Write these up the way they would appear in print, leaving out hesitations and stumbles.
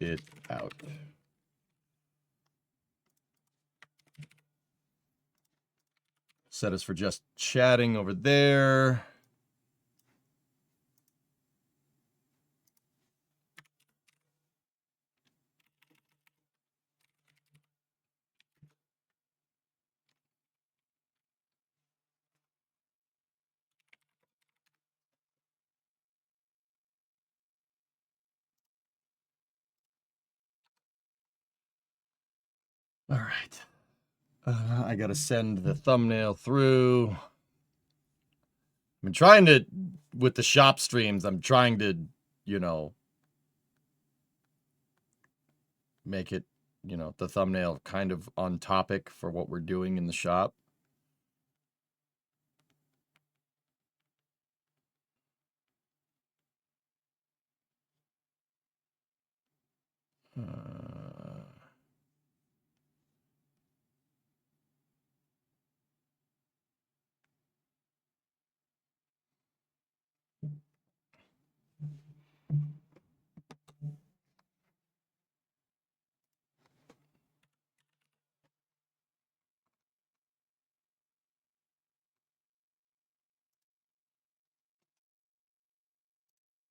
it out. Set us for just chatting over there. All right. I got to send the thumbnail through. I've been trying to, with the shop streams, I'm trying to, you know, make it, you know, the thumbnail kind of on topic for what we're doing in the shop.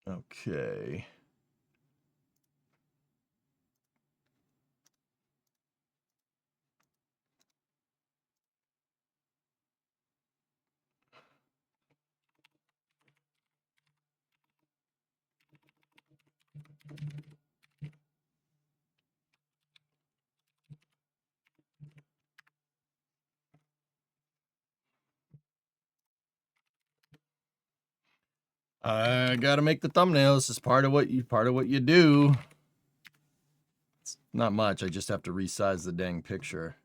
Okay. I gotta make the thumbnails. This is part of what you do. It's not much. I just have to resize the dang picture.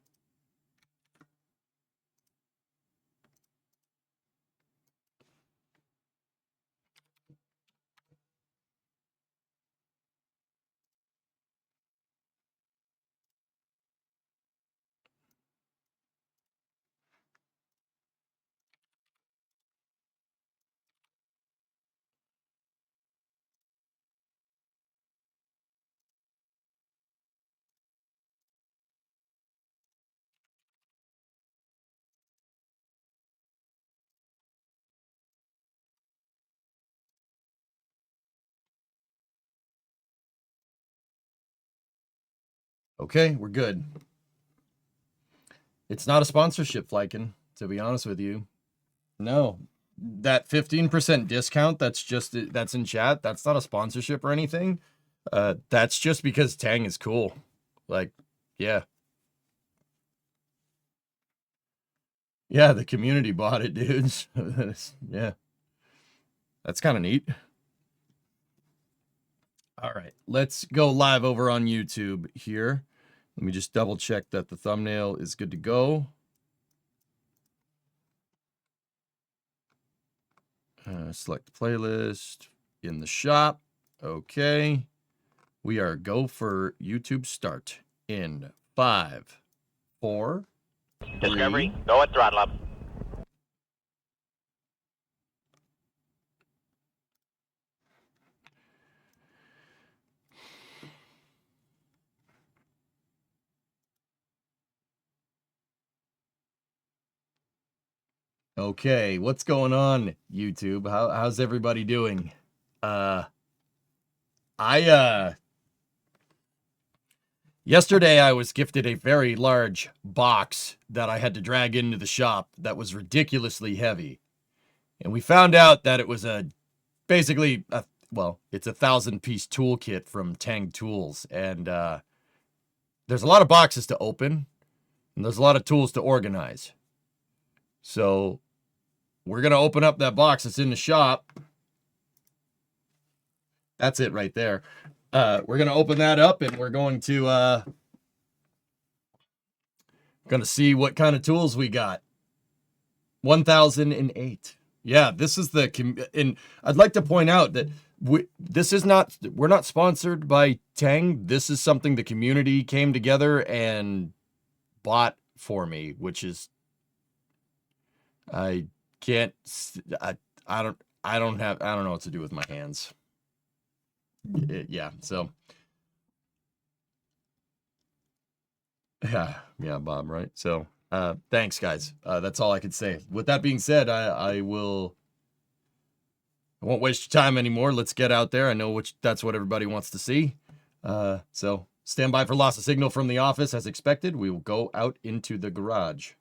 Okay, we're good. It's not a sponsorship, Flykin, to be honest with you. No. That 15% discount that's in chat, that's not a sponsorship or anything. That's just because Tang is cool. Like, yeah. Yeah, the community bought it, dudes. Yeah. That's kind of neat. All right, let's go live over on YouTube here. Let me just double check that the thumbnail is good to go. Select the playlist in the shop. Okay. We are go for YouTube start in 5, 4, Discovery, go at throttle up. Okay, what's going on, YouTube? How's everybody doing? Yesterday I was gifted a very large box that I had to drag into the shop that was ridiculously heavy. And we found out that it was it's a 1,000-piece toolkit from Teng Tools. And there's a lot of boxes to open, and there's a lot of tools to organize. So we're going to open up that box that's in the shop. That's it right there. We're going to open that up, and we're going to see what kind of tools we got. 1,008. Yeah, this is and I'd like to point out that we're not sponsored by Tang. This is something the community came together and bought for me, which is I don't know what to do with my hands. Yeah, so Yeah, Bob, right? So, thanks, guys. That's all I could say. With that being said, I won't waste your time anymore. Let's get out there. I know that's what everybody wants to see. So stand by for loss of signal from the office as expected. We will go out into the garage.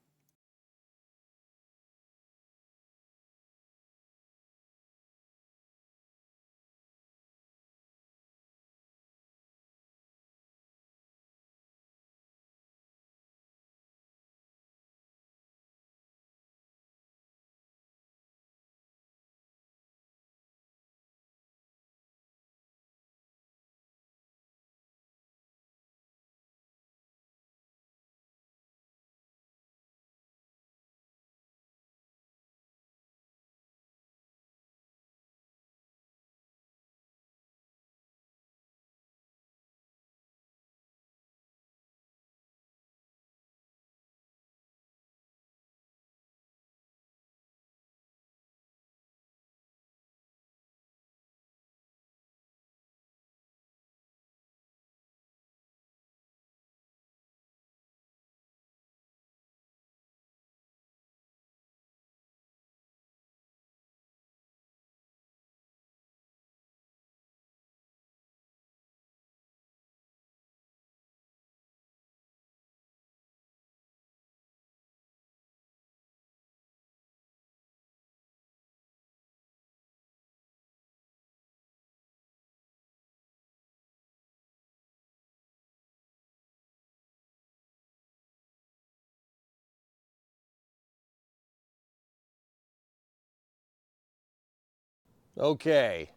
Okay.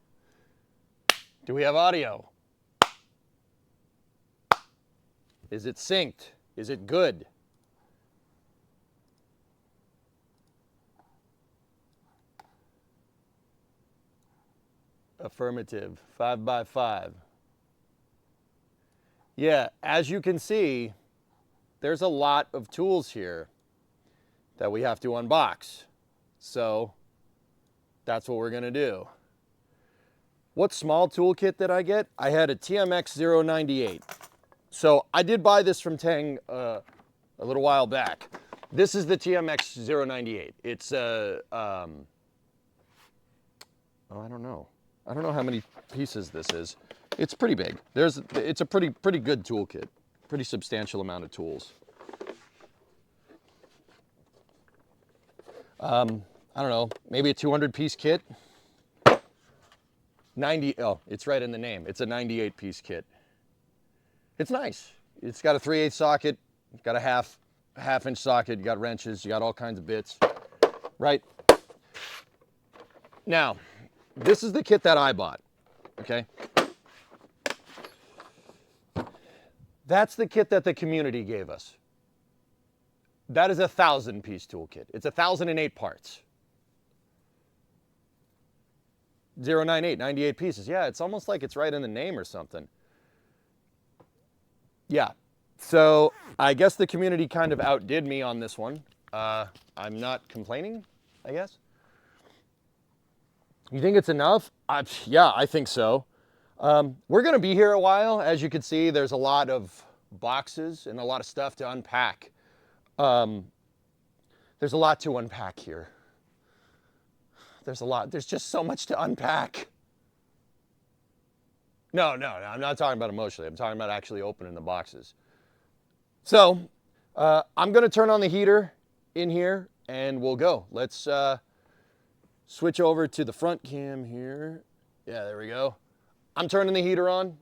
Do we have audio? Is it synced? Is it good? Affirmative. 5 by 5. Yeah, as you can see, there's a lot of tools here that we have to unbox. So that's what we're going to do. What small toolkit did I get? I had a TMX 098. So I did buy this from Teng a little while back. This is the TMX 098. It's oh, I don't know. I don't know how many pieces this is. It's pretty big. It's a pretty good toolkit. Pretty substantial amount of tools. I don't know, maybe a 200-piece kit. 90, oh, it's right in the name. It's a 98-piece kit. It's nice. It's got a 3/8 socket, it's got a half-inch socket, you got wrenches, you got all kinds of bits, right? Now, this is the kit that I bought, okay? That's the kit that the community gave us. That is a 1,000-piece toolkit. It's 1,008 parts. 098, 98 pieces. Yeah, it's almost like it's right in the name or something. Yeah, so I guess the community kind of outdid me on this one. I'm not complaining, I guess. You think it's enough? Yeah, I think so. We're gonna be here a while. As you can see, there's a lot of boxes and a lot of stuff to unpack. There's a lot to unpack here. There's just so much to unpack. No, I'm not talking about emotionally. I'm talking about actually opening the boxes. So, I'm gonna turn on the heater in here and we'll go. Let's switch over to the front cam here. Yeah, there we go. I'm turning the heater on.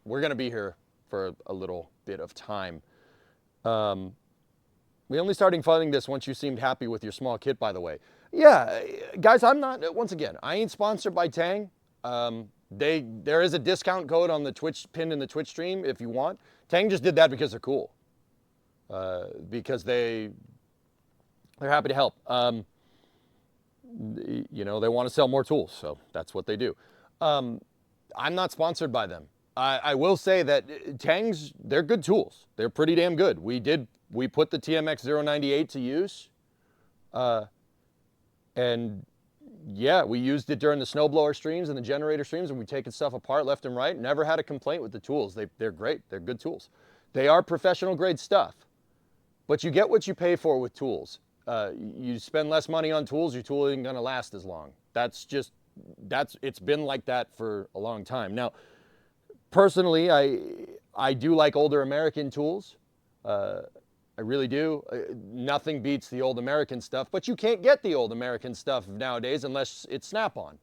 We're gonna be here for a little bit of time. We only started funding this once you seemed happy with your small kit, by the way. Yeah, guys, I'm not, once again, I ain't sponsored by Teng. There is a discount code on the Twitch, pinned in the Twitch stream if you want. Teng just did that because they're cool. Because they're happy to help. You know, they want to sell more tools, so that's what they do. I'm not sponsored by them. I will say that Teng's, they're good tools. They're pretty damn good. We put the TMX 098 to use. And yeah, we used it during the snowblower streams and the generator streams, and we've taken stuff apart left and right. Never had a complaint with the tools. They're great. They're good tools. They are professional grade stuff, but you get what you pay for with tools. You spend less money on tools, your tool isn't gonna last as long. It's been like that for a long time. Now, personally, I do like older American tools. I really do. Nothing beats the old American stuff, but you can't get the old American stuff nowadays unless it's Snap-on.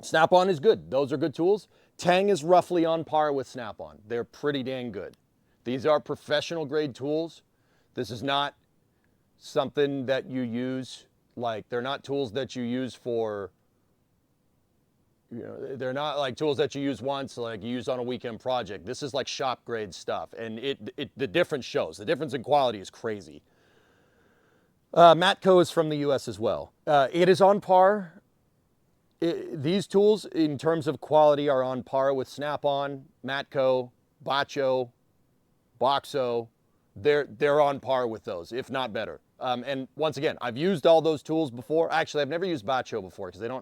Snap-on is good. Those are good tools. Teng is roughly on par with Snap-on. They're pretty dang good. These are professional grade tools. This is not something that you use, like they're not tools that you use for, you know, they're not like tools that you use once, like you use on a weekend project. This is like shop grade stuff, and the difference shows. The difference in quality is crazy. Matco is from the US as well. It is on par. These tools, in terms of quality, are on par with Snap-on, Matco, Bacho, Boxo. They're on par with those, if not better. And once again, I've used all those tools before. Actually, I've never used Bacho before because they're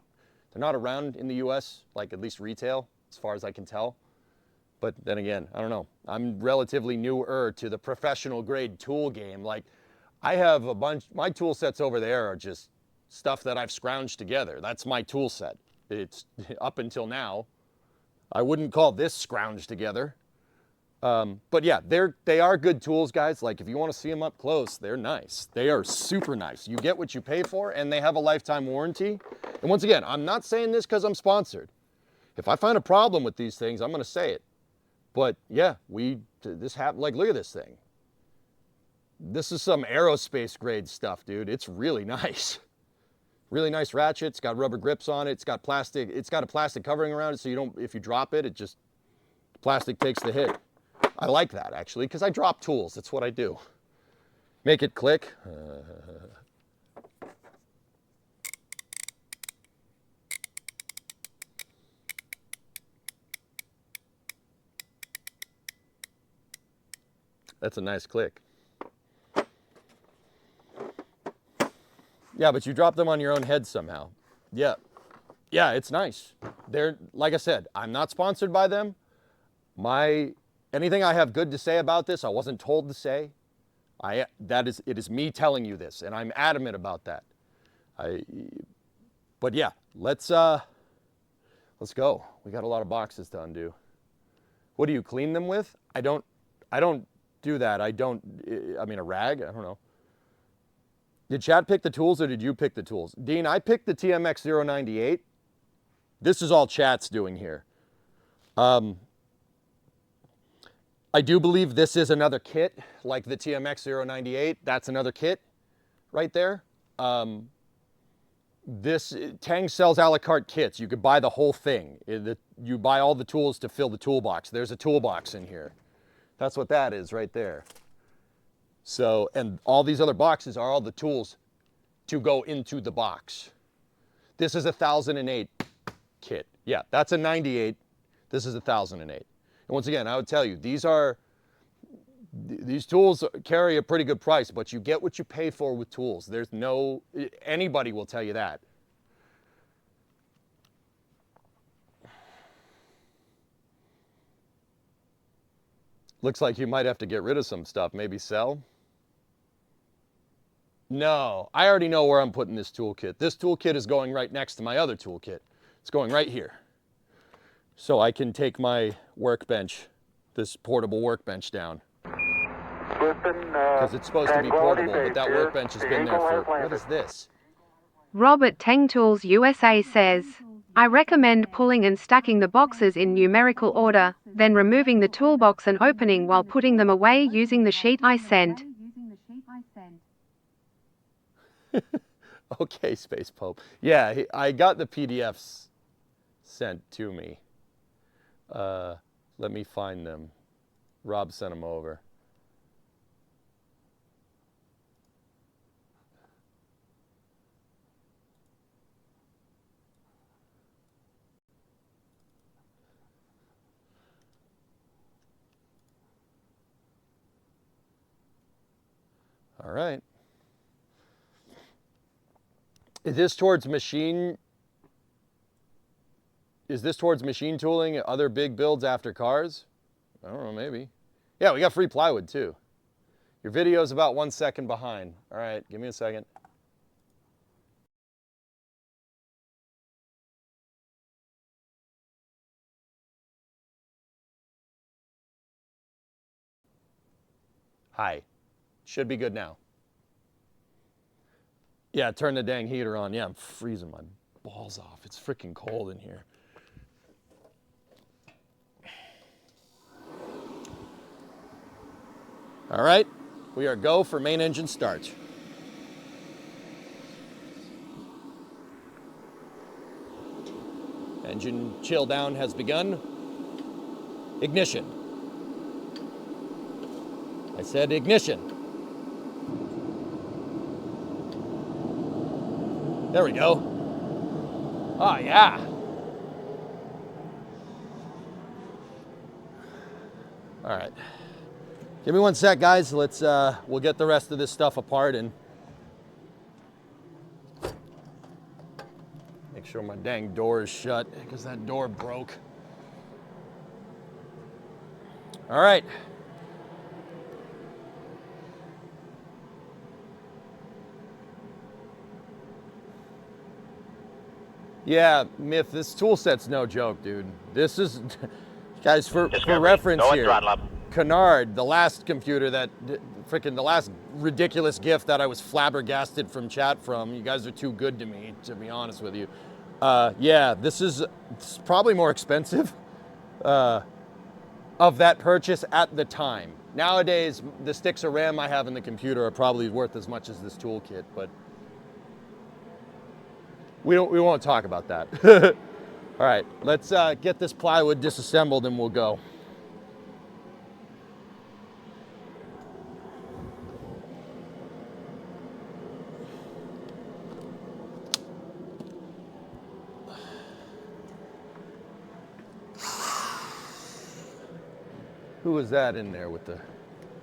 not around in the US, like at least retail, as far as I can tell. But then again, I don't know. I'm relatively newer to the professional grade tool game. Like, I have a bunch, my tool sets over there are just stuff that I've scrounged together. That's my tool set. It's up until now. I wouldn't call this scrounged together. But yeah, they are good tools, guys. Like, if you want to see them up close, they're nice. They are super nice. You get what you pay for, and they have a lifetime warranty. And once again, I'm not saying this because I'm sponsored. If I find a problem with these things, I'm going to say it. But yeah, like, look at this thing. This is some aerospace grade stuff, dude. It's really nice. Really nice ratchet. It's got rubber grips on it. It's got plastic. It's got a plastic covering around it, so you don't, if you drop it, plastic takes the hit. I like that, actually, because I drop tools. That's what I do. Make it click. That's a nice click. Yeah, but you drop them on your own head somehow. Yeah. Yeah, it's nice. They're, like I said, I'm not sponsored by them. Anything I have good to say about this, I wasn't told to say. It is me telling you this, and I'm adamant about that. But yeah, let's go. We got a lot of boxes to undo. What do you clean them with? I don't do that. I mean, a rag? I don't know. Did Chad pick the tools or did you pick the tools? Dean, I picked the TMX 098. This is all Chat's doing here. I do believe this is another kit, like the TMX 098. That's another kit right there. Teng sells a la carte kits. You could buy the whole thing. You buy all the tools to fill the toolbox. There's a toolbox in here. That's what that is right there. So, and all these other boxes are all the tools to go into the box. This is a 1008 kit. Yeah, that's a 98. This is a 1008. And once again, I would tell you, these tools carry a pretty good price, but you get what you pay for with tools. Anybody will tell you that. Looks like you might have to get rid of some stuff, maybe sell. No, I already know where I'm putting this toolkit. This toolkit is going right next to my other toolkit. It's going right here. So I can take my workbench, this portable workbench down. Because it's supposed to be portable, but that workbench has been there for, what is this? Rob at Teng Tools USA says, I recommend pulling and stacking the boxes in numerical order, then removing the toolbox and opening while putting them away using the sheet I sent. Okay, Space Pope. Yeah, I got the PDFs sent to me. Let me find them. Rob sent them over. All right. Is this towards machine tooling, other big builds after cars? I don't know, maybe. Yeah, we got free plywood too. Your video's about 1 second behind. All right, give me a second. Hi. Should be good now. Yeah, turn the dang heater on. Yeah, I'm freezing my balls off. It's freaking cold in here. All right, we are go for main engine start. Engine chill down has begun. Ignition. I said ignition. There we go. Oh yeah. All right. Give me 1 sec, guys. Let's we'll get the rest of this stuff apart and make sure my dang door is shut because that door broke. All right. Yeah, Myth, this tool set's no joke, dude. This is, guys, for reference Go and here, throttle up. Canard, the last computer that, freaking the last ridiculous gift that I was flabbergasted from chat from, you guys are too good to me, to be honest with you. Yeah, it's probably more expensive of that purchase at the time. Nowadays, the sticks of RAM I have in the computer are probably worth as much as this toolkit, but we won't talk about that. All right, let's get this plywood disassembled and we'll go. Who was that in there with the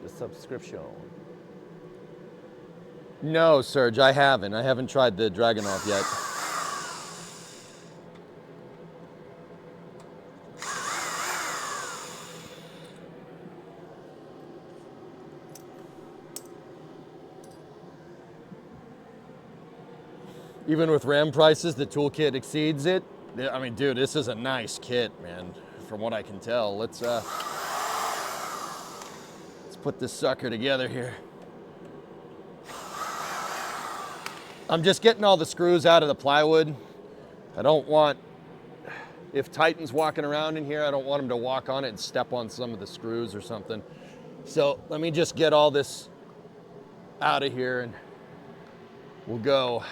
subscription? No, Serge, I haven't. I haven't tried the Dragunov yet. Even with RAM prices, the toolkit exceeds it. I mean, dude, this is a nice kit, man, from what I can tell. Let's put this sucker together here. I'm just getting all the screws out of the plywood. I don't want, if Titan's walking around in here, I don't want him to walk on it and step on some of the screws or something. So let me just get all this out of here and we'll go.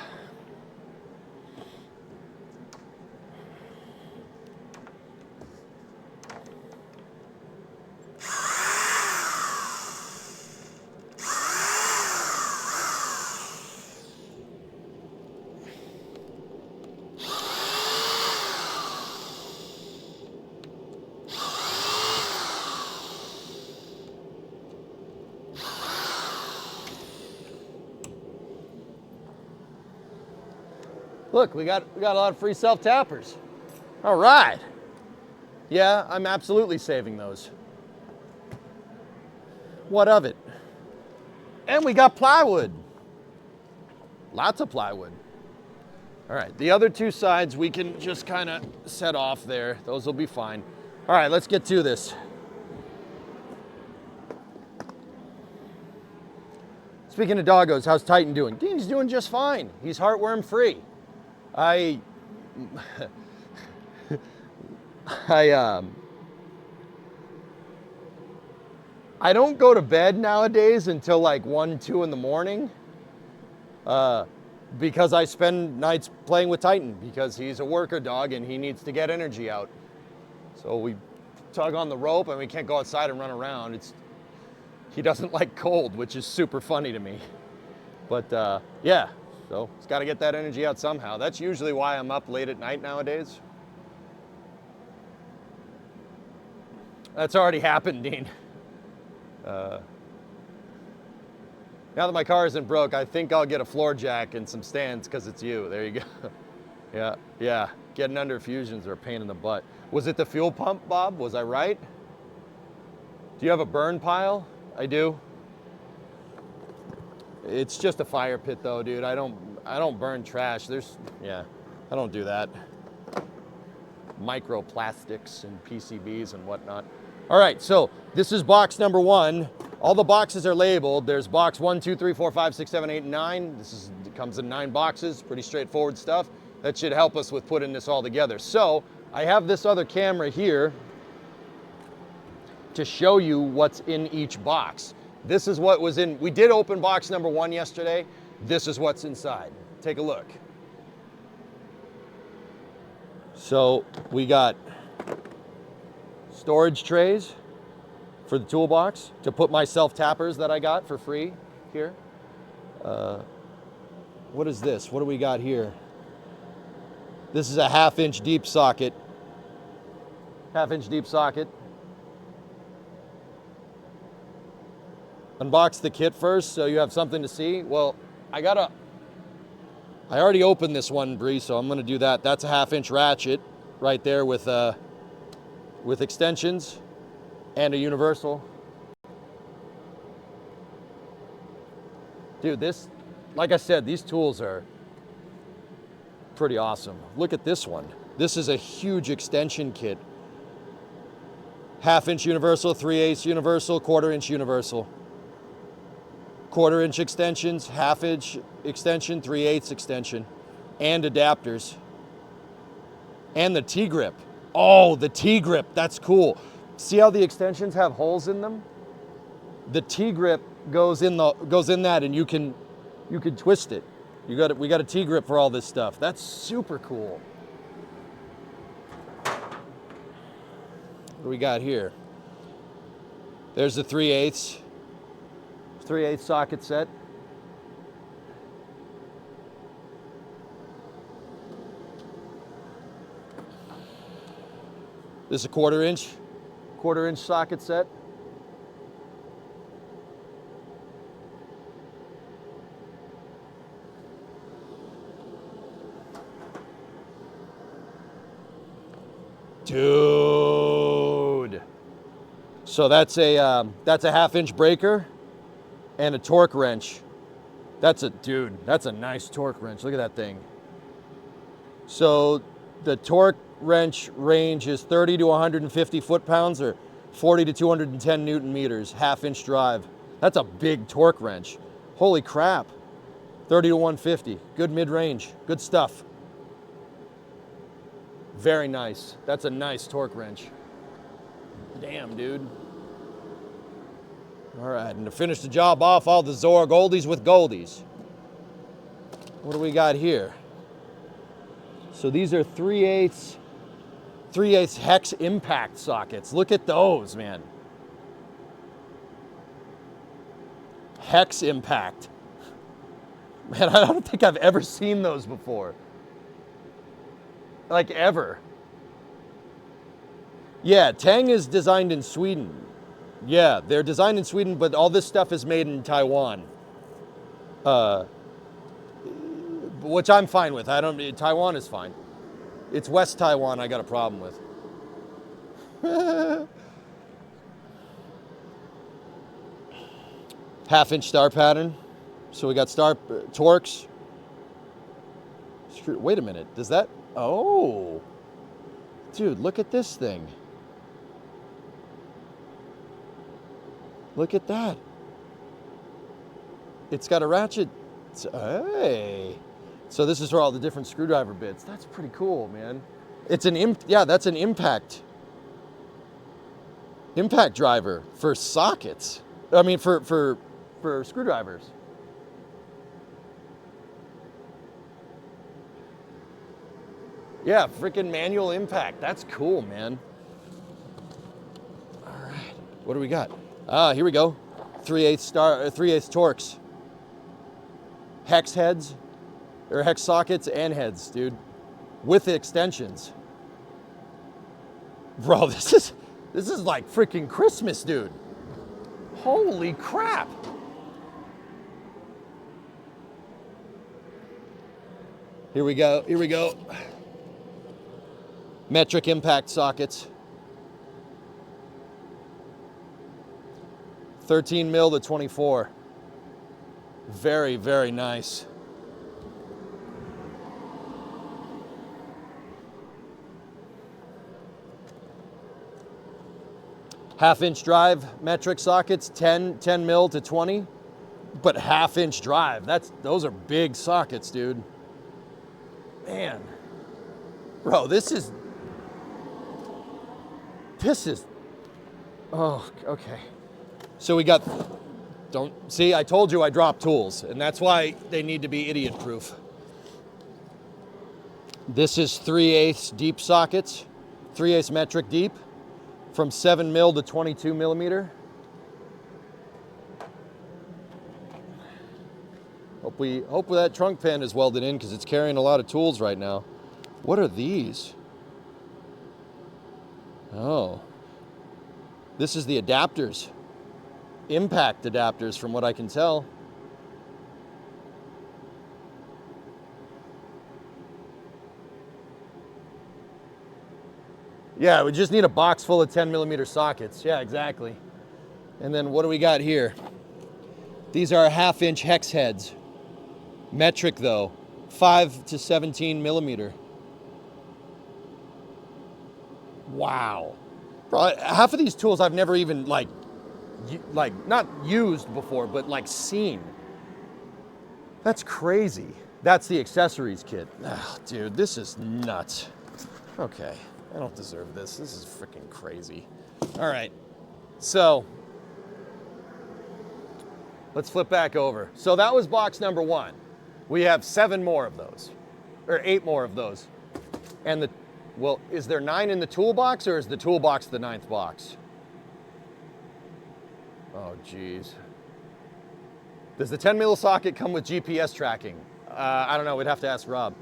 Look, we got a lot of free self-tappers. All right. Yeah, I'm absolutely saving those. What of it? And we got plywood. Lots of plywood. All right, the other two sides we can just kind of set off there. Those will be fine. All right, let's get to this. Speaking of doggos, how's Titan doing? He's doing just fine. He's heartworm free. I don't go to bed nowadays until like 1, 2 in the morning because I spend nights playing with Titan because he's a worker dog and he needs to get energy out. So we tug on the rope and we can't go outside and run around. He doesn't like cold, which is super funny to me. But yeah. So it's got to get that energy out somehow. That's usually why I'm up late at night nowadays. That's already happened, Dean. Now that my car isn't broke, I think I'll get a floor jack and some stands because it's you. There you go. Yeah. Getting under fusions are a pain in the butt. Was it the fuel pump, Bob? Was I right? Do you have a burn pile? I do. It's just a fire pit though, dude. I don't burn trash. I don't do that. Microplastics and PCBs and whatnot. All right, so this is box number 1. All the boxes are labeled. There's box 1, 2, 3, 4, 5, 6, 7, 8, and 9. It comes in 9 boxes, pretty straightforward stuff. That should help us with putting this all together. So I have this other camera here to show you what's in each box. This is what was in, we did open box number 1 yesterday. This is what's inside. Take a look. So we got storage trays for the toolbox to put my self-tappers that I got for free here. What is this? What do we got here? This is a 1/2 inch deep socket. 1/2 inch deep socket. Unbox the kit first so you have something to see. Well, I already opened this one, Bree, so I'm gonna do that. That's a 1/2 inch ratchet right there with extensions and a universal. Dude, this, like I said, these tools are pretty awesome. Look at this one. This is a huge extension kit. 1/2 inch universal, 3/8 universal, 1/4 inch universal. 1/4 inch extensions, 1/2 inch extension, 3/8 extension, and adapters. And the T-grip. Oh, the T-grip, that's cool. See how the extensions have holes in them? The T-grip goes in that, and you can twist it. We got a T-grip for all this stuff. That's super cool. What do we got here? There's the 3/8 socket set. This is a 1/4 inch socket set. Dude. So that's a 1/2 inch breaker and a torque wrench. That's a nice torque wrench. Look at that thing. So the torque wrench range is 30 to 150 foot-pounds or 40 to 210 Newton meters, 1/2 inch drive. That's a big torque wrench. Holy crap. 30 to 150, good mid-range, good stuff. Very nice. That's a nice torque wrench. Damn, dude. All right, and to finish the job off, all the Zorg oldies with goldies. What do we got here? So these are 3/8 hex impact sockets. Look at those, man. Hex impact. Man, I don't think I've ever seen those before. Like ever. Yeah, Teng is designed in Sweden. Yeah, they're designed in Sweden, but all this stuff is made in Taiwan. Which I'm fine with. Taiwan is fine. It's West Taiwan I got a problem with. 1/2 inch star pattern. So we got star torques. Wait a minute, does that? Oh, dude, look at this thing. Look at that. It's got a ratchet. Hey. So this is for all the different screwdriver bits. That's pretty cool, man. It's that's an impact driver for sockets. I mean, for screwdrivers. Yeah, freaking manual impact. That's cool, man. All right, what do we got? Here we go. 3/8 torques. Hex heads, or hex sockets and heads, dude, with extensions. Bro, this is like freaking Christmas, dude. Holy crap. Here we go. Metric impact sockets. 13 mil to 24. Very, very nice. Half-inch drive metric sockets, 10 mil to 20, but half-inch drive. Those are big sockets, dude. Man, bro, this is. Oh, okay. So we got. Don't see. I told you I dropped tools, and that's why they need to be idiot-proof. This is 3/8 deep sockets, 3/8 metric deep. From 7 mil to 22 millimeter. Hope that trunk pin is welded in because it's carrying a lot of tools right now. What are these? Oh. This is the adapters. Impact adapters from what I can tell. Yeah, we just need a box full of 10 millimeter sockets. Yeah, exactly. And then what do we got here? These are 1/2-inch hex heads. Metric though, 5 to 17 millimeter. Wow. Bro, half of these tools I've never even like not used before, but like seen. That's crazy. That's the accessories kit. Oh, dude, this is nuts. Okay. I don't deserve this. This is freaking crazy. All right, so let's flip back over. So that was box number 1. We have 7 more of those, or 8 more of those. And well, is there 9 in the toolbox, or is the toolbox the 9th box? Oh, geez. Does the 10 mil socket come with GPS tracking? I don't know. We'd have to ask Rob.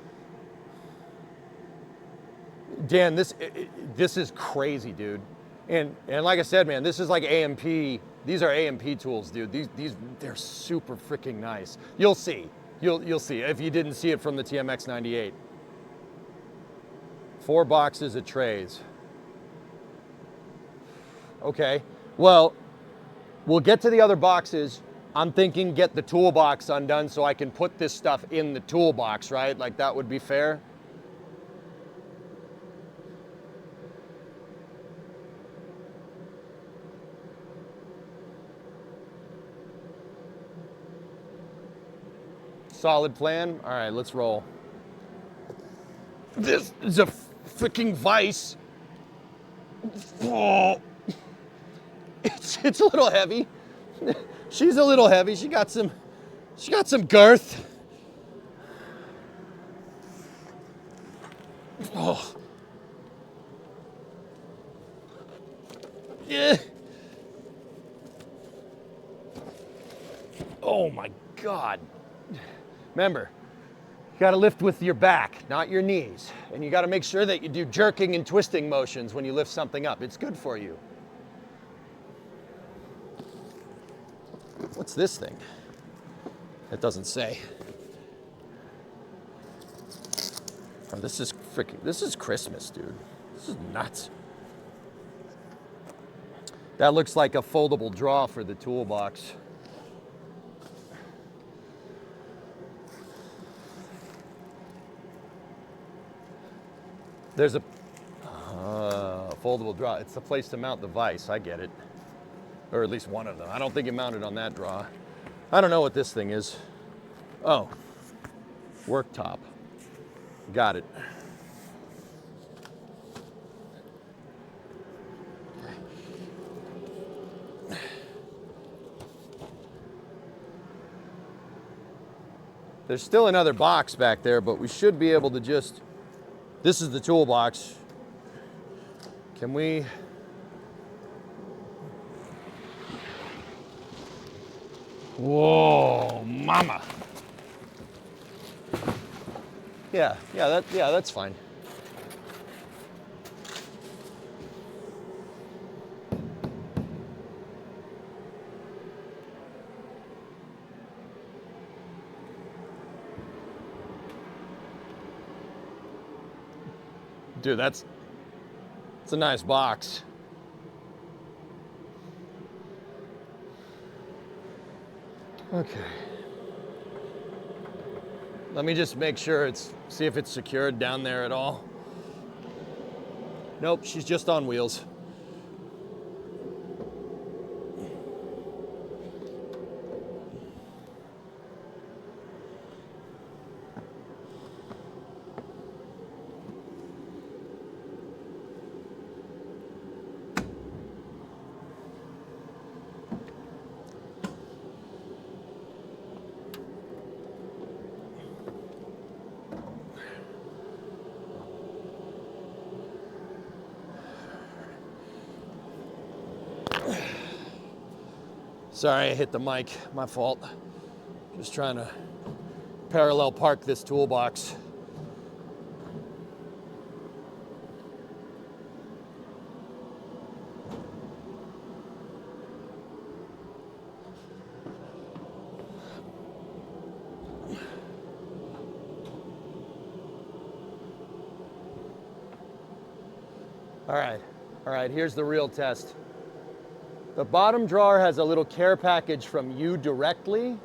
Dan, this is crazy, dude. And like I said, man, this is like AMP. These are AMP tools, dude. They're super freaking nice. You'll see. You'll see if you didn't see it from the TMX 98. 4 boxes of trays. Okay. Well, we'll get to the other boxes. I'm thinking get the toolbox undone so I can put this stuff in the toolbox, right? Like that would be fair. Solid plan. All right, let's roll. This is a freaking vise. Oh. It's a little heavy. She's a little heavy. She got some girth. Oh. Yeah. Oh my God. Remember, you gotta lift with your back, not your knees. And you gotta make sure that you do jerking and twisting motions when you lift something up. It's good for you. What's this thing? It doesn't say. Oh, this is Christmas, dude. This is nuts. That looks like a foldable draw for the toolbox. There's a foldable draw. It's the place to mount the vise. I get it. Or at least one of them. I don't think it mounted on that draw. I don't know what this thing is. Oh, worktop. Got it. There's still another box back there, but we should be able to just... This is the toolbox. Can we... Whoa, mama. Yeah, that's fine. Dude, it's a nice box. Okay. Let me just make sure see if it's secured down there at all. Nope, she's just on wheels. Sorry, I hit the mic, my fault. Just trying to parallel park this toolbox. All right, here's the real test. The bottom drawer has a little care package from you directly.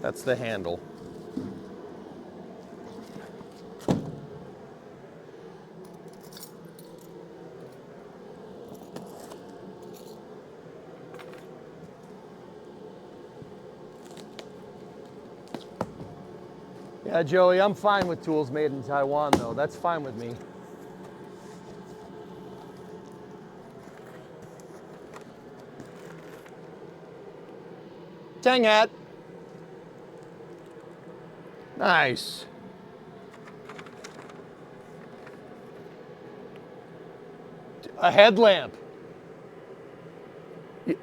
That's the handle. Yeah, Joey, I'm fine with tools made in Taiwan, though. That's fine with me. Tang hat. Nice. A headlamp.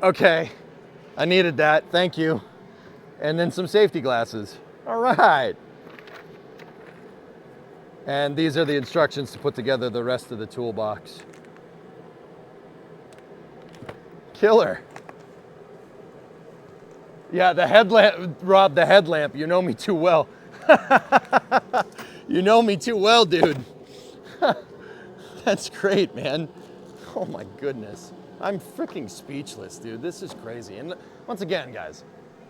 Okay, I needed that. Thank you. And then some safety glasses. All right. And these are the instructions to put together the rest of the toolbox. Killer. Yeah, the headlamp, Rob, the headlamp. You know me too well. You know me too well, dude. That's great, man. Oh my goodness. I'm freaking speechless, dude. This is crazy. And once again, guys,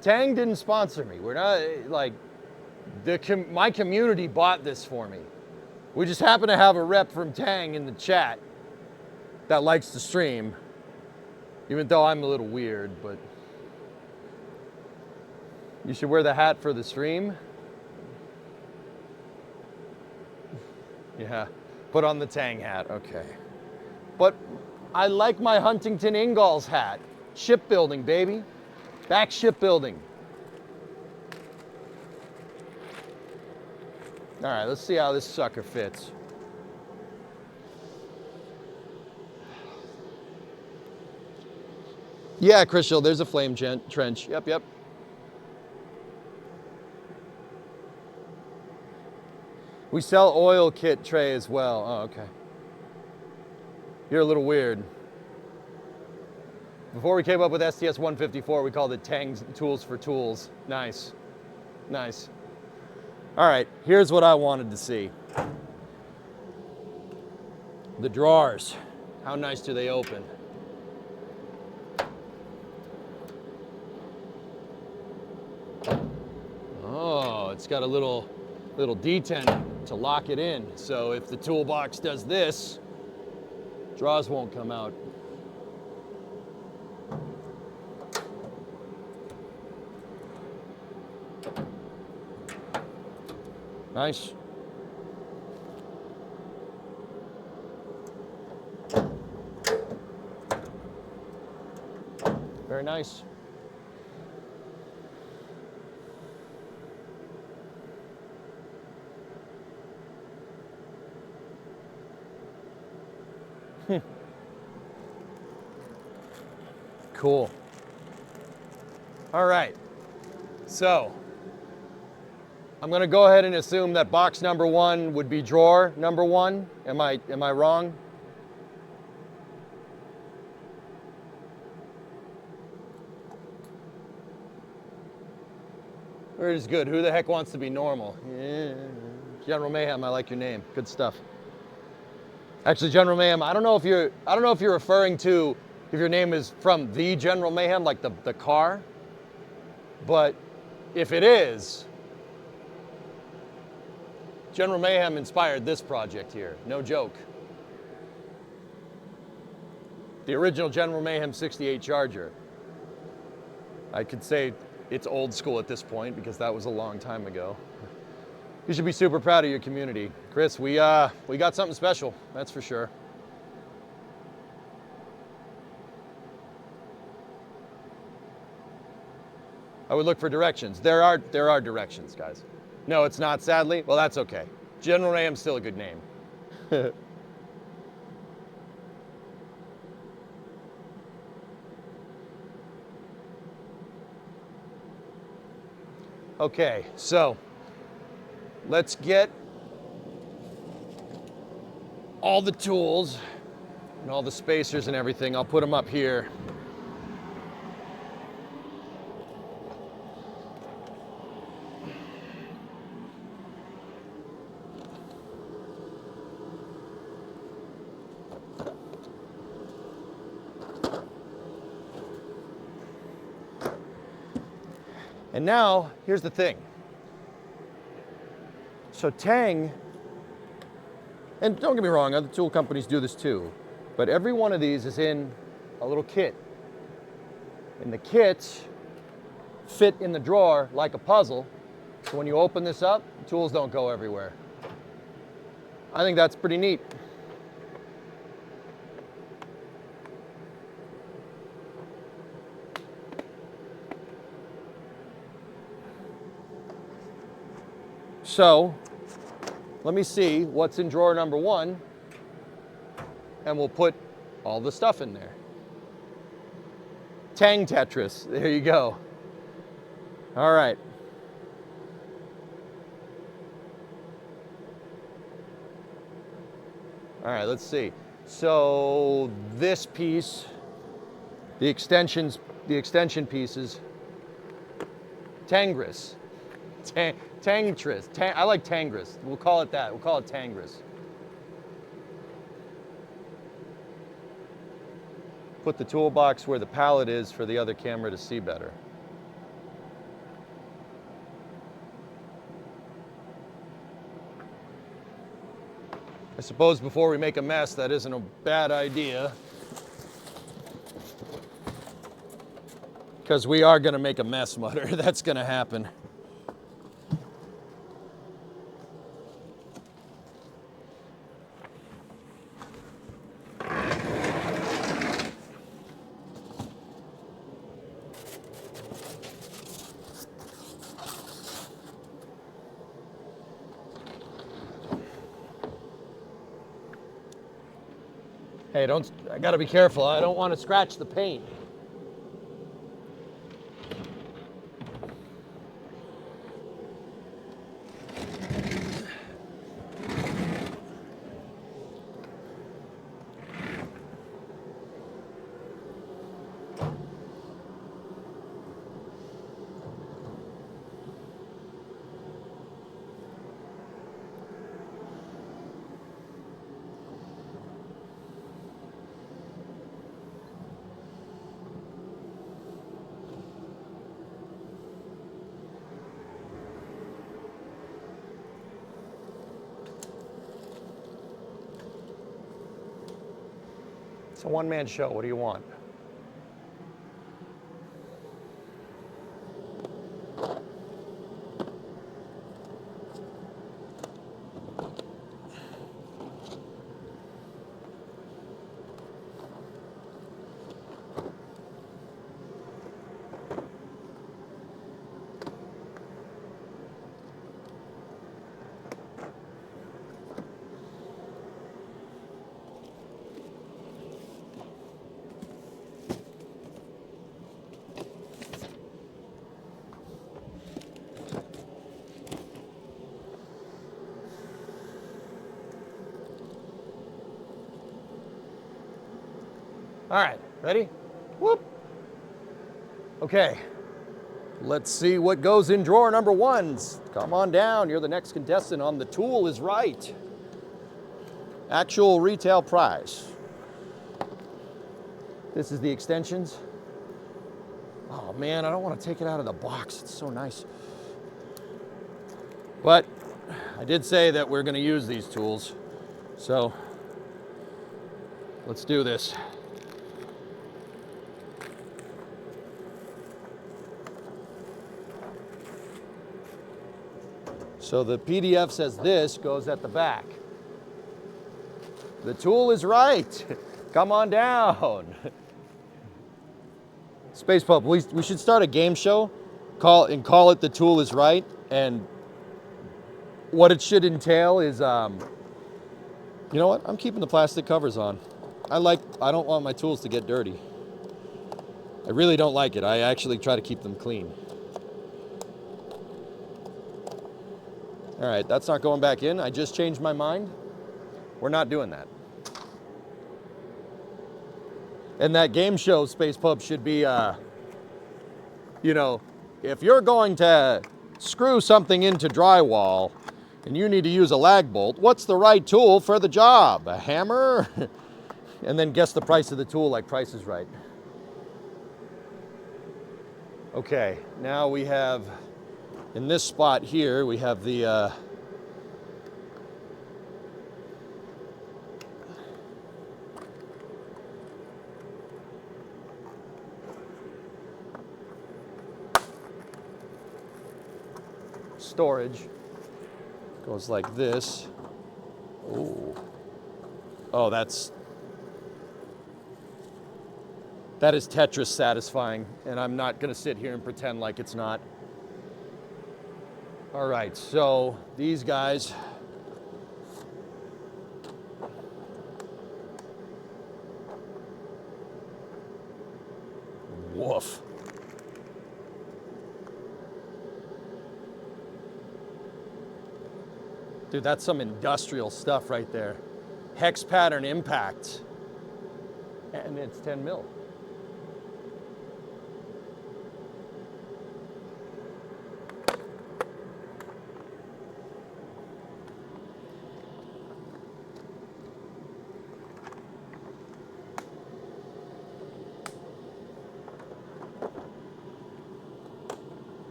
Tang didn't sponsor me. We're not, like, my community bought this for me. We just happen to have a rep from Tang in the chat that likes to stream, even though I'm a little weird, but you should wear the hat for the stream. Yeah, put on the Tang hat, okay. But I like my Huntington Ingalls hat. Shipbuilding, baby. Back shipbuilding. All right, let's see how this sucker fits. Yeah, Crystal, there's a flame trench. Yep, yep. We sell oil kit tray as well. Oh, okay. You're a little weird. Before we came up with STS 154, we called it Teng Tools for Tools. Nice, nice. All right, here's what I wanted to see. The drawers. How nice do they open? Oh, it's got a little detent to lock it in. So if the toolbox does this, drawers won't come out. Nice. Very nice. Cool. All right. So I'm going to go ahead and assume that box number 1 would be drawer number 1. Am I wrong? Word is good. Who the heck wants to be normal? Yeah. General Mayhem, I like your name. Good stuff. Actually, General Mayhem, I don't know if you're referring to if your name is from the General Mayhem, like the car. But if it is, General Mayhem inspired this project here. No joke. The original General Mayhem 68 Charger. I could say it's old school at this point because that was a long time ago. You should be super proud of your community. Chris, we got something special, that's for sure. I would look for directions. There are directions, guys. No, it's not, sadly. Well, that's okay. General Mayhem's still a good name. Okay, so let's get all the tools and all the spacers and everything. I'll put them up here. And now, here's the thing. So Teng, and don't get me wrong, other tool companies do this too, but every one of these is in a little kit. And the kits fit in the drawer like a puzzle, so when you open this up, the tools don't go everywhere. I think that's pretty neat. So, let me see what's in drawer number 1, and we'll put all the stuff in there. Teng Tetris, there you go. All right. All right, let's see. So this piece, the extension pieces, Tengris. Tengris. I like Tengris. We'll call it that. We'll call it Tengris. Put the toolbox where the pallet is for the other camera to see better. I suppose before we make a mess, that isn't a bad idea. Because we are going to make a mess, Mutter. That's going to happen. Hey, I gotta be careful. I don't want to scratch the paint. It's a one-man show. What do you want? All right, ready? Whoop. Okay. Let's see what goes in drawer number 1. Come on down, you're the next contestant on The Tool is Right. Actual retail price. This is the extensions. Oh man, I don't want to take it out of the box. It's so nice. But I did say that we're going to use these tools. So let's do this. So the PDF says this goes at the back. The tool is right. Come on down. Space Pub, we should start a game show, call it The Tool is Right, and what it should entail is, you know what? I'm keeping the plastic covers on. I don't want my tools to get dirty. I really don't like it. I actually try to keep them clean. All right, that's not going back in. I just changed my mind. We're not doing that. And that game show, Space Pub, should be, you know, if you're going to screw something into drywall and you need to use a lag bolt, what's the right tool for the job? A hammer? And then guess the price of the tool like Price is Right. Okay, now we have, in this spot here, we have the storage. Goes like this. Oh, that is Tetris satisfying, and I'm not gonna sit here and pretend like it's not. All right, so these guys, woof. Dude, that's some industrial stuff right there. Hex pattern impact. And it's 10 mil.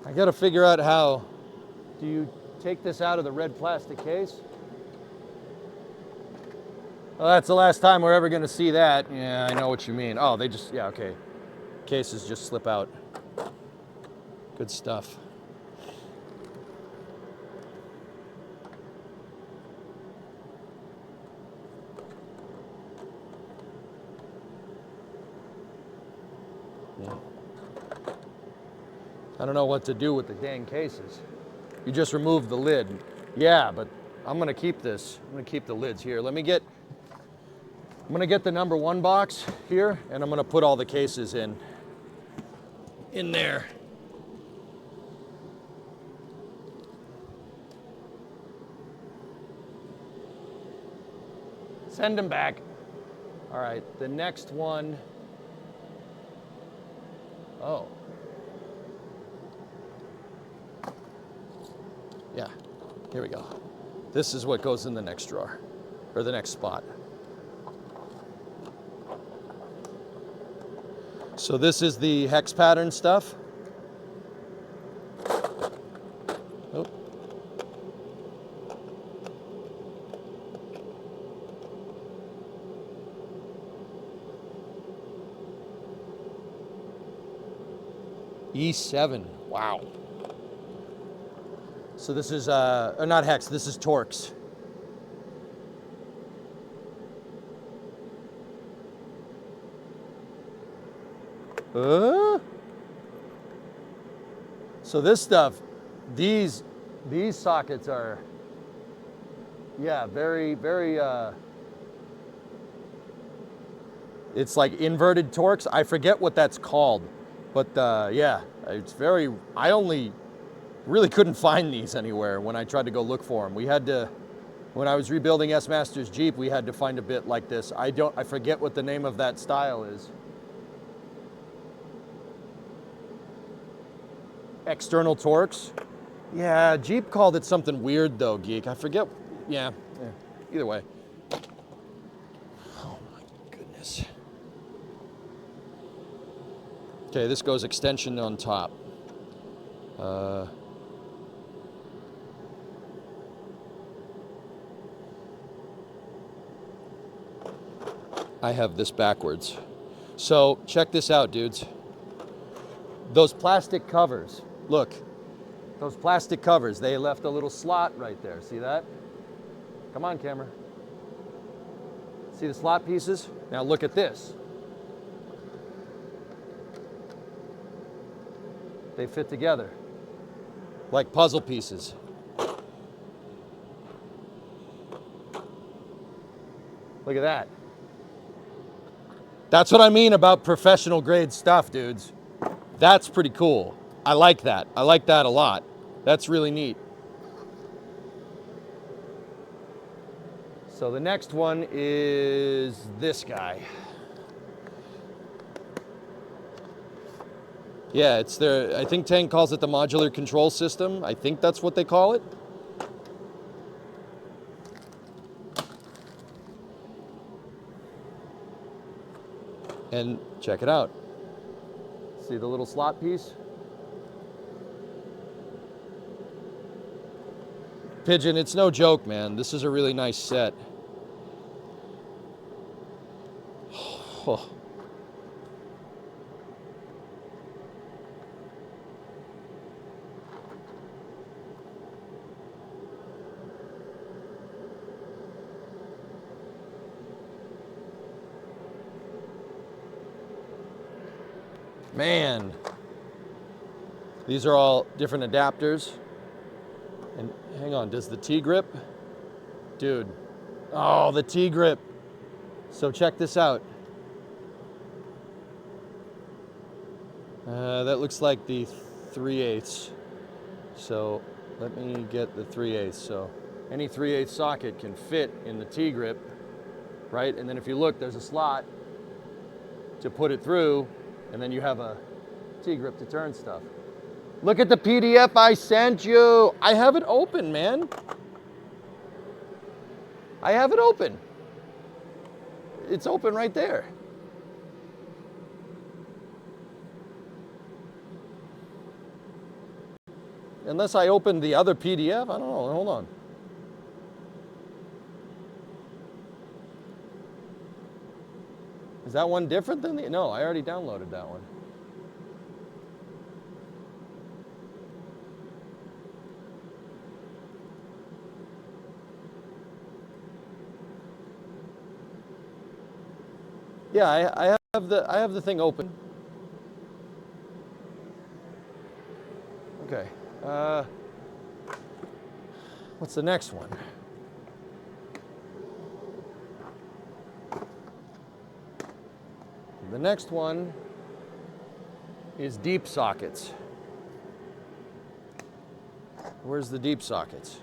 I gotta figure out how. Do you take this out of the red plastic case? Well, that's the last time we're ever gonna see that. Yeah, I know what you mean. Oh, they just, yeah, okay. Cases just slip out. Good stuff. Yeah. I don't know what to do with the dang cases. You just remove the lid. Yeah, but I'm gonna keep this. I'm gonna keep the lids here. I'm gonna get the number 1 box here, and I'm gonna put all the cases in there. Send them back. All right, the next one. Oh. Yeah, here we go. This is what goes in the next drawer, or the next spot. So this is the hex pattern stuff. Oh. E7, wow. So this is, not hex, this is Torx. So this stuff, these sockets are, yeah, very, very, it's like inverted Torx. I forget what that's called, but yeah, it's very, I only really couldn't find these anywhere when I tried to go look for them. We had to, when I was rebuilding S Master's Jeep, we had to find a bit like this. I forget what the name of that style is. external Torx. Yeah, Jeep called it something weird though, Geek. I forget. Yeah. Either way. Oh my goodness. Okay, this goes extension on top. I have this backwards. So check this out, dudes. Those plastic covers, look, those plastic covers, they left a little slot right there. See that? Come on, camera. See the slot pieces? Now look at this. They fit together like puzzle pieces. Look at that. That's what I mean about professional grade stuff, dudes. That's pretty cool. I like that. I like that a lot. That's really neat. So the next one is this guy. Yeah, it's their, I think Teng calls it the modular control system. I think that's what they call it. And check it out. See the little slot piece? Pigeon, it's no joke, man. This is a really nice set. Oh. Man, these are all different adapters. And hang on, does the T-grip? Dude, oh, the T-grip. So check this out. That looks like the 3/8. So let me get the 3/8. So any 3/8 socket can fit in the T-grip, right? And then if you look, there's a slot to put it through, and then you have a T-grip to turn stuff. Look at the PDF I sent you. I have it open, man. I have it open. It's open right there. Unless I opened the other PDF, I don't know, hold on. Is that one different than the, no, I already downloaded that one. Yeah, I have the thing open. Okay. What's the next one? The next one is deep sockets. Where's the deep sockets?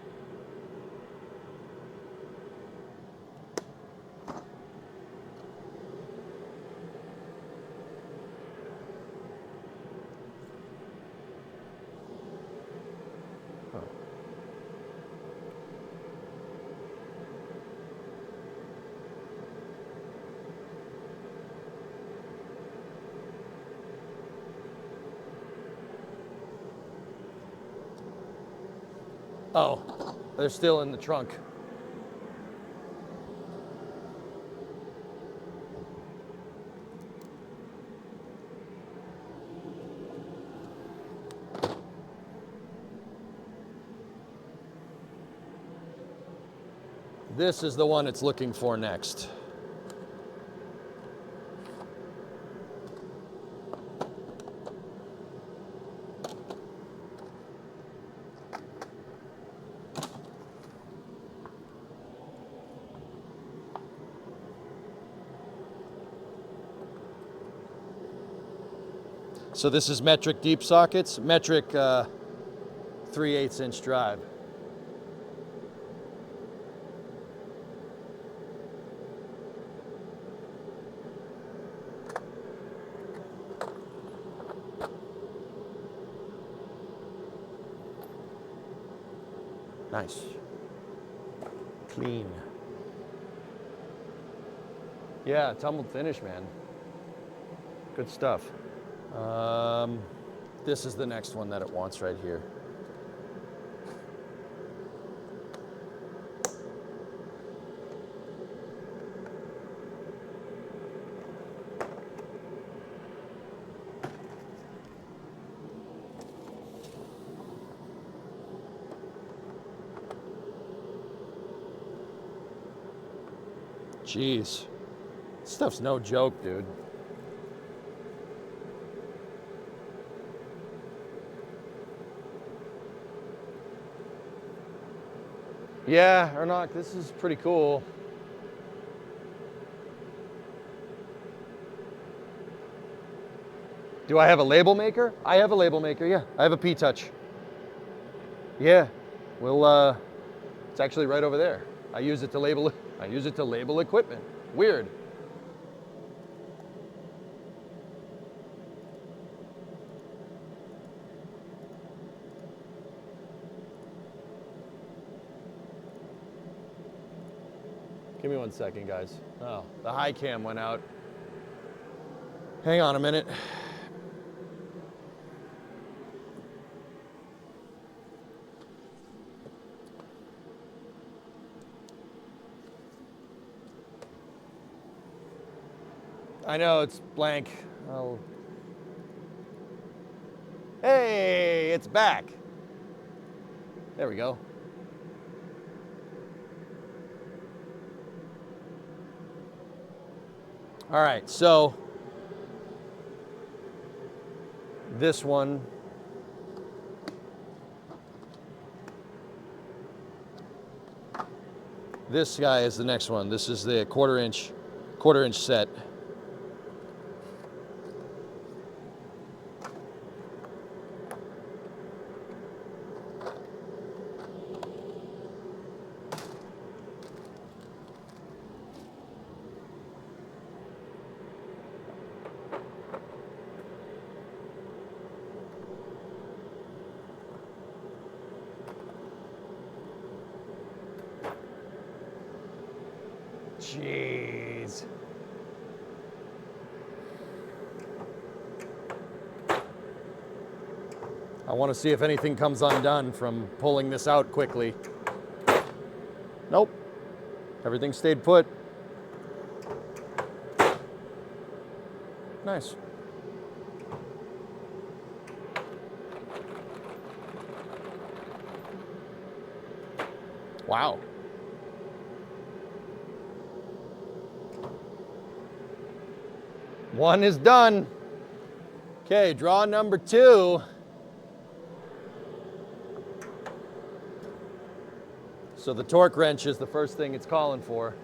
Oh, they're still in the trunk. This is the one it's looking for next. So this is metric deep sockets, metric 3/8 inch drive. Nice. Clean. Yeah, tumbled finish, man. Good stuff. This is the next one that it wants right here. Jeez. This stuff's no joke, dude. Yeah, Ernok, this is pretty cool. Do I have a label maker? I have a label maker, yeah. I have a P-Touch. Yeah. Well, it's actually right over there. I use it to label equipment. Weird. Give me 1 second, guys. Oh, the high cam went out. Hang on a minute. I know it's blank. Oh. Hey, it's back. There we go. All right, so this one, this guy is the next one. This is the quarter inch set. Jeez. I want to see if anything comes undone from pulling this out quickly. Nope. Everything stayed put. Nice. Wow. One is done. Okay, draw number 2. So the torque wrench is the first thing it's calling for.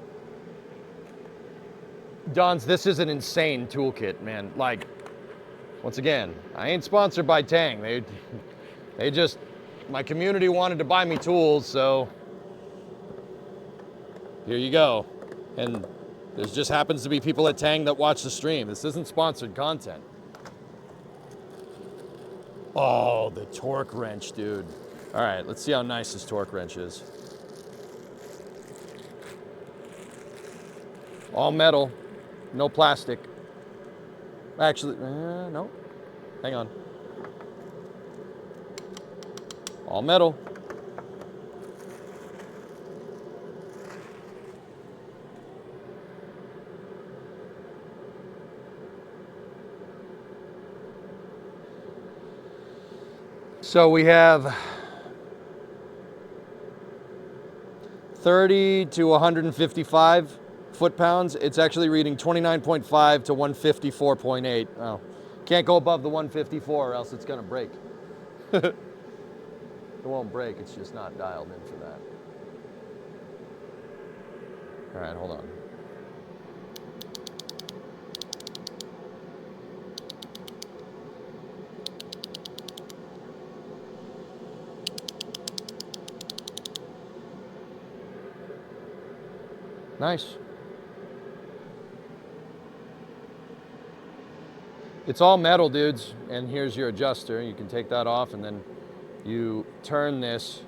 Don's, this is an insane toolkit, man. Like, once again, I ain't sponsored by Teng. They just, my community wanted to buy me tools, so here you go. And there just happens to be people at Teng that watch the stream. This isn't sponsored content. Oh, the torque wrench, dude. All right, let's see how nice this torque wrench is. All metal, no plastic. Actually, no. Hang on. All metal. So we have 30 to 155 foot-pounds. It's actually reading 29.5 to 154.8. Oh, can't go above the 154 or else it's gonna break. It won't break, it's just not dialed in for that. All right, hold on. Nice. It's all metal, dudes, and here's your adjuster. You can take that off and then you turn this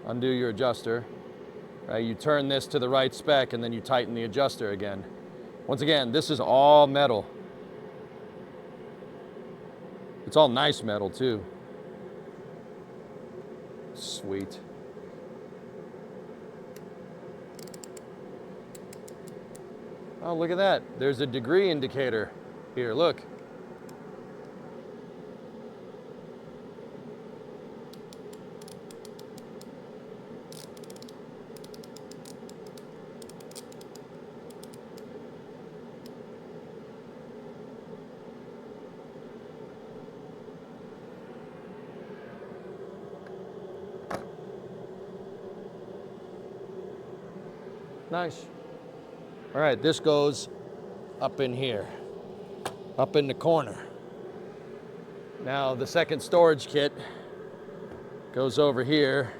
Undo your adjuster. Right, you turn this to the right spec and then you tighten the adjuster again. Once again, this is all metal. It's all nice metal too. Sweet. Oh, look at that. There's a degree indicator. Here, look. Nice. All right, this goes up in here, up in the corner. Now the second storage kit goes over here.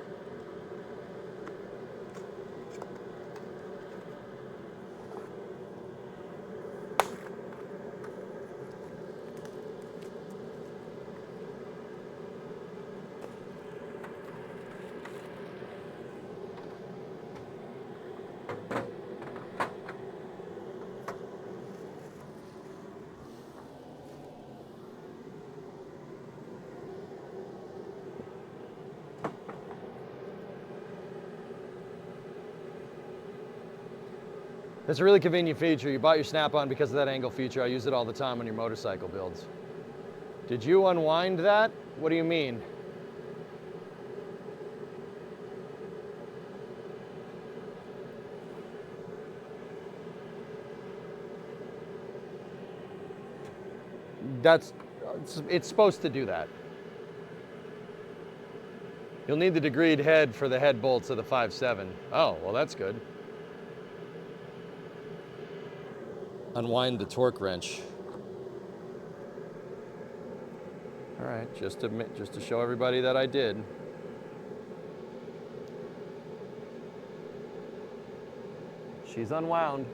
It's a really convenient feature. You bought your Snap-on because of that angle feature. I use it all the time on your motorcycle builds. Did you unwind that? What do you mean? It's supposed to do that. You'll need the degreed head for the head bolts of the 5.7. Oh, well that's good. Unwind the torque wrench. All right, just to show everybody that I did. She's unwound.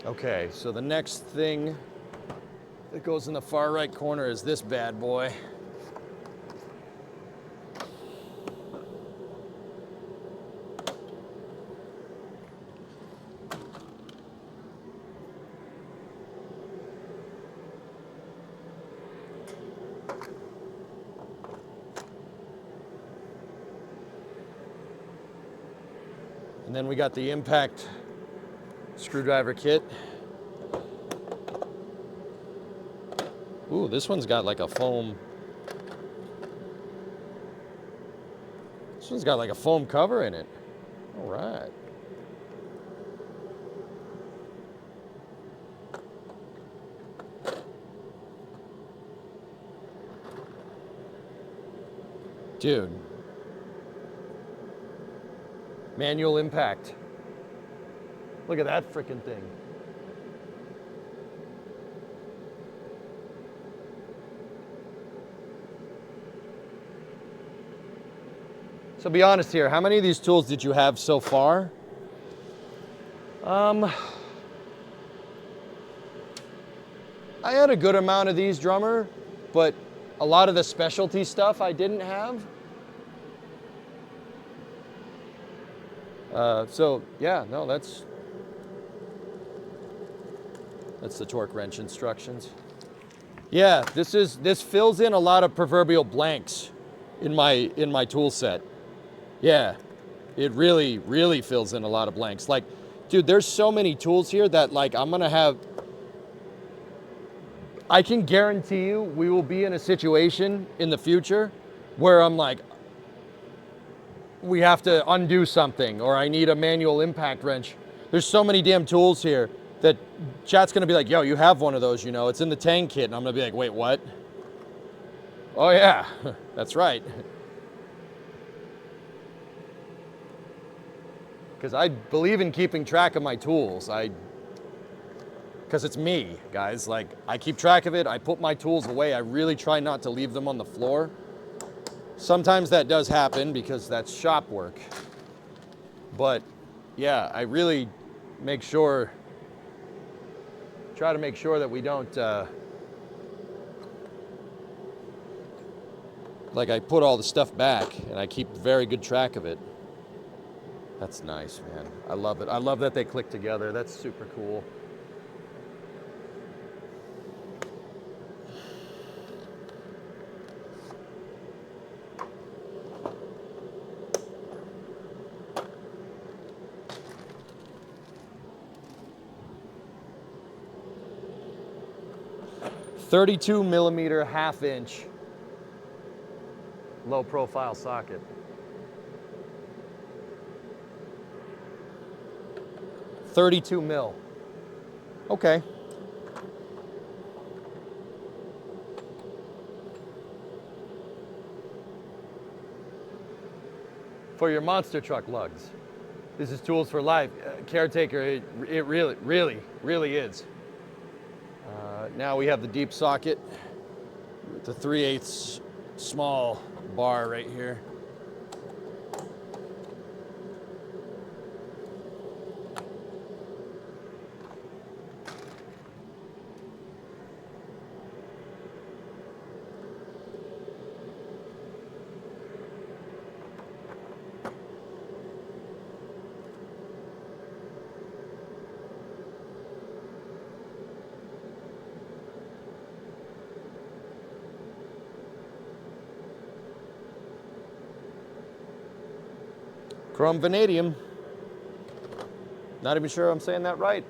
Okay, so the next thing that goes in the far right corner is this bad boy. And then we got the impact screwdriver kit. Ooh, this one's got like a foam. This one's got like a foam cover in it. All right. Dude. Manual impact. Look at that frickin' thing. So be honest here, how many of these tools did you have so far? I had a good amount of these, drummer, but a lot of the specialty stuff I didn't have. So yeah, no, that's the torque wrench instructions. Yeah, this fills in a lot of proverbial blanks in my tool set. Yeah, it really, really fills in a lot of blanks. Like, dude, there's so many tools here that like I can guarantee you we will be in a situation in the future where I'm like, we have to undo something, or I need a manual impact wrench. There's so many damn tools here that chat's gonna be like, yo, you have one of those, you know, it's in the Teng kit. And I'm gonna be like, wait, what? Oh yeah, that's right. Because I believe in keeping track of my tools. because it's me, guys. Like, I keep track of it. I put my tools away. I really try not to leave them on the floor. Sometimes that does happen because that's shop work. But yeah, I really try to make sure that we don't, like, I put all the stuff back and I keep very good track of it. That's nice, man. I love it. I love that they click together. That's super cool. .32 millimeter 1/2 inch low profile socket. .32 mil. Okay. For your monster truck lugs. This is Tools for Life. Caretaker, it really is. Now we have the deep socket with the 3/8 small bar right here. Chrome vanadium. Not even sure I'm saying that right.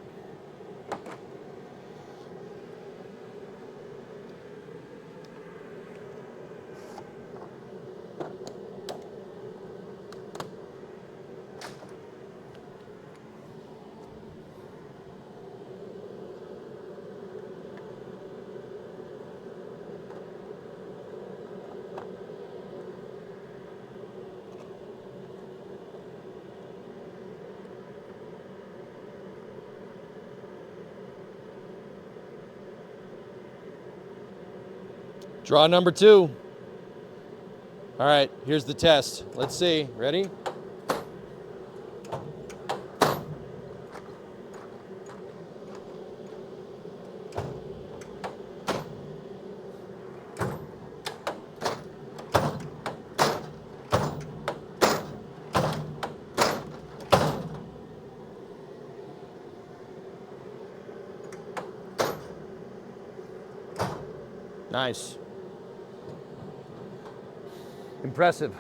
Draw number 2. All right, here's the test. Let's see. Ready? Nice. Impressive.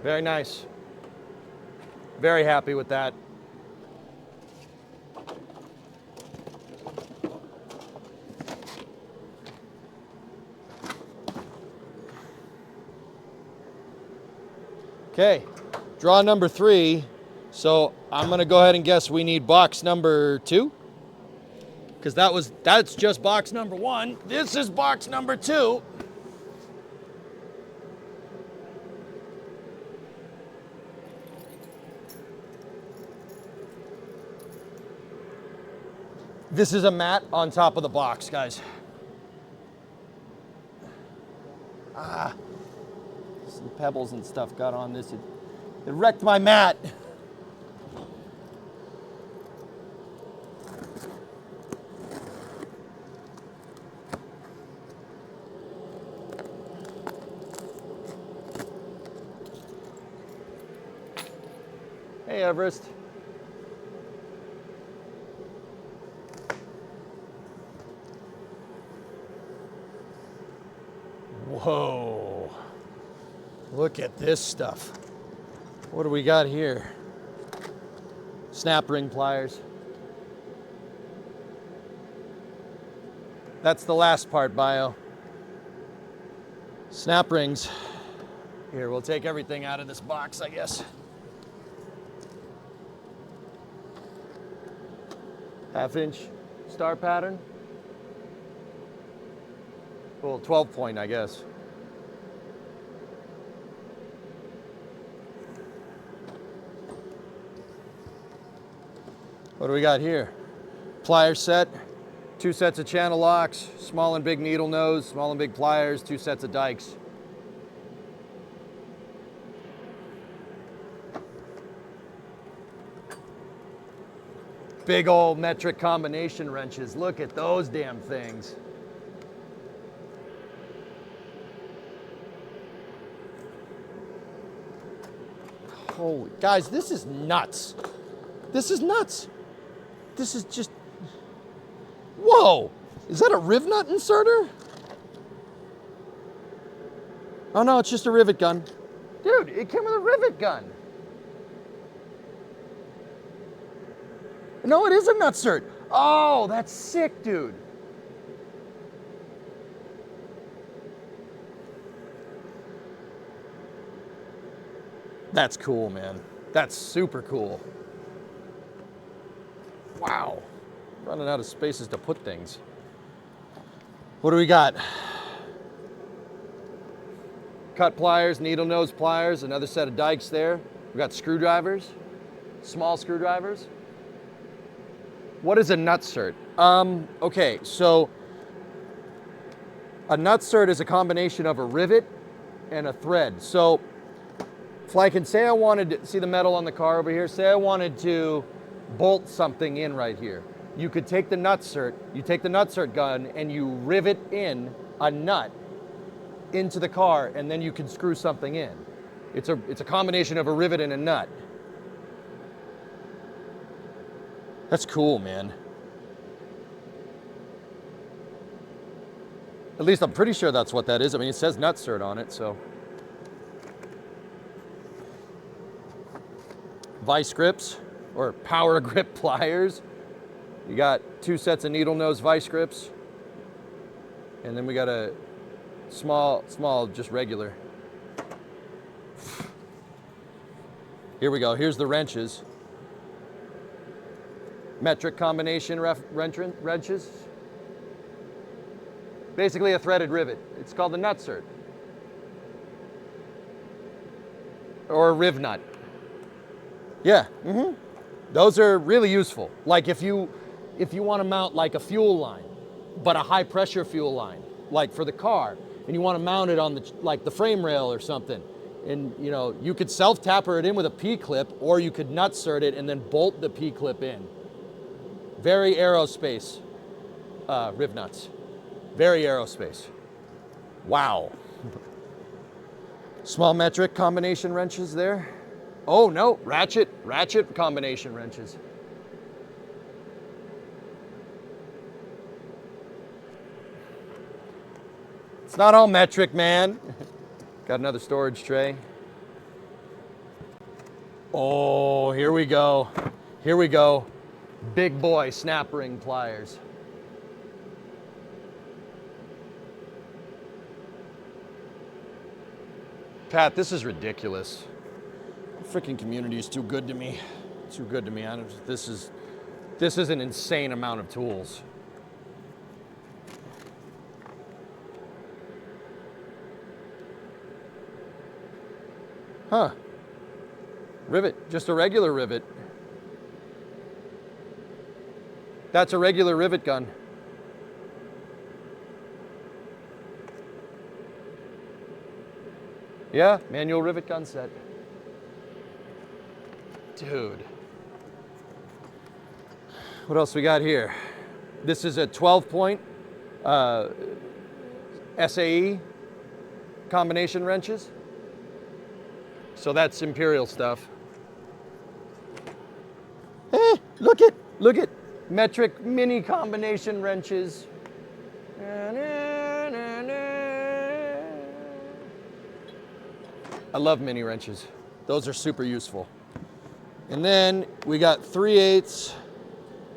Very nice. Very happy with that. Okay, draw number 3. So I'm gonna go ahead and guess we need box number 2. Because that's just box number 1. This is box number 2. This is a mat on top of the box, guys. Some pebbles and stuff got on this. It wrecked my mat. Hey, Everest. Whoa. Look at this stuff. What do we got here? Snap ring pliers. That's the last part, Bio. Snap rings. Here, we'll take everything out of this box, I guess. Half-inch star pattern. Well, 12 point, I guess. What do we got here? Plier set, 2 sets of channel locks, small and big needle nose, small and big pliers, 2 sets of dikes. Big old metric combination wrenches. Look at those damn things. Holy, guys, this is nuts. This is nuts. This is just, whoa. Is that a riv nut inserter? Oh no, it's just a rivet gun. Dude, it came with a rivet gun. No, it is a nutsert. Oh, that's sick, dude. That's cool, man. That's super cool. Wow. Running out of spaces to put things. What do we got? Cut pliers, needle nose pliers, another set of dikes there. We got screwdrivers, small screwdrivers. What is a nutsert? Okay, so a nutsert is a combination of a rivet and a thread. So, like, and say I wanted to, see the metal on the car over here? Say I wanted to bolt something in right here. You could take the nutsert, you take the nutsert gun and you rivet in a nut into the car, and then you can screw something in. It's a combination of a rivet and a nut. That's cool, man. At least I'm pretty sure that's what that is. I mean, it says nutsert on it, so. Vice grips, or power grip pliers. You got 2 sets of needle nose vice grips. And then we got a small, just regular. Here we go, here's the wrenches. Metric combination wrenches. Basically a threaded rivet. It's called the nutsert. Or a riv nut. Yeah, Those are really useful. Like if you want to mount like a fuel line, but a high pressure fuel line, like for the car, and you want to mount it on the frame rail or something, and you know, you could self-tapper it in with a P-clip, or you could nutsert it and then bolt the P-clip in. Very aerospace riv nuts. Very aerospace. Wow. Small metric combination wrenches there. Oh no, ratchet combination wrenches. It's not all metric, man. Got another storage tray. Oh, here we go. Here we go. Big boy snap ring pliers. Pat, this is ridiculous. The freaking community is too good to me. Too good to me. This is an insane amount of tools. Huh. Rivet, just a regular rivet. That's a regular rivet gun. Yeah, manual rivet gun set. Dude. What else we got here? This is a 12-point SAE combination wrenches. So that's Imperial stuff. Hey, look at metric mini combination wrenches. I love mini wrenches. Those are super useful. And then we got 3/8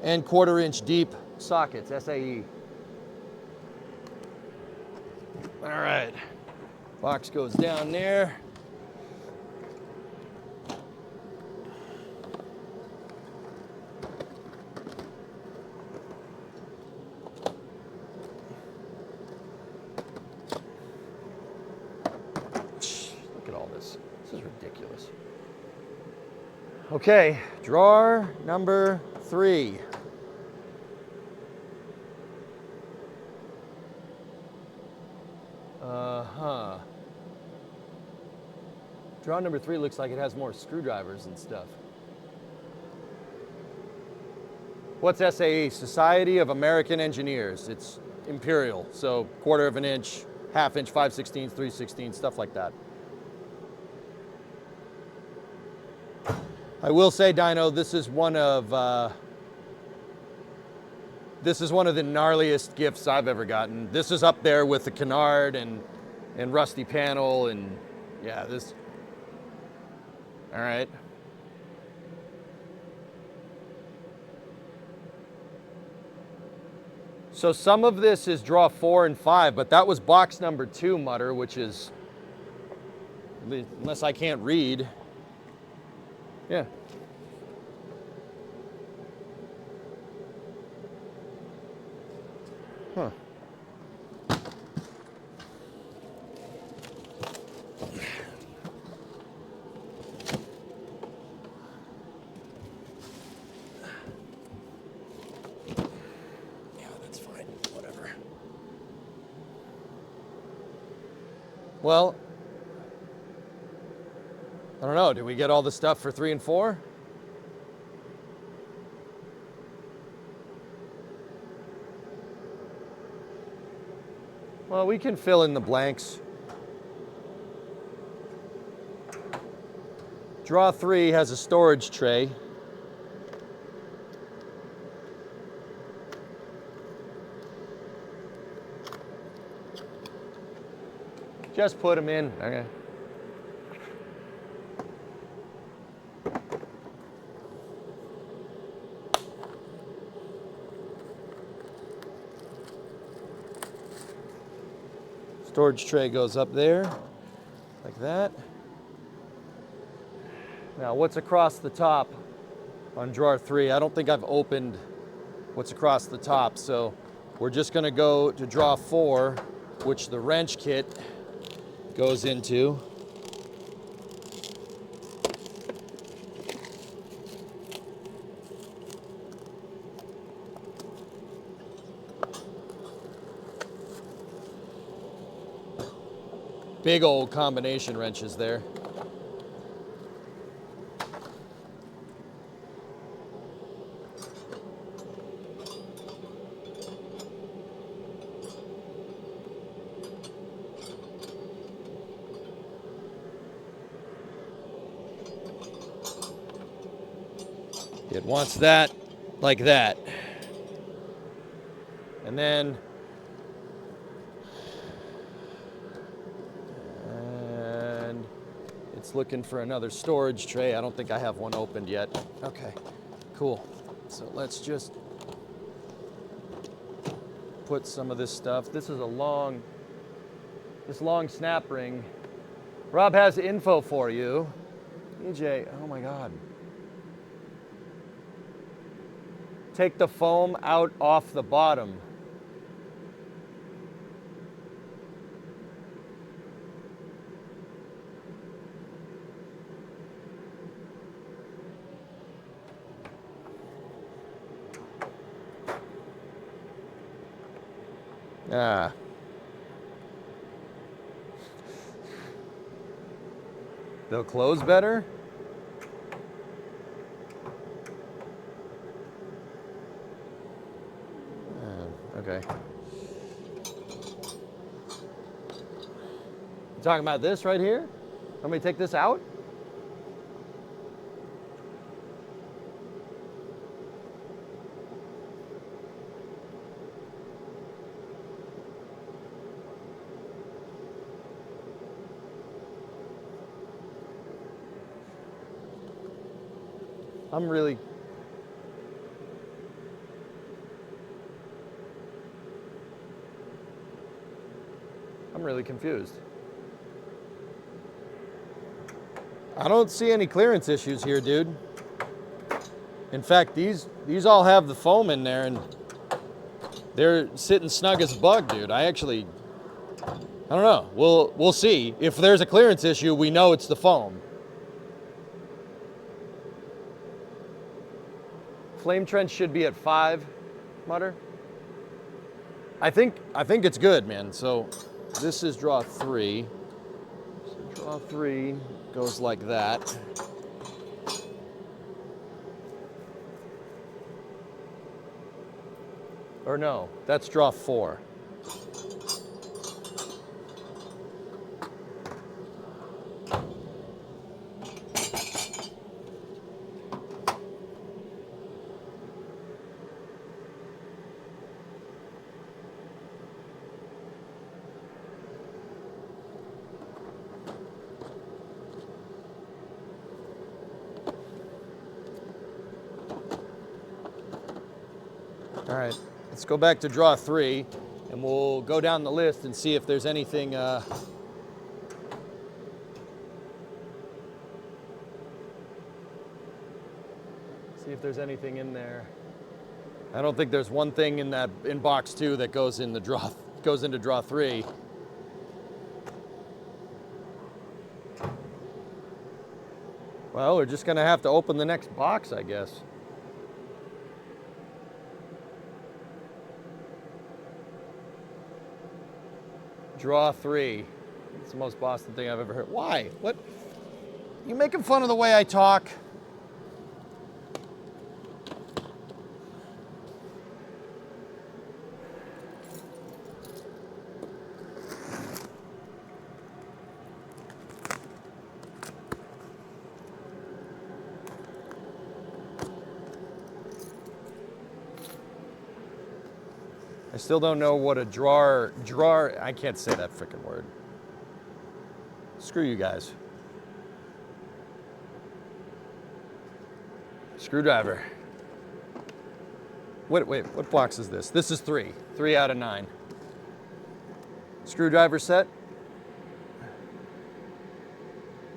and 1/4 inch deep sockets, SAE. All right, box goes down there. Look at all this. This is ridiculous. Okay, drawer number 3. Uh-huh. Draw number 3 looks like it has more screwdrivers and stuff. What's SAE? Society of American Engineers. It's imperial, so 1/4 of an inch, 1/2 inch, 5/16, 3/16, stuff like that. I will say, Dino, this is one of the gnarliest gifts I've ever gotten. This is up there with the canard and rusty panel, and yeah, this. All right. So some of this is draw 4 and 5, but that was box number 2, Mutter, which is, unless I can't read. Yeah. Huh. Yeah, that's fine. Whatever. Well, I don't know. Did we get all the stuff for 3 and 4? Well, we can fill in the blanks. Draw 3 has a storage tray. Just put them in. Okay. Storage tray goes up there, like that. Now, what's across the top on drawer 3? I don't think I've opened what's across the top, so we're just gonna go to drawer 4, which the wrench kit goes into. Big old combination wrenches there. It wants that like that. And then it's looking for another storage tray. I don't think I have one opened yet. Okay, cool. So let's just put some of this stuff. This is a long snap ring. Rob has info for you. EJ, oh my God. Take the foam out off the bottom. Ah. They'll close better? Okay. You talking about this right here? Want me to take this out? I'm really confused. I don't see any clearance issues here, dude. In fact, these all have the foam in there and they're sitting snug as a bug, dude. I don't know. We'll see. If there's a clearance issue, we know it's the foam. Flame trench should be at 5, Mutter. I think it's good, man. So this is draw 3. So draw 3 goes like that. Or no, that's draw 4. All right, let's go back to draw 3, and we'll go down the list and see if there's anything. See if there's anything in there. I don't think there's one thing in box 2 that goes into draw 3. Well, we're just gonna have to open the next box, I guess. Draw 3. It's the most Boston thing I've ever heard. Why? What? You making fun of the way I talk? I still don't know what a drawer, I can't say that frickin' word. Screw you guys. Screwdriver. Wait, what box is this? This is 3. 3 out of 9. Screwdriver set.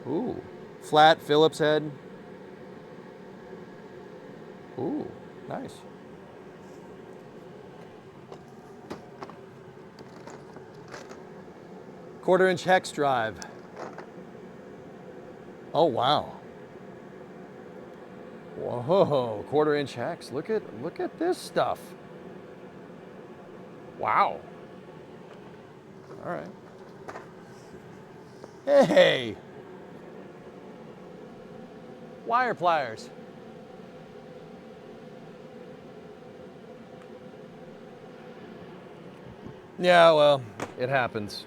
Ooh. Flat Phillips head. Ooh, nice. Quarter-inch hex drive. Oh, wow. Whoa, quarter-inch hex. Look at this stuff. Wow. All right. Hey. Wire pliers. Yeah, well, it happens.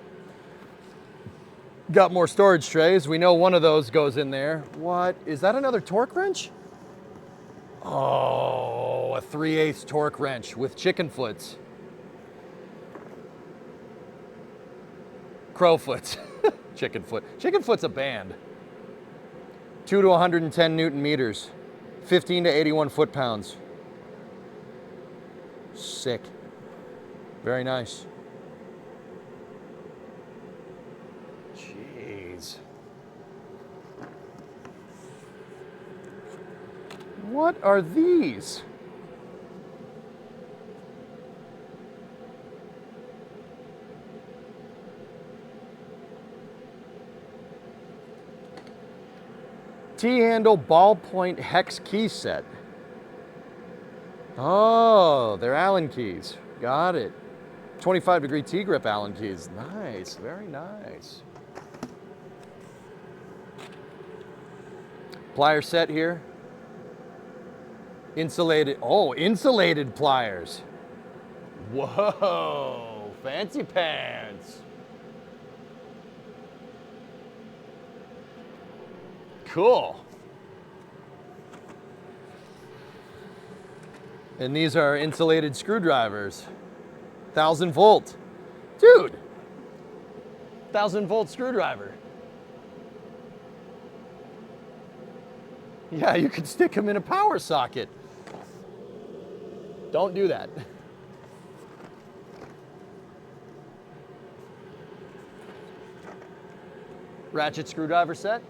Got more storage trays. We know one of those goes in there. What? Is that another torque wrench? Oh, a 3/8 torque wrench with chicken foots. Crowfoots. Chicken foot. Chicken foot's a band. 2 to 110 Newton meters. 15 to 81 foot-pounds. Sick. Very nice. Jeez. What are these? T-handle ballpoint hex key set. Oh, they're Allen keys. Got it. 25-degree T-grip Allen keys. Nice, very nice. Plier set here. Insulated, oh, insulated pliers. Whoa, fancy pants. Cool. And these are insulated screwdrivers. 1,000 volt. Dude, 1,000 volt screwdriver. Yeah, you could stick them in a power socket. Don't do that. Ratchet screwdriver set.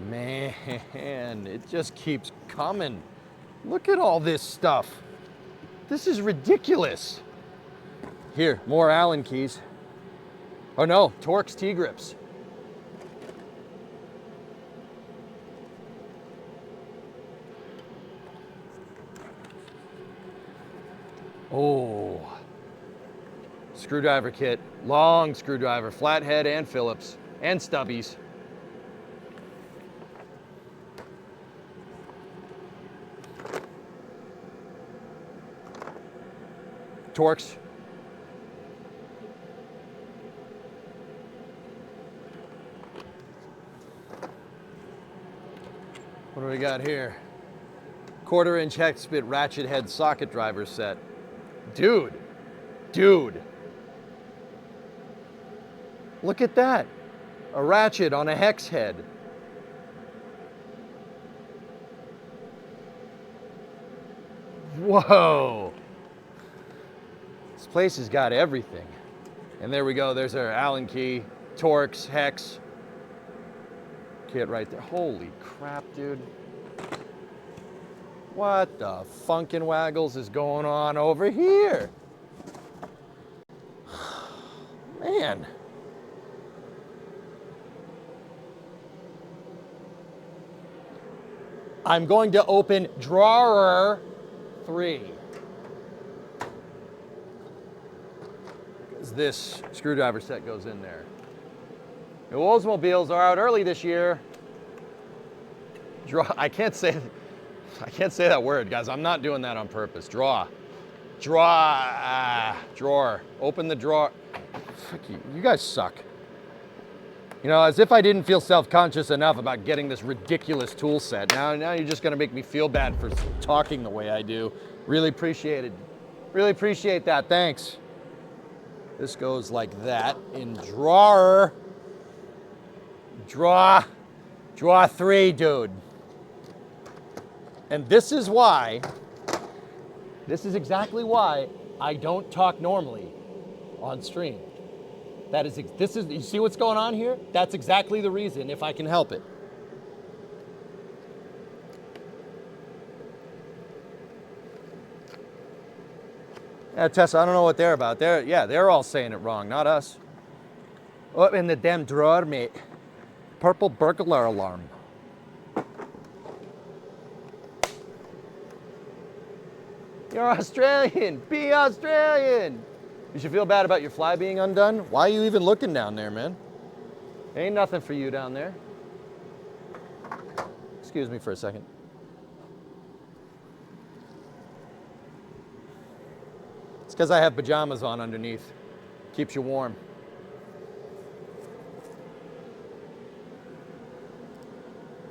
Man, it just keeps coming. Look at all this stuff. This is ridiculous. Here, more Allen keys. Oh no, Torx T-grips. Oh. Screwdriver kit, long screwdriver, flathead and Phillips, and stubbies. Torx. What do we got here? 1/4-inch hex bit ratchet head socket driver set. Dude. Look at that. A ratchet on a hex head. Whoa. This place has got everything. And there we go. There's our Allen key, Torx, hex kit right there. Holy crap, dude. What the funkin' waggles is going on over here? Man. I'm going to open drawer 3. Because this screwdriver set goes in there. The Oldsmobiles are out early this year. I can't say that word, guys. I'm not doing that on purpose. Drawer. Open the drawer. Fuck you. You guys suck. You know, as if I didn't feel self-conscious enough about getting this ridiculous tool set. Now you're just gonna make me feel bad for talking the way I do. Really appreciate it. Really appreciate that, thanks. This goes like that in drawer 3, dude. And this is exactly why I don't talk normally on stream. You see what's going on here? That's exactly the reason, if I can help it. Yeah, Tessa, I don't know what they're about. They're all saying it wrong, not us. Oh, in the damn drawer, mate. Purple burglar alarm. You're Australian. Be Australian. You should feel bad about your fly being undone. Why are you even looking down there, man? Ain't nothing for you down there. Excuse me for a second. It's because I have pajamas on underneath. Keeps you warm.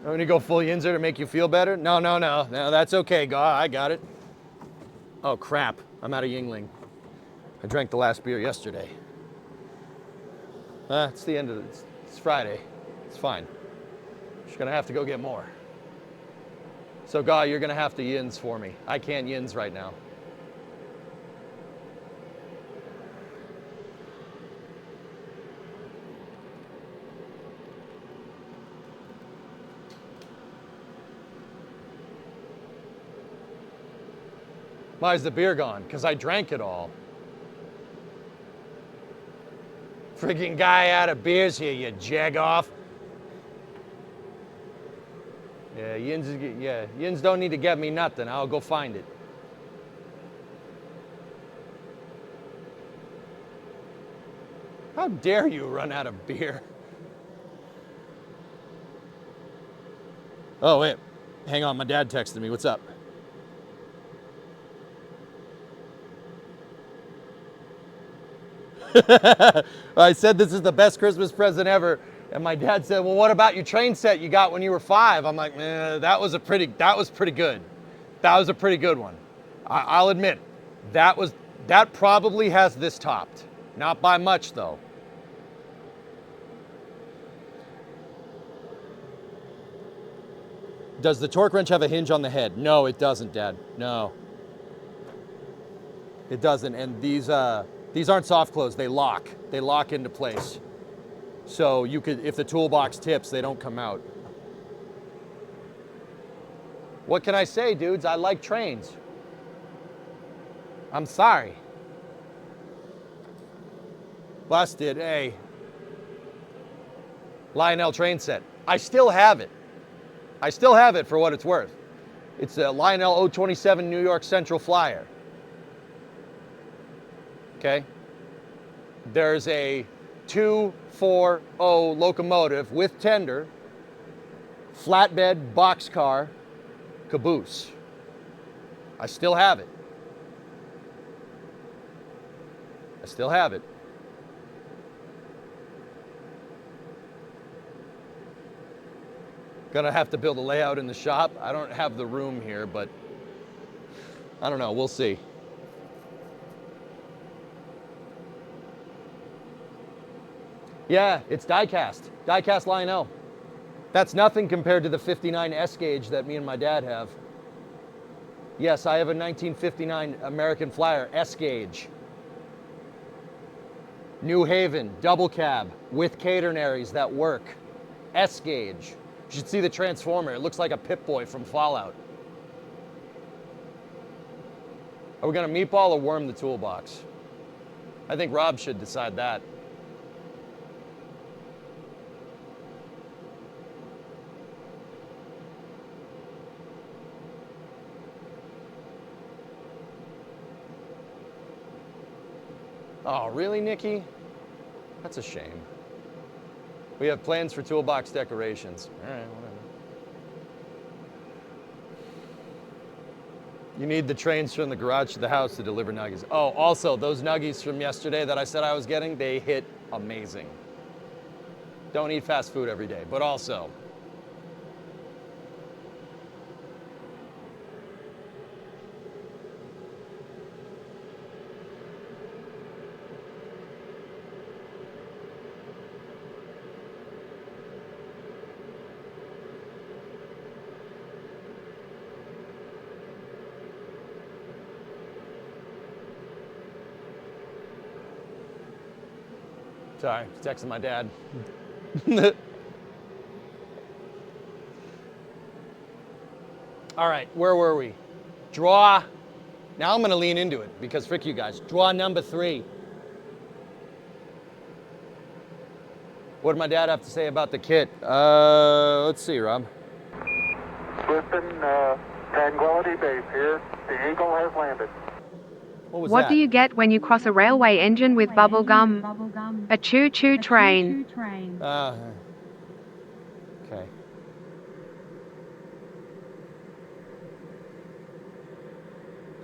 I'm gonna go full Yinzer to make you feel better? No, that's okay, I got it. Oh crap, I'm out of Yingling. I drank the last beer yesterday. It's the end of it. It's Friday. It's fine. Just gonna have to go get more. So Guy, you're gonna have to Yins for me. I can't Yins right now. Why is the beer gone? Because I drank it all. Freaking guy out of beers here, you jagoff. Yeah, Yins don't need to get me nothing. I'll go find it. How dare you run out of beer? Oh, wait. Hang on, my dad texted me. What's up? I said this is the best Christmas present ever, and my dad said, "Well, what about your train set you got when you were 5?" I'm like, that was pretty good. That was a pretty good one. I'll admit, that probably has this topped. Not by much though. Does the torque wrench have a hinge on the head? No, it doesn't, Dad. No, it doesn't. And these aren't soft close, they lock. They lock into place. So you could, if the toolbox tips, they don't come out. What can I say, dudes? I like trains. I'm sorry. Busted, hey. Lionel train set. I still have it. I still have it for what it's worth. It's a Lionel 027 New York Central Flyer. okay? There's a 240 locomotive with tender, flatbed boxcar caboose. I still have it. I still have it. Gonna have to build a layout in the shop. I don't have the room here, but I don't know, we'll see. Yeah, it's die-cast Lionel. That's nothing compared to the 59 S gauge that me and my dad have. Yes, I have a 1959 American Flyer S gauge. New Haven, double cab with catenaries that work. S gauge. You should see the transformer. It looks like a Pip-Boy from Fallout. Are we gonna meatball or worm the toolbox? I think Rob should decide that. Oh, really, Nikki? That's a shame. We have plans for toolbox decorations. All right, whatever. You need the trains from the garage to the house to deliver nuggies. Oh, also, those nuggies from yesterday that I said I was getting, they hit amazing. Don't eat fast food every day, but also, sorry, texting my dad. All right, where were we? Draw. Now I'm gonna lean into it because frick you guys. Draw number 3. What did my dad have to say about the kit? Let's see, Rob. Listen, Tranquility Base here. The Eagle has landed. What was What that? do you get when you cross a railway engine with bubble gum? A choo-choo train. Okay.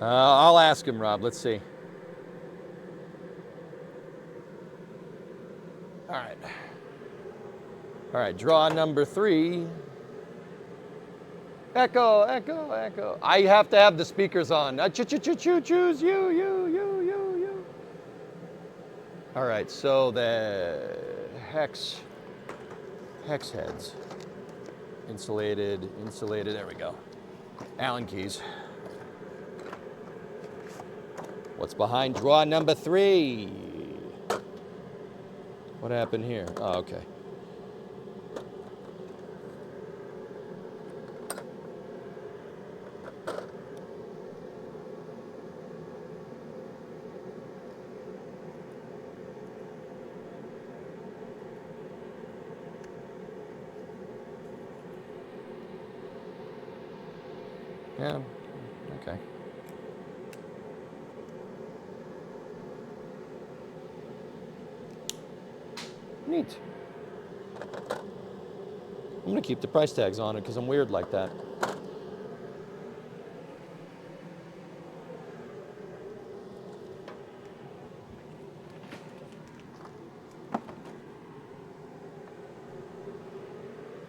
I'll ask him, Rob. Let's see. All right. All right, draw number 3. Echo, echo, echo. I have to have the speakers on. Choose you. All right, so the hex heads. Insulated, there we go. Allen keys. What's behind draw number 3? What happened here? Oh, okay. Yeah, okay. Neat. I'm gonna keep the price tags on it because I'm weird like that.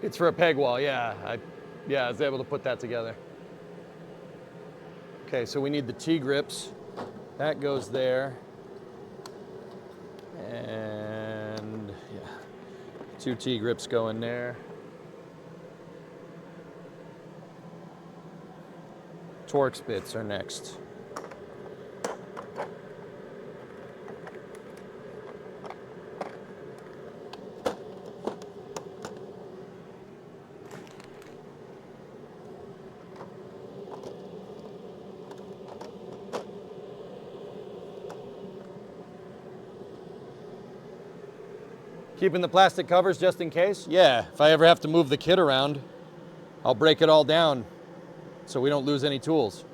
It's for a peg wall, yeah. I was able to put that together. Okay, so we need the T-grips. That goes there. And yeah, 2 T-grips go in there. Torx bits are next. Keeping the plastic covers just in case? Yeah, if I ever have to move the kit around, I'll break it all down so we don't lose any tools.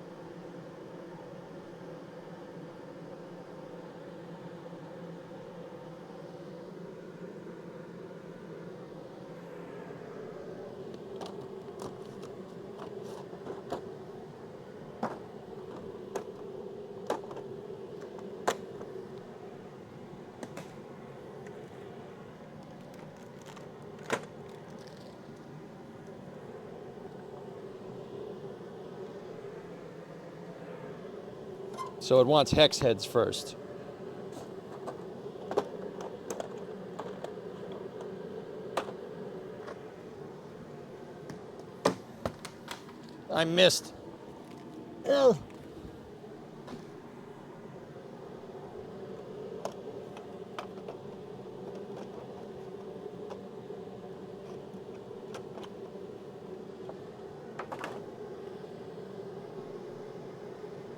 So it wants hex heads first. I missed. Ugh.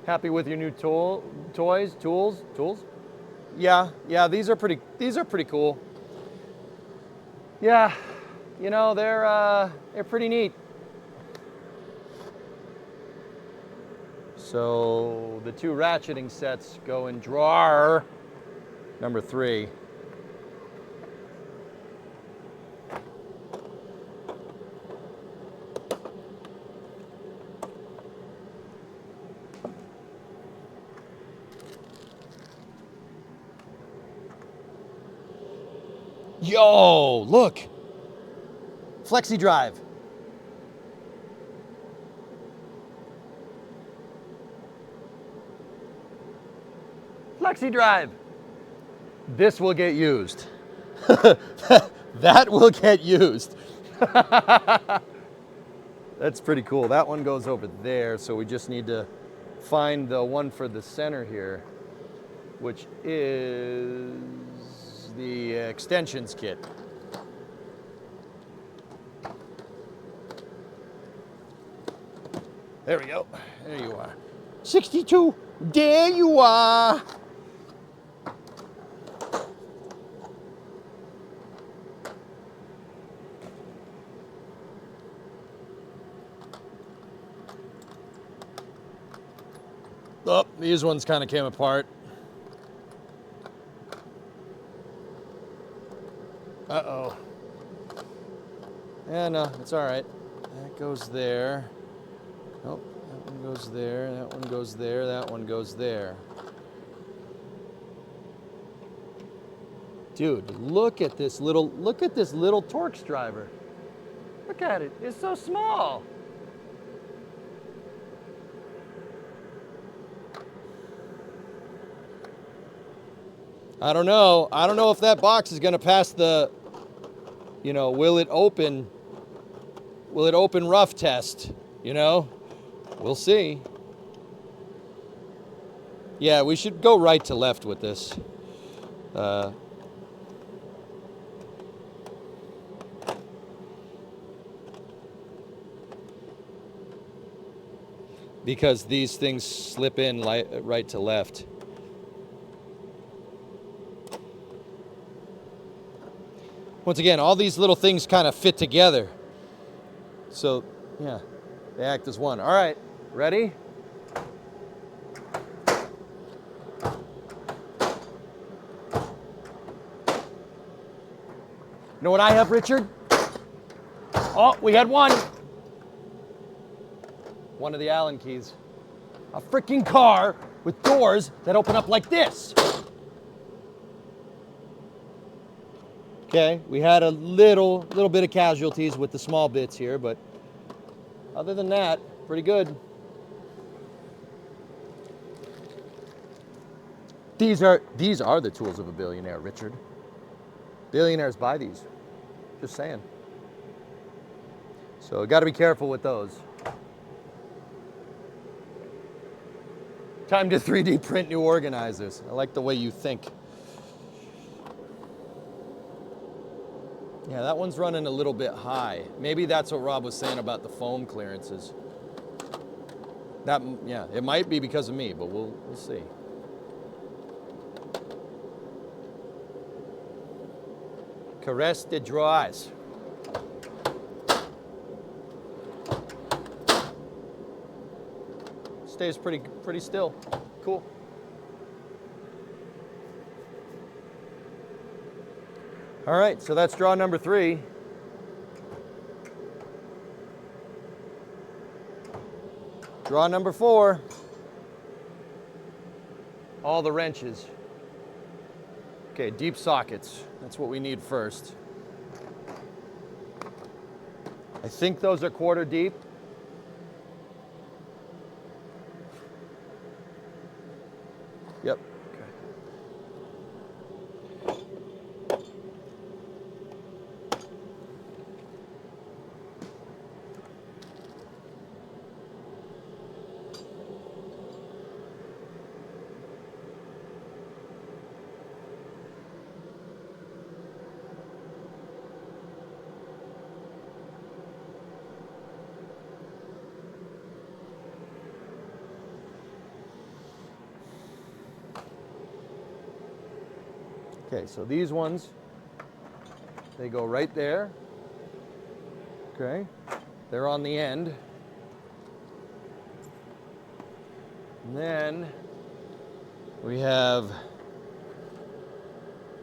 Happy with your new tools? Yeah, these are pretty cool. Yeah, you know, they're pretty neat. So the 2 ratcheting sets go in drawer number 3. Yo, look. Flexi drive. Flexi drive. This will get used. That will get used. That's pretty cool. That one goes over there, so we just need to find the one for the center here, which is the extensions kit. There we go. There you are. 62. There you are. Oh, these ones kind of came apart. Uh-oh. Yeah, no, it's all right. That goes there. Oh, that one goes there, that one goes there, that one goes there. Dude, look at this little Torx driver. Look at it, it's so small. I don't know if that box is gonna pass the, you know, will it open rough test, you know? We'll see. Yeah, we should go right to left with this. Because these things slip in right to left. Once again, all these little things kind of fit together. So, yeah, they act as one. All right, ready? You know what I have, Richard? Oh, we had one. One of the Allen keys. A freaking car with doors that open up like this. Okay, we had a little bit of casualties with the small bits here, but other than that, pretty good. These are the tools of a billionaire, Richard. Billionaires buy these. Just saying. So got to be careful with those. Time to 3D print new organizers. I like the way you think. Yeah, that one's running a little bit high. Maybe that's what Rob was saying about the foam clearances. Yeah, it might be because of me, but we'll see. Caress de dries. Stays pretty still. Cool. All right, so that's draw number 3. Draw number 4. All the wrenches. Okay, deep sockets. That's what we need first. I think those are quarter deep. Okay, so these ones, they go right there. Okay, they're on the end. And then we have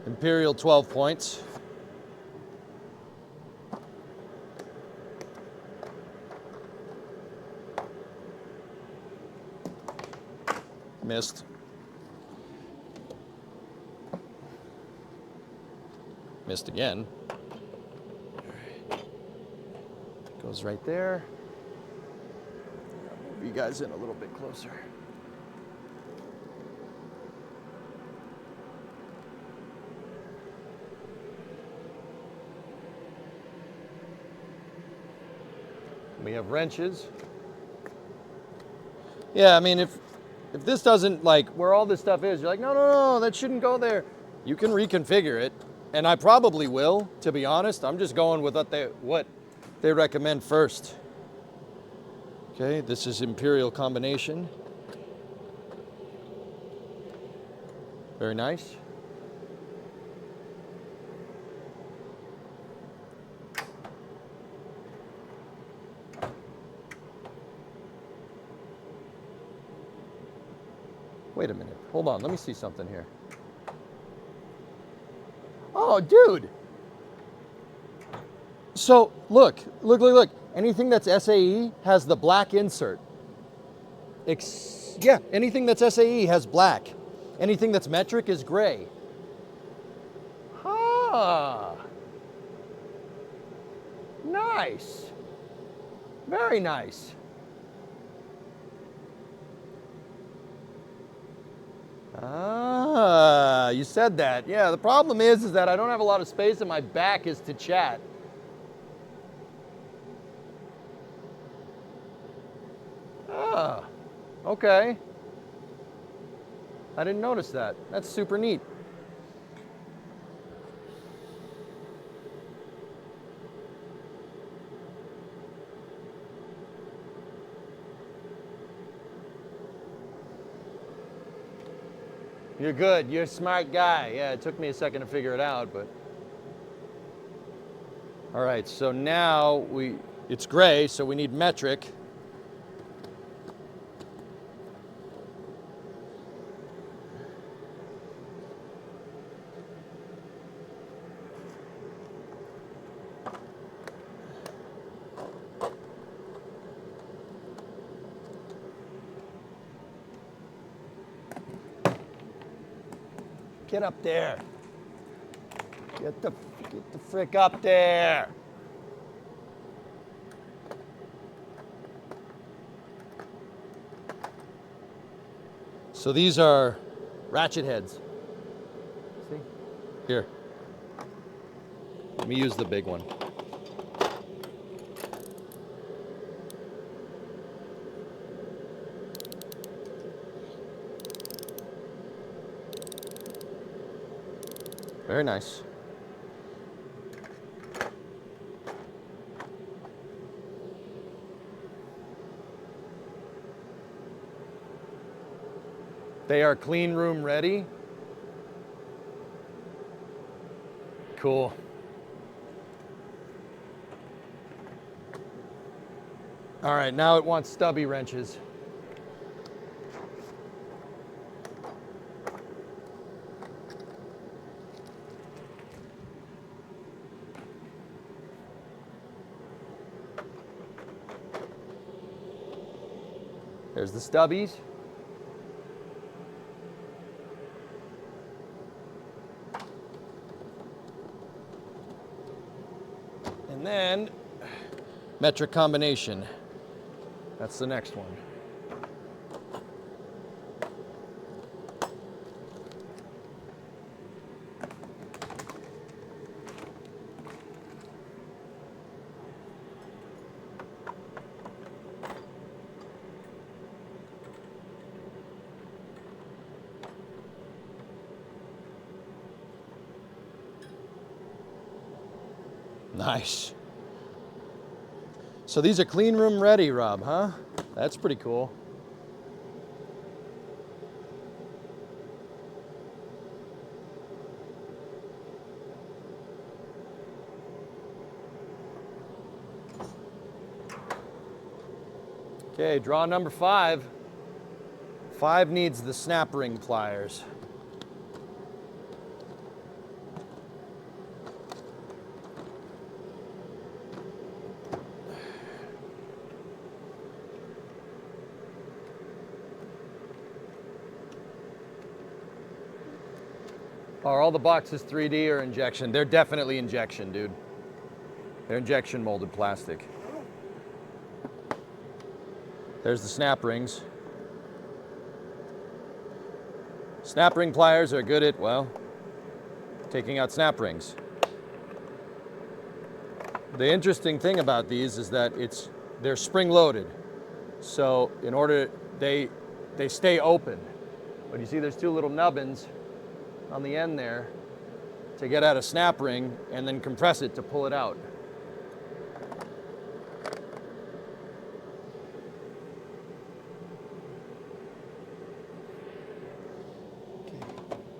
Imperial 12 points. Missed. Missed again. Goes right there. I'll move you guys in a little bit closer. We have wrenches. Yeah, I mean, if this doesn't, like, where all this stuff is, you're like, no, no, no, that shouldn't go there. You can reconfigure it, and I probably will, to be honest. I'm just going with what they recommend first. Okay, this is Imperial combination. Very nice. Wait a minute. Hold on. Let me see something here. Oh, dude. So, look. Anything that's SAE has the black insert. Yeah, anything that's SAE has black. Anything that's metric is gray. Ah. Nice. Very nice. Ah, you said that. Yeah, the problem is that I don't have a lot of space and my back is to chat. Ah, okay. I didn't notice that. That's super neat. You're good. You're a smart guy. Yeah, it took me a second to figure it out, but. All right, so now it's gray, so we need metric. Get up there. Get the frick up there. So these are ratchet heads. See? Here. Let me use the big one. Very nice. They are clean room ready. Cool. All right, now it wants stubby wrenches. There's the stubbies. And then metric combination. That's the next one. Nice. So these are clean room ready, Rob, huh? That's pretty cool. Okay, draw number 5. 5 needs the snap ring pliers. Are all the boxes 3D or injection? They're definitely injection, dude. They're injection molded plastic. There's the snap rings. Snap ring pliers are good at, well, taking out snap rings. The interesting thing about these is that they're spring loaded. So in order, they stay open. But you see there's 2 little nubbins on the end there to get out a snap ring and then compress it to pull it out.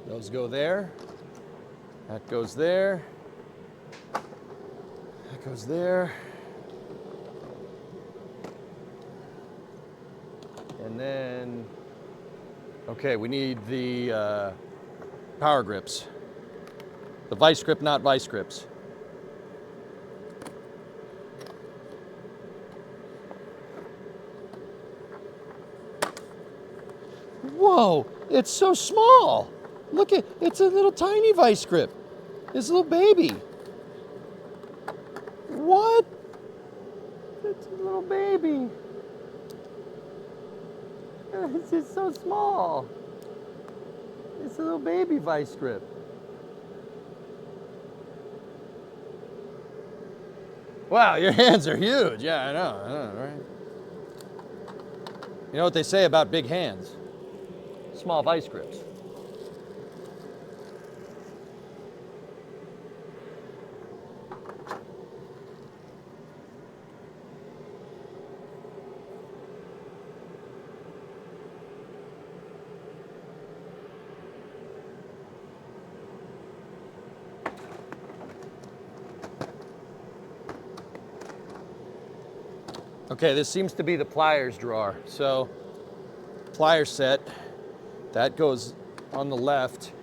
Those go there. That goes there. That goes there. And then, okay, we need the power grips. The vice grip, not vice grips. Whoa, it's so small. Look at, it's a little tiny vice grip. This little baby. What? It's a little baby. It's just so small. It's a little baby vice grip. Wow, your hands are huge. Yeah, I know, right? You know what they say about big hands? Small vice grips. Okay, this seems to be the pliers drawer. So, plier set, that goes on the left.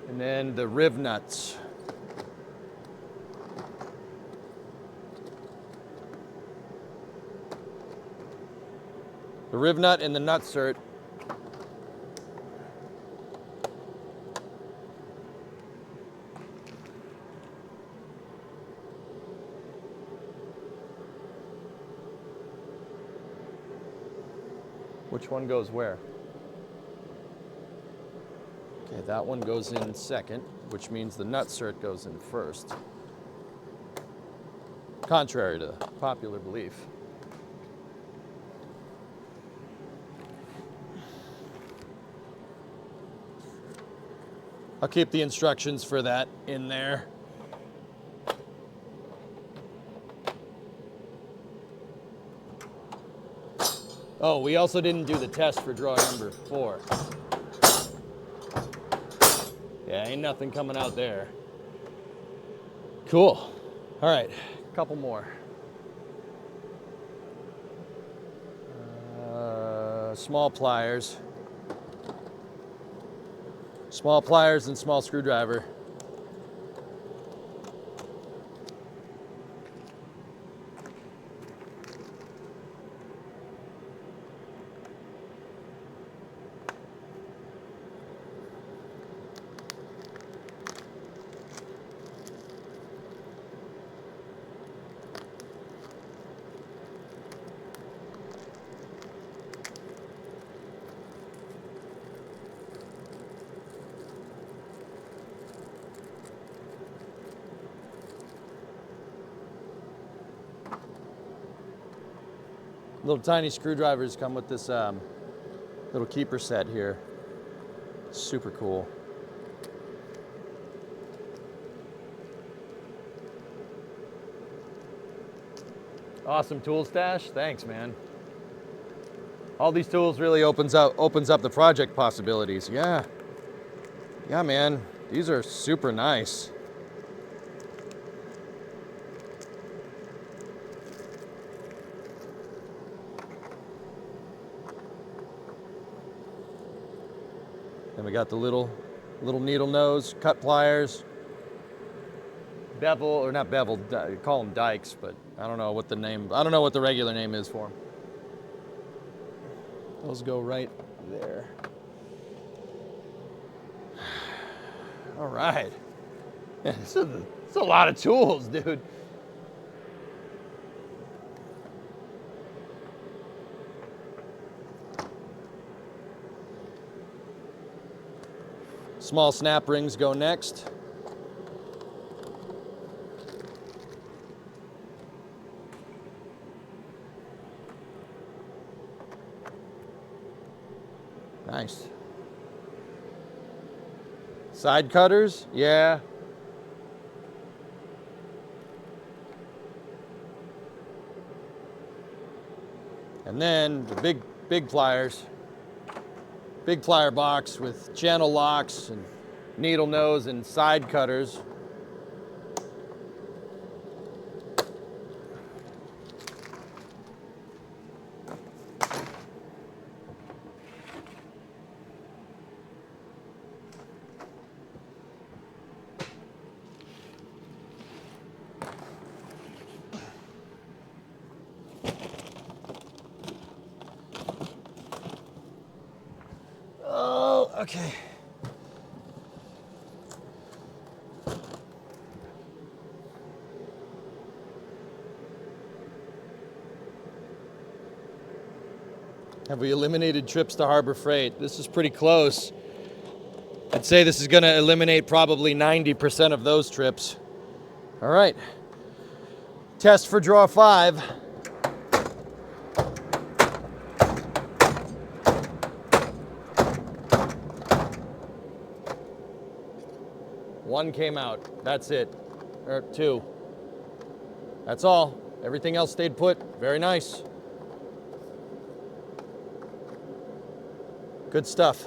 And then the riv nuts. The riv nut and the nutsert. Which one goes where? Okay, that one goes in second, which means the nutsert goes in first. Contrary to popular belief. I'll keep the instructions for that in there. Oh, we also didn't do the test for draw number 4. Yeah, ain't nothing coming out there. Cool. All right, a couple more. Small pliers. Small pliers and small screwdriver. Little tiny screwdrivers come with this little keeper set here. Super cool. Awesome tool stash. Thanks, man. All these tools really opens up the project possibilities. Yeah. Yeah, man. These are super nice. Then we got the little needle nose, cut pliers, bevel, or not bevel, call them dikes, but I don't know what the regular name is for them. Those go right there. All right. It's a lot of tools, dude. Small snap rings go next. Nice. Side cutters, yeah. And then the big pliers. Big plier box with channel locks and needle nose and side cutters. Oh, okay. Have we eliminated trips to Harbor Freight? This is pretty close. I'd say this is going to eliminate probably 90% of those trips. All right. Test for draw 5. One came out. That's it. Or 2. That's all. Everything else stayed put. Very nice. Good stuff.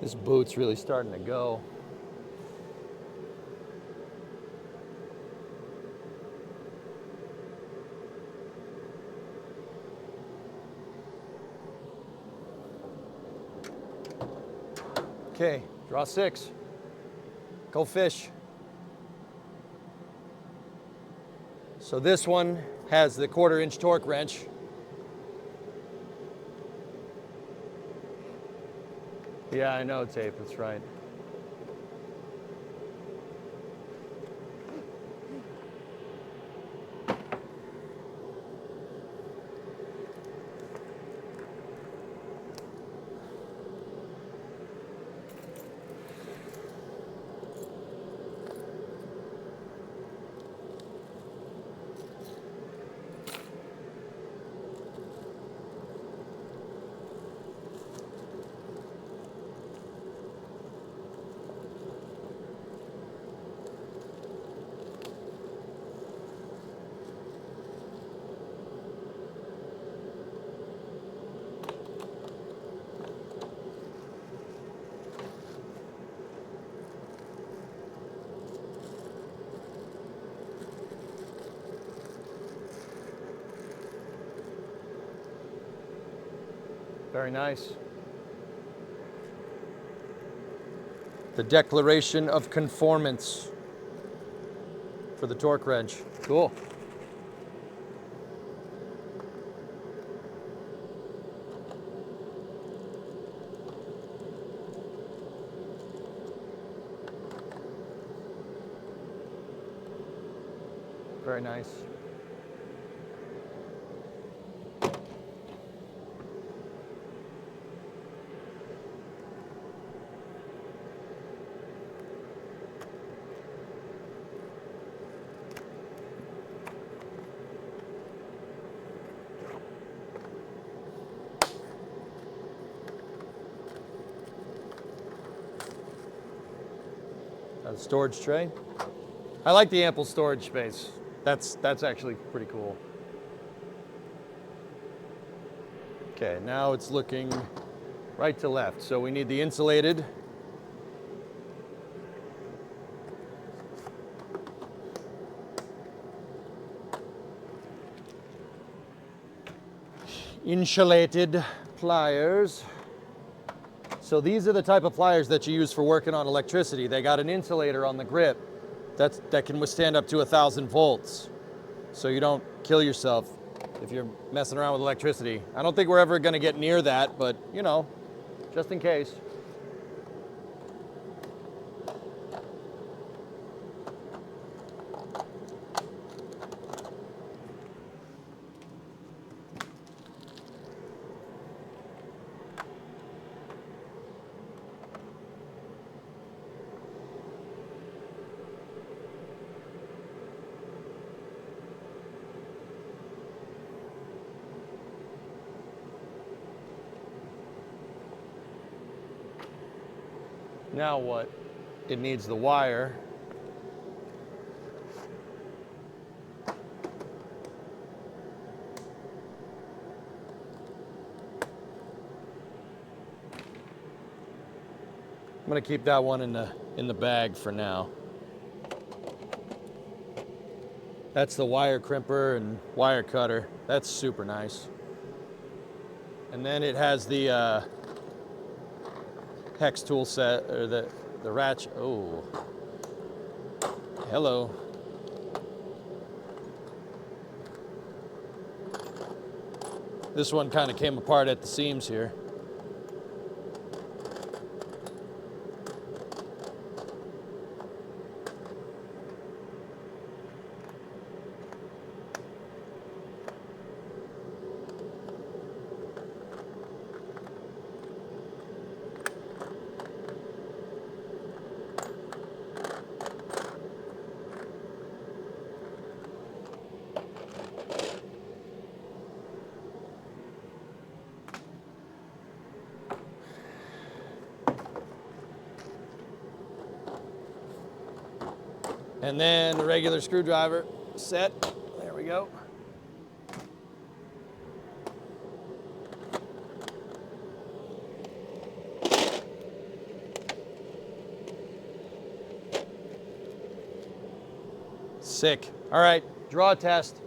This boot's really starting to go. Okay, draw 6. Go fish. So this one has the 1/4-inch torque wrench. Yeah, I know, tape, that's right. Very nice. The declaration of conformance for the torque wrench. Cool. Very nice. Storage tray. I like the ample storage space. That's actually pretty cool. Okay, now it's looking right to left. So we need the insulated insulated pliers. So these are the type of pliers that you use for working on electricity. They got an insulator on the grip that can withstand up to 1,000 volts. So you don't kill yourself if you're messing around with electricity. I don't think we're ever gonna get near that, but you know, just in case. Now what? It needs the wire. I'm gonna keep that one in the bag for now. That's the wire crimper and wire cutter. That's super nice. And then it has the hex tool set, or the ratchet. Oh, hello. This one kind of came apart at the seams here. And then the regular screwdriver set. There we go. Sick. All right, draw test.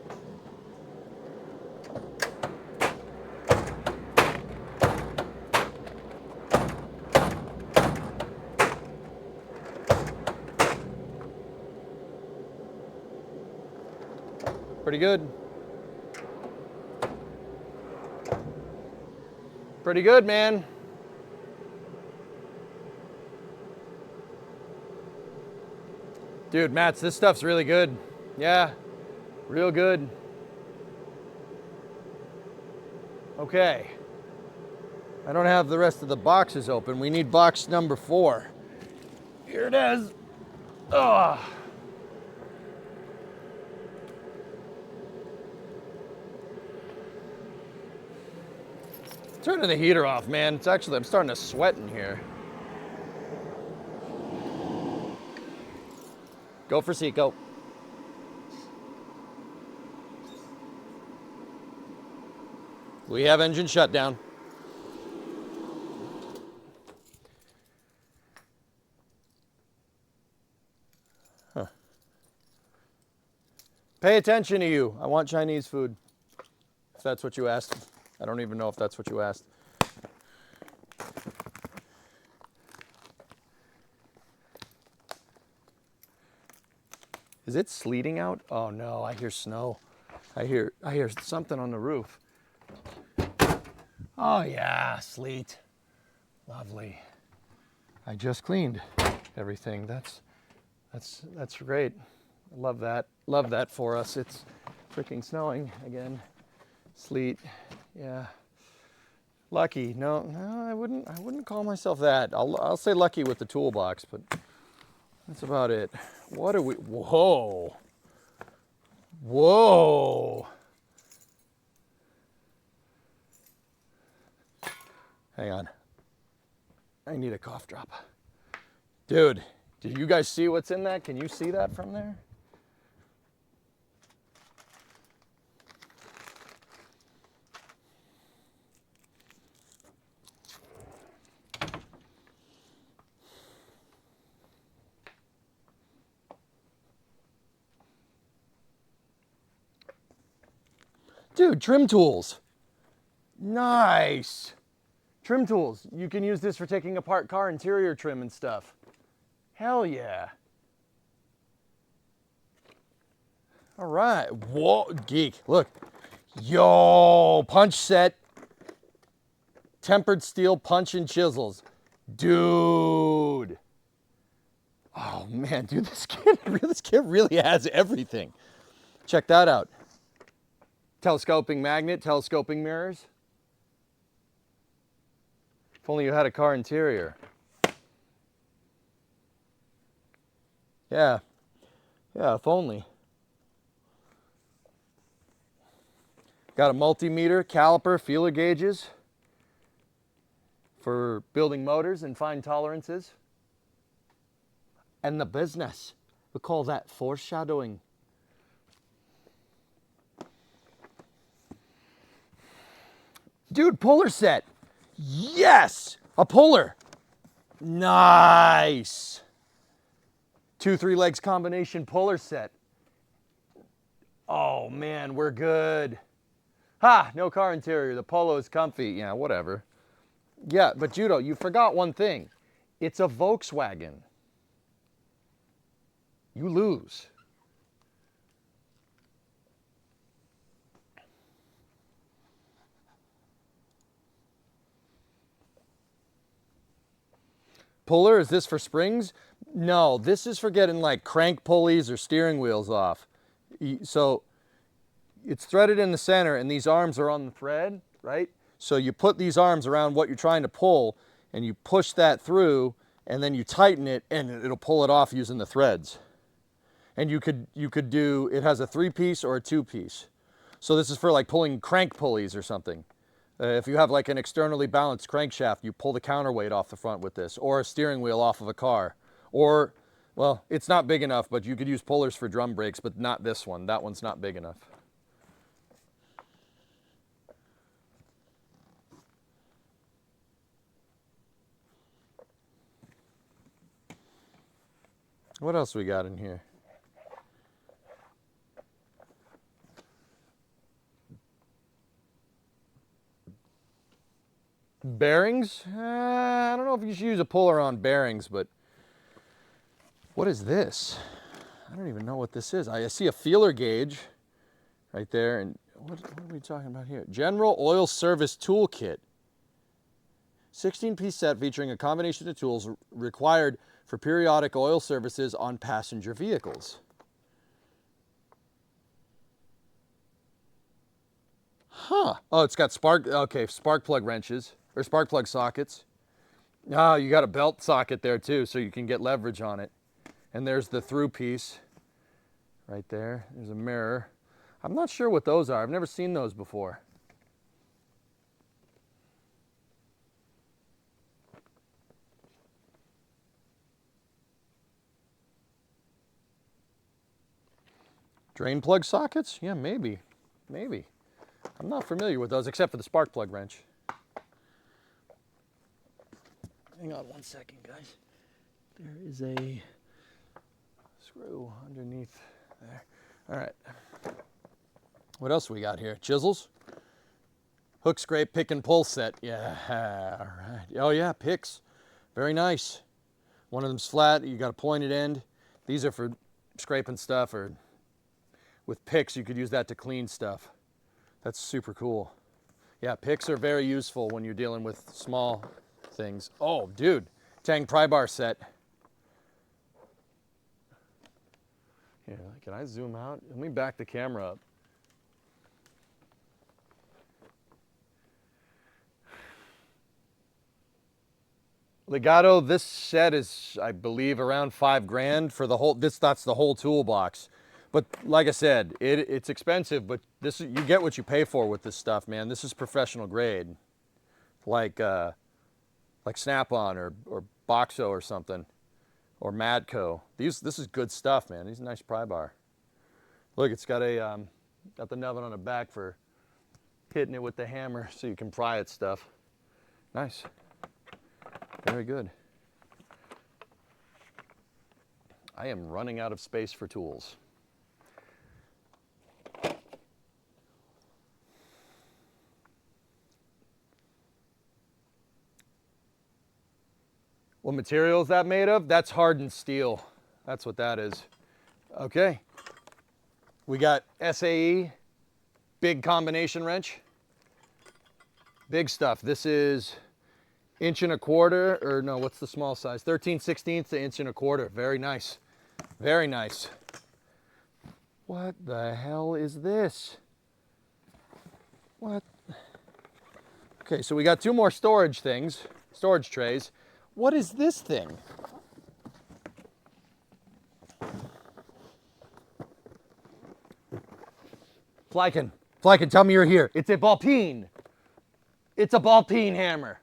Pretty good. Pretty good, man. Dude, Mats, this stuff's really good. Yeah, real good. Okay. I don't have the rest of the boxes open. We need box number 4. Here it is. Ugh. Turning the heater off, man. It's actually, I'm starting to sweat in here. Go for Seco. We have engine shutdown. Huh. Pay attention to you. I want Chinese food. If that's what you asked. I don't even know if that's what you asked. Is it sleeting out? Oh no, I hear snow. I hear something on the roof. Oh yeah, sleet. Lovely. I just cleaned everything. That's great. I love that. Love that for us. It's freaking snowing again. Sleet. Yeah. Lucky. No, I wouldn't call myself that. I'll say lucky with the toolbox, but that's about it. What are we? Whoa. Whoa. Hang on. I need a cough drop. Dude, did you guys see what's in that? Can you see that from there? Dude, trim tools. Nice. Trim tools. You can use this for taking apart car interior trim and stuff. Hell yeah. All right. Whoa, geek. Look. Yo, punch set. Tempered steel punch and chisels. Dude. Oh man, dude, this kit really has everything. Check that out. Telescoping magnet, telescoping mirrors. If only you had a car interior. Yeah, if only. Got a multimeter, caliper, feeler gauges for building motors and fine tolerances. And the business, we call that foreshadowing. Dude, puller set. Yes, a puller. Nice. 2-3 legs combination puller set. Oh man, we're good. Ha, no car interior. The Polo is comfy. Yeah, whatever. Yeah, but Judo, you forgot one thing. It's a Volkswagen. You lose. Puller, is this for springs? No, this is for getting like crank pulleys or steering wheels off. So it's threaded in the center and these arms are on the thread, right? So you put these arms around what you're trying to pull and you push that through and then you tighten it and it'll pull it off using the threads. And you could do, it has a 3-piece or a 2-piece. So this is for like pulling crank pulleys or something. If you have like an externally balanced crankshaft, you pull the counterweight off the front with this, or a steering wheel off of a car. Or, well, it's not big enough, but you could use pullers for drum brakes, but not this one. That one's not big enough. What else we got in here? Bearings? I don't know if you should use a puller on bearings, but what is this? I don't even know what this is. I see a feeler gauge right there. And what are we talking about here? General Oil Service Toolkit. 16-piece set featuring a combination of tools required for periodic oil services on passenger vehicles. Huh. Oh, it's got spark plug wrenches. Or spark plug sockets. Ah, you got a belt socket there too, so you can get leverage on it. And there's the through piece right there. There's a mirror. I'm not sure what those are. I've never seen those before. Drain plug sockets? Yeah, maybe. Maybe. I'm not familiar with those except for the spark plug wrench. Hang on one second, guys. There is a screw underneath there. All right. What else we got here? Chisels? Hook, scrape, pick, and pull set. Yeah, all right. Oh yeah, picks. Very nice. One of them's flat. You got a pointed end. These are for scraping stuff, or with picks, you could use that to clean stuff. That's super cool. Yeah, picks are very useful when you're dealing with small things. Oh, dude, Teng pry bar set. Here, can I zoom out? Let me back the camera up. Legato, this set is, I believe, around $5,000 for the whole. That's the whole toolbox. But like I said, it's expensive, but you get what you pay for with this stuff, man. This is professional grade, like Snap-on or Boxo or something, or Matco. This is good stuff, man. These are nice pry bar. Look, it's got got the nubbin on the back for hitting it with the hammer, so you can pry at stuff. Nice. Very good. I am running out of space for tools. What material is that made of? That's hardened steel. That's what that is. Okay. We got SAE, big combination wrench. Big stuff. This is 1.25 inch, or no, what's the small size? 13/16 to 1.25 inch. Very nice. Very nice. What the hell is this? What? Okay, so we got 2 more storage things, storage trays. What is this thing? Flyken, tell me you're here. It's a ball peen. It's a ball peen hammer.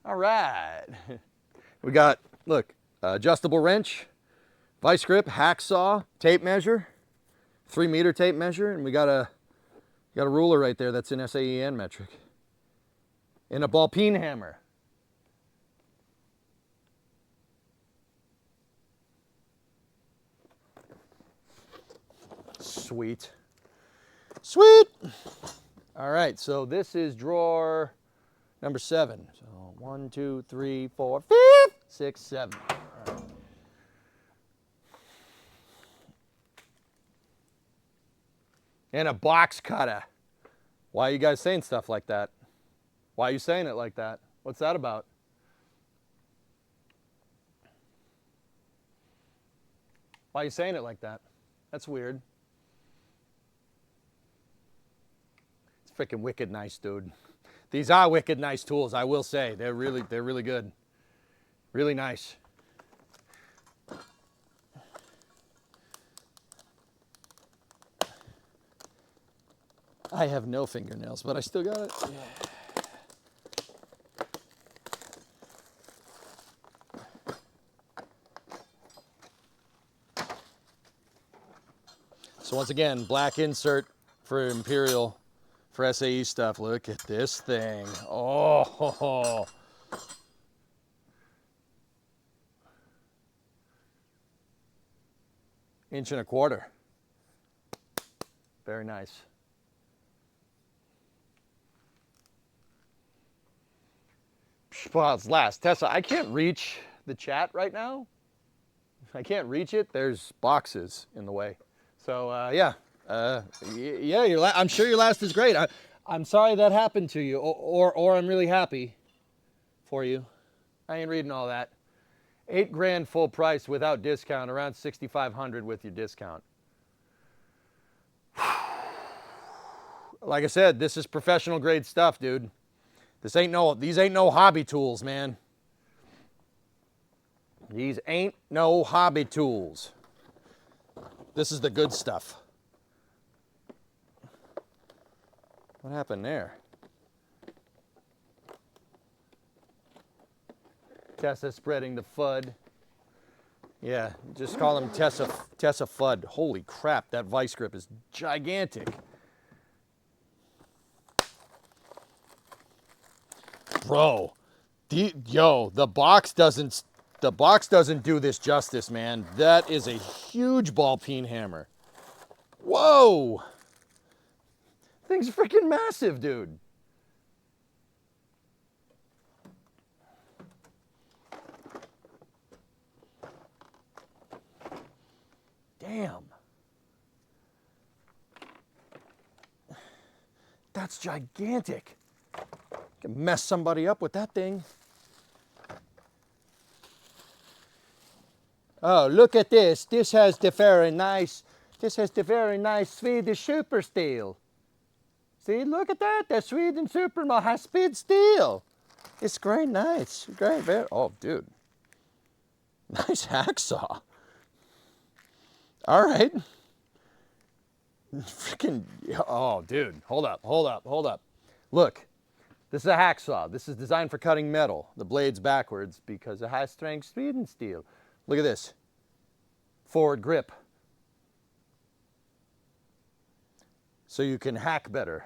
All right. We got, look, adjustable wrench, vice grip, hacksaw, tape measure, 3-meter tape measure, and we got a ruler right there that's in SAE and metric. And a ball peen hammer. Sweet. Sweet. All right, so this is drawer number 7. So 1, 2, 3, 4, 5, 6, 7. All right. And a box cutter. Why are you guys saying stuff like that? Why are you saying it like that? What's that about? Why are you saying it like that? That's weird. It's freaking wicked nice, dude. These are wicked nice tools, I will say. They're really good. Really nice. I have no fingernails, but I still got it. Yeah. So once again, black insert for Imperial, for SAE stuff. Look at this thing. Oh, 1.25 inch. Very nice. Well, it's last. Tessa, I can't reach the chat right now. I can't reach it. There's boxes in the way. So yeah, yeah. I'm sure your last is great. I'm sorry that happened to you, or I'm really happy for you. I ain't reading all that. $8 grand full price without discount, around $6,500 with your discount. Like I said, this is professional grade stuff, dude. These ain't no hobby tools, man. These ain't no hobby tools. This is the good stuff. What happened there? Tessa spreading the FUD. Yeah, just call him Tessa FUD. Holy crap, that vice grip is gigantic. Bro, the box doesn't do this justice, man. That is a huge ball peen hammer. Whoa! Thing's freaking massive, dude. Damn. That's gigantic. Can mess somebody up with that thing. Oh, look at this. This has the very nice Swedish super steel. See, look at that. The Sweden super high speed steel. It's great, nice. Great, very. Oh, dude. Nice hacksaw. All right. Freaking. Oh, dude. Hold up. Look. This is a hacksaw. This is designed for cutting metal. The blade's backwards because it has strength Sweden steel. Look at this. Forward grip. So you can hack better.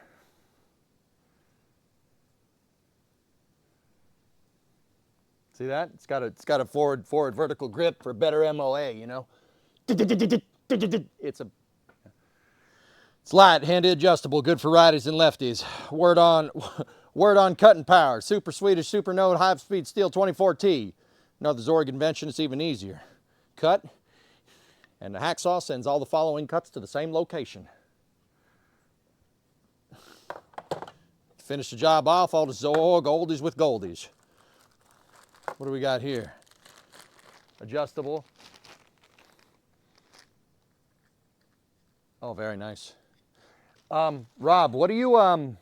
See that? It's got a forward vertical grip for better MOA, you know? It's light, handy adjustable, good for righties and lefties. Word on cutting power. Super Swedish Super Node high speed steel 24T. Another Zorg invention, it's even easier. Cut, and the hacksaw sends all the following cuts to the same location. Finish the job off, all the Zorg oldies with goldies. What do we got here? Adjustable. Oh, very nice. Rob, what do you,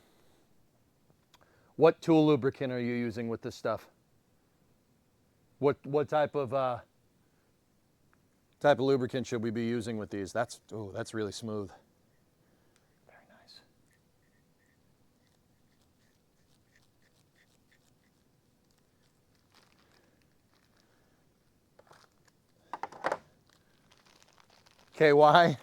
what tool lubricant are you using with this stuff? What type of lubricant should we be using with these? That's really smooth. Very nice. KY.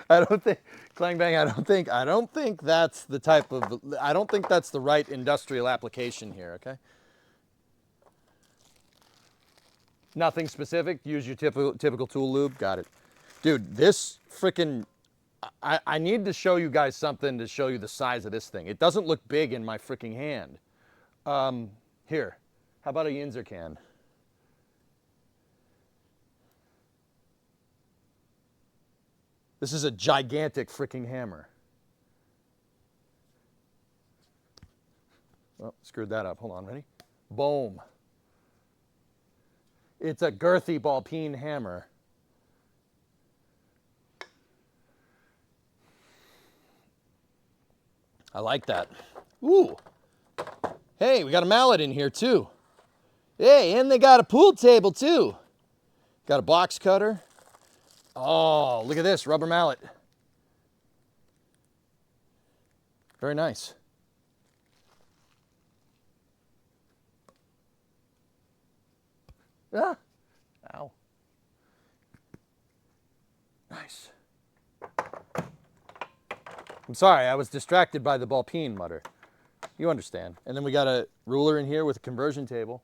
I don't think Clang Bang. I don't think that's the type of. I don't think that's the right industrial application here. Okay. Nothing specific. Use your typical tool lube. Got it. Dude, this freaking. I need to show you guys something to show you the size of this thing. It doesn't look big in my freaking hand. Here, how about a Yinzer can? This is a gigantic freaking hammer. Oh, screwed that up. Hold on, ready? Boom. It's a girthy ball peen hammer. I like that. Ooh. Hey, we got a mallet in here too. Hey, and they got a pool table too. Got a box cutter. Oh, look at this, rubber mallet. Very nice. Ah, ow. Nice. I'm sorry, I was distracted by the ball peen mutter. You understand. And then we got a ruler in here with a conversion table.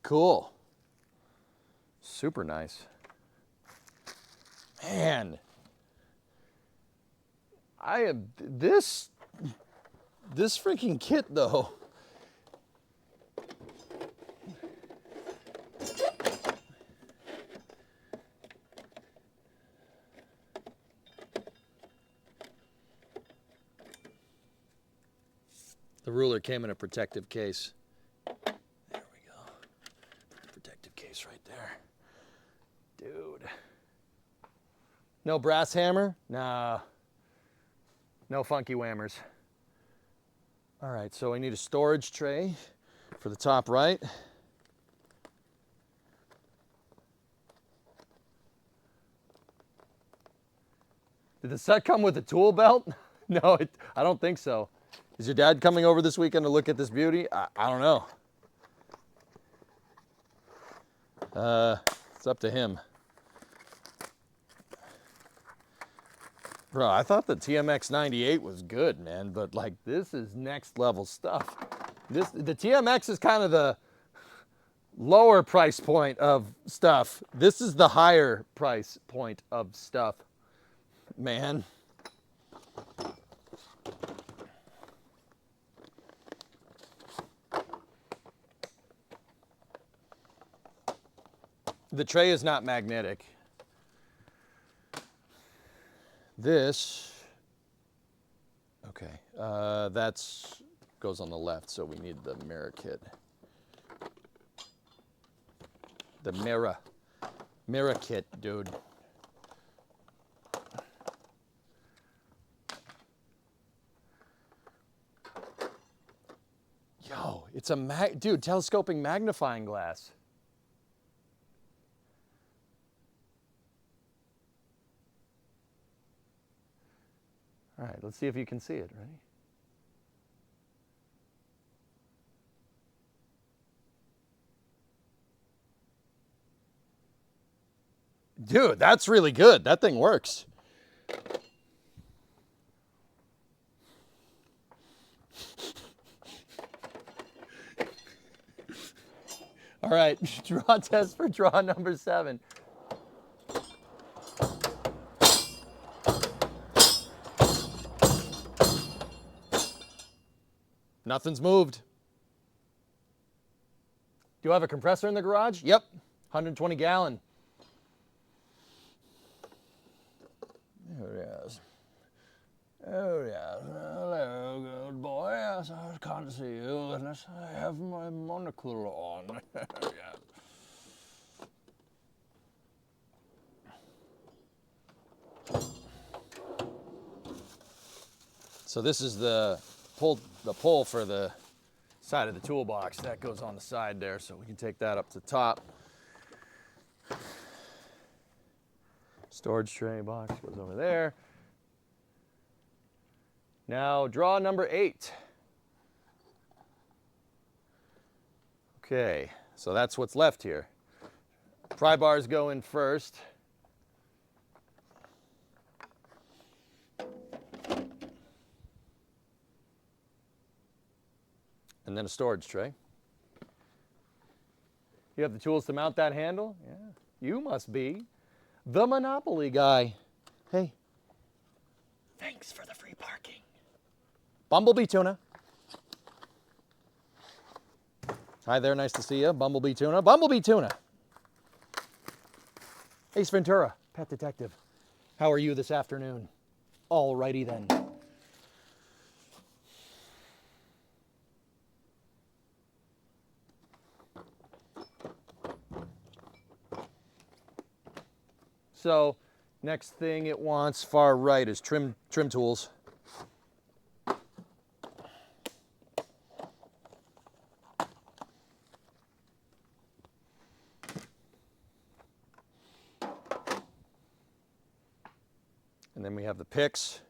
Cool. Super nice. Man. I am this freaking kit though. The ruler came in a protective case. Right there. Dude. No brass hammer? Nah. No funky whammers. All right, so I need a storage tray for the top right. Did the set come with a tool belt? No, I don't think so. Is your dad coming over this weekend to look at this beauty? I don't know. It's up to him. Bro, I thought the TMX 98 was good, man, but like this is next level stuff. The TMX is kind of the lower price point of stuff. This is the higher price point of stuff, man. The tray is not magnetic. This, okay, that's goes on the left, so we need the mirror kit. The mirror kit, dude. Yo, it's a dude, telescoping magnifying glass. All right, let's see if you can see it. Ready? Dude, that's really good. That thing works. All right, draw test for draw number 7. Nothing's moved. Do you have a compressor in the garage? Yep, 120 gallon. There it is. Oh, yeah. Hello, good boy. Yes, I can't see you unless I have my monocle on. Yeah. So this is the pull for the side of the toolbox. That goes on the side there, so we can take that up to the top. Storage tray box goes over there. Now draw number 8. Okay, so that's what's left here. Pry bars go in first. And then a storage tray. You have the tools to mount that handle? Yeah, you must be the Monopoly guy. Hey, thanks for the free parking. Bumblebee Tuna. Hi there, nice to see you. Bumblebee Tuna. Bumblebee Tuna. Ace Ventura, Pet Detective. How are you this afternoon? All righty then. So, next thing it wants far right is trim tools. And then we have the picks.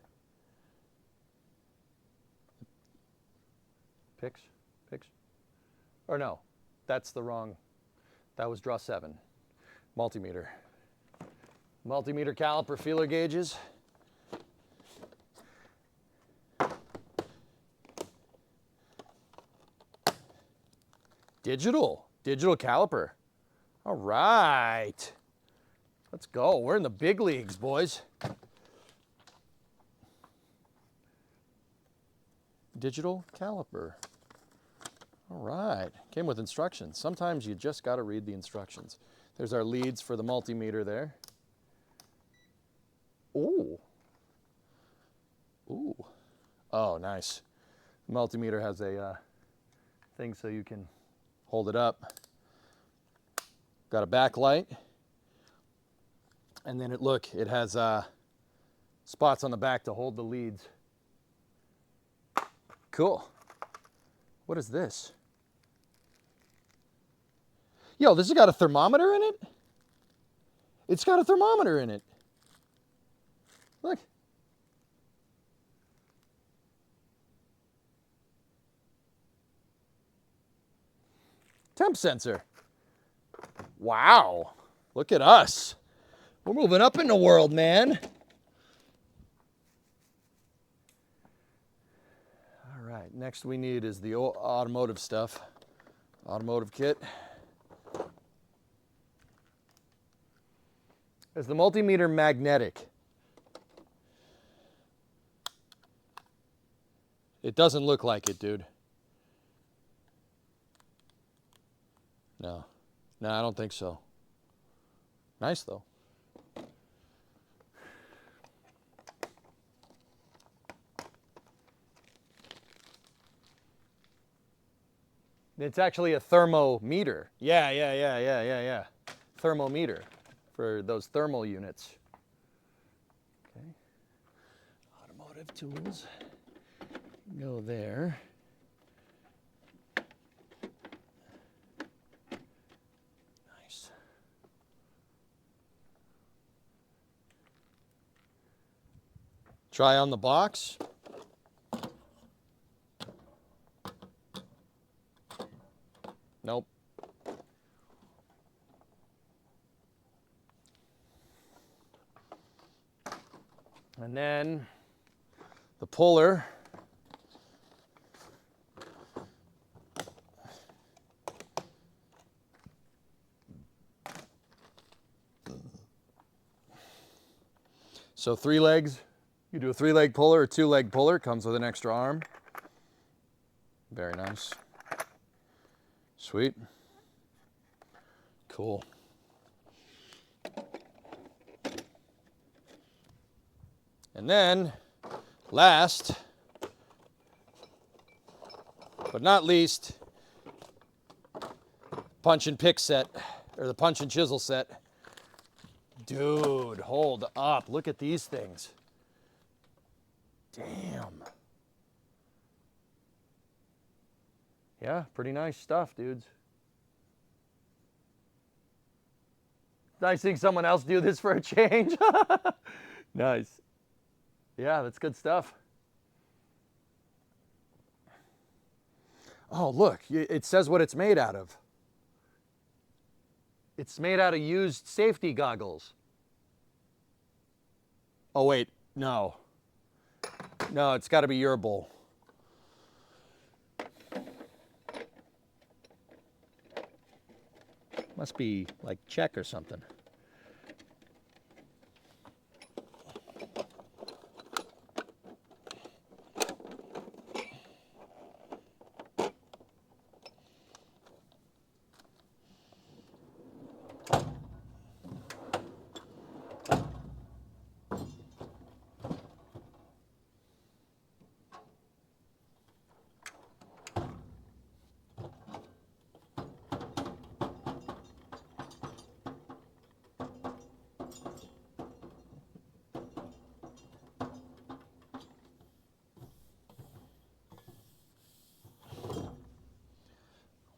Picks? Or no, that's the wrong, that was draw 7. Multimeter. Multimeter caliper feeler gauges. Digital caliper. All right. Let's go. We're in the big leagues, boys. Digital caliper. All right. Came with instructions. Sometimes you just got to read the instructions. There's our leads for the multimeter there. Ooh. Ooh. Oh, nice. The multimeter has a thing so you can hold it up. Got a backlight. And then it has spots on the back to hold the leads. Cool. What is this? Yo, this has got a thermometer in it? It's got a thermometer in it. Look. Temp sensor. Wow. Look at us. We're moving up in the world, man. All right, next we need is the automotive stuff. Automotive kit. Is the multimeter magnetic? It doesn't look like it, dude. No. No, I don't think so. Nice, though. It's actually a thermometer. Yeah. Thermometer for those thermal units. Okay. Automotive tools. Go there. Nice. Try on the box. Nope. And then the puller. So 3 legs. You do a 3-leg puller or 2-leg puller. Comes with an extra arm. Very nice. Sweet. Cool. And then, last but not least, punch and pick set, or the punch and chisel set. Dude, hold up. Look at these things. Damn. Yeah, pretty nice stuff, dudes. Nice seeing someone else do this for a change. Nice. Yeah, that's good stuff. Oh, look, it says what it's made out of. It's made out of used safety goggles. Oh, wait, no. No, it's got to be your bowl. Must be like Czech or something.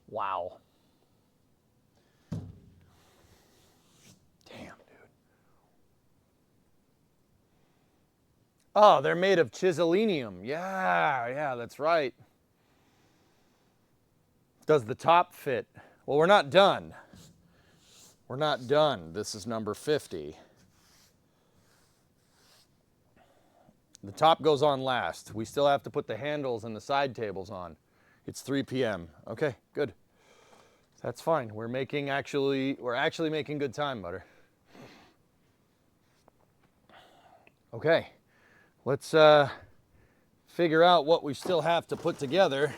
Wow. Damn, dude. Oh, they're made of chiselinium. Yeah, that's right. Does the top fit? Well, we're not done. We're not done. This is number 50. The top goes on last. We still have to put the handles and the side tables on. It's 3 p.m. Okay, good. That's fine. We're actually making good time, Butter. Okay, let's figure out what we still have to put together.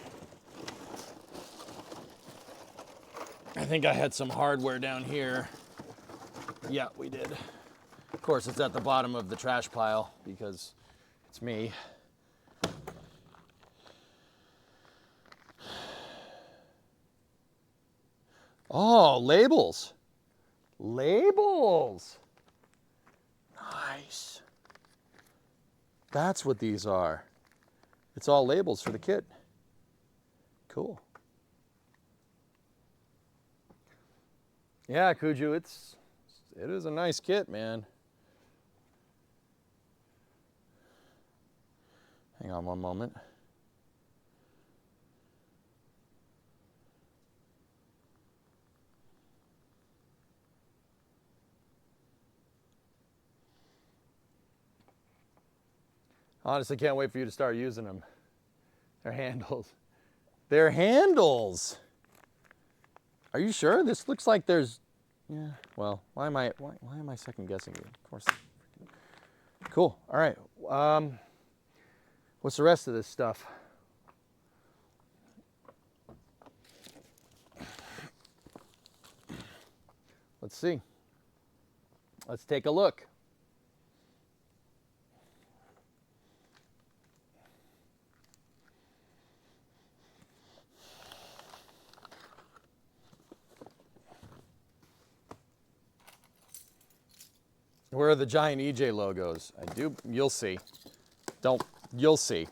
I think I had some hardware down here. Yeah, we did. Of course, it's at the bottom of the trash pile because it's me. Oh, labels. Labels. Nice. That's what these are. It's all labels for the kit. Cool. Yeah, Kuju, it is a nice kit, man. Hang on one moment. Honestly, can't wait for you to start using them. They're handles. They're handles. Are you sure? This looks like there's, yeah, well, why am I second guessing you? Of course. Cool, all right. What's the rest of this stuff? Let's see. Let's take a look. Where are the giant EJ logos? You'll see. You'll see.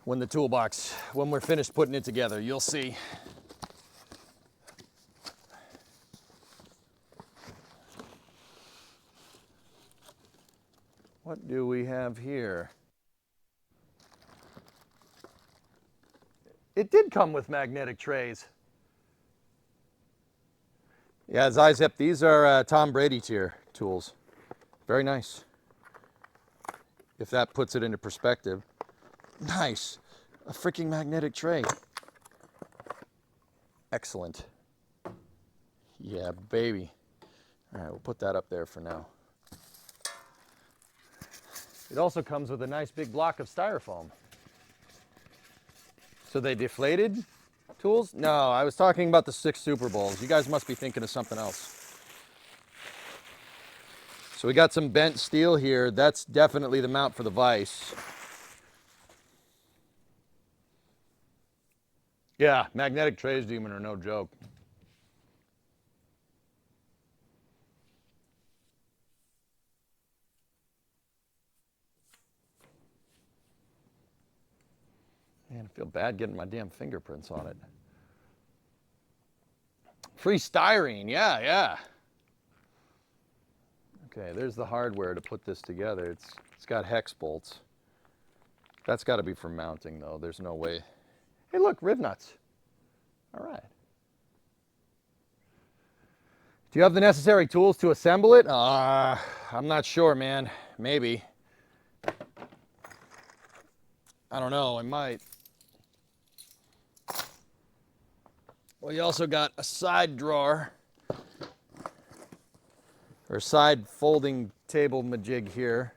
When we're finished putting it together, you'll see. What do we have here? It did come with magnetic trays. Yeah, Zizep, these are Tom Brady tier tools. Very nice. If that puts it into perspective. Nice. A freaking magnetic tray. Excellent. Yeah, baby. All right, we'll put that up there for now. It also comes with a nice big block of styrofoam. So they deflated tools? No, I was talking about the 6 Super Bowls. You guys must be thinking of something else. So we got some bent steel here. That's definitely the mount for the vise. Yeah, magnetic trays, Demon, are no joke. Man, I feel bad getting my damn fingerprints on it. Free styrene, yeah. Okay, there's the hardware to put this together. It's got hex bolts. That's got to be for mounting, though. There's no way. Hey, look, rib nuts. All right. Do you have the necessary tools to assemble it? I'm not sure, man. Maybe. I don't know. I might. Well, you also got a side drawer or side folding table majig here.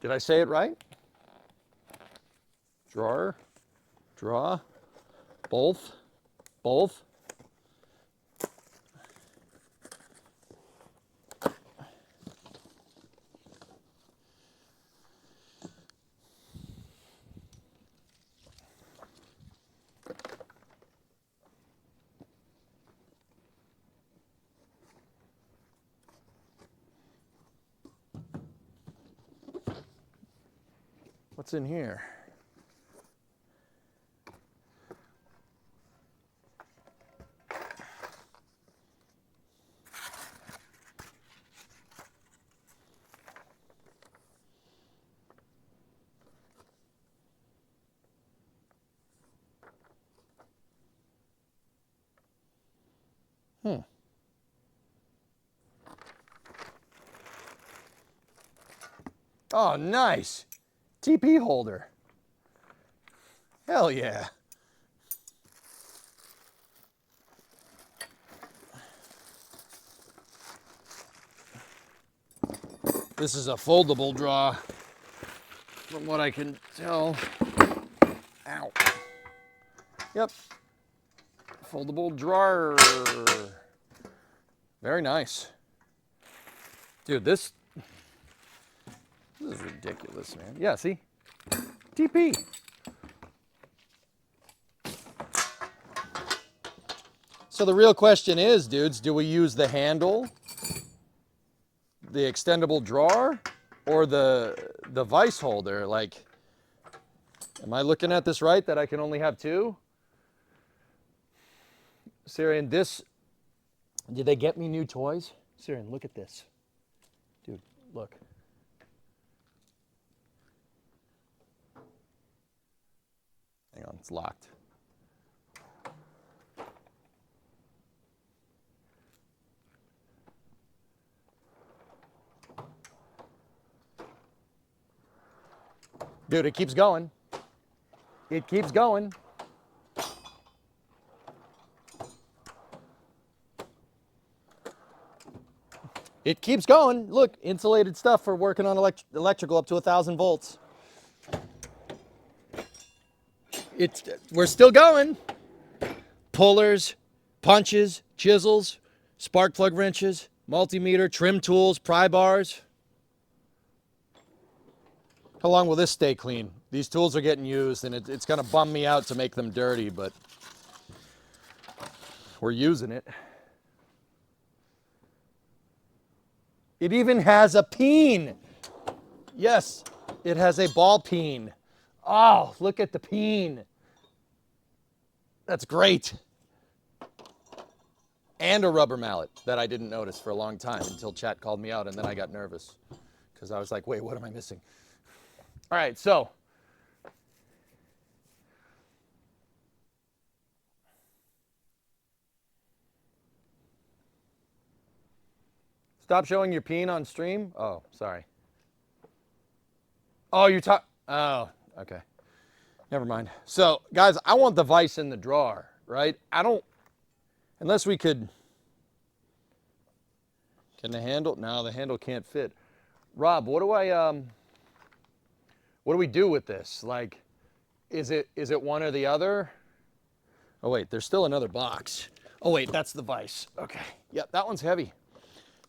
Did I say it right? Drawer, draw, both. What's in here? Oh, nice. TP holder. Hell yeah. This is a foldable draw, from what I can tell. Ow. Yep. Foldable drawer. Very nice. Dude, this is ridiculous, man. Yeah, see? TP. So the real question is, dudes, do we use the handle, the extendable drawer, or the vise holder? Like, am I looking at this right, that I can only have 2? Syrian, this, did they get me new toys? Syrian, look at this. Dude, look. Hang on, it's locked. Dude, it keeps going. It keeps going. It keeps going. Look, insulated stuff for working on electrical up to 1,000 volts. We're still going. Pullers, punches, chisels, spark plug wrenches, multimeter, trim tools, pry bars. How long will this stay clean? These tools are getting used, and it's going to bum me out to make them dirty, but we're using it. It even has a peen. Yes, it has a ball peen. Oh, look at the peen. That's great. And a rubber mallet that I didn't notice for a long time until chat called me out, and then I got nervous because I was like, wait, what am I missing? All right, so stop showing your peen on stream. Oh, sorry. Oh, oh, okay. Never mind. So, guys, I want the vise in the drawer, right? I don't, unless we could, can the handle? No, the handle can't fit. Rob, what do we do with this? Like, is it one or the other? Oh wait, there's still another box. Oh wait, that's the vise. Okay, yep, that one's heavy.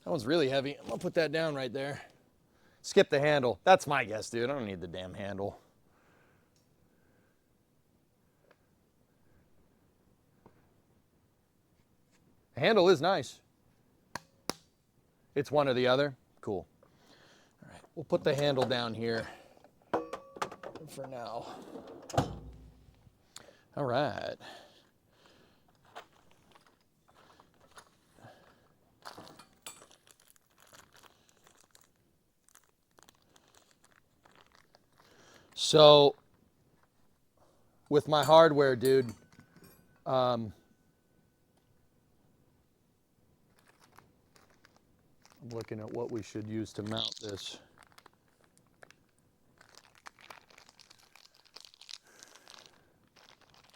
That one's really heavy. I'm gonna put that down right there. Skip the handle. That's my guess, dude. I don't need the damn handle. The handle is nice. It's one or the other. Cool. All right, we'll put the handle down here for now. All right. So, with my hardware, dude, I'm looking at what we should use to mount this.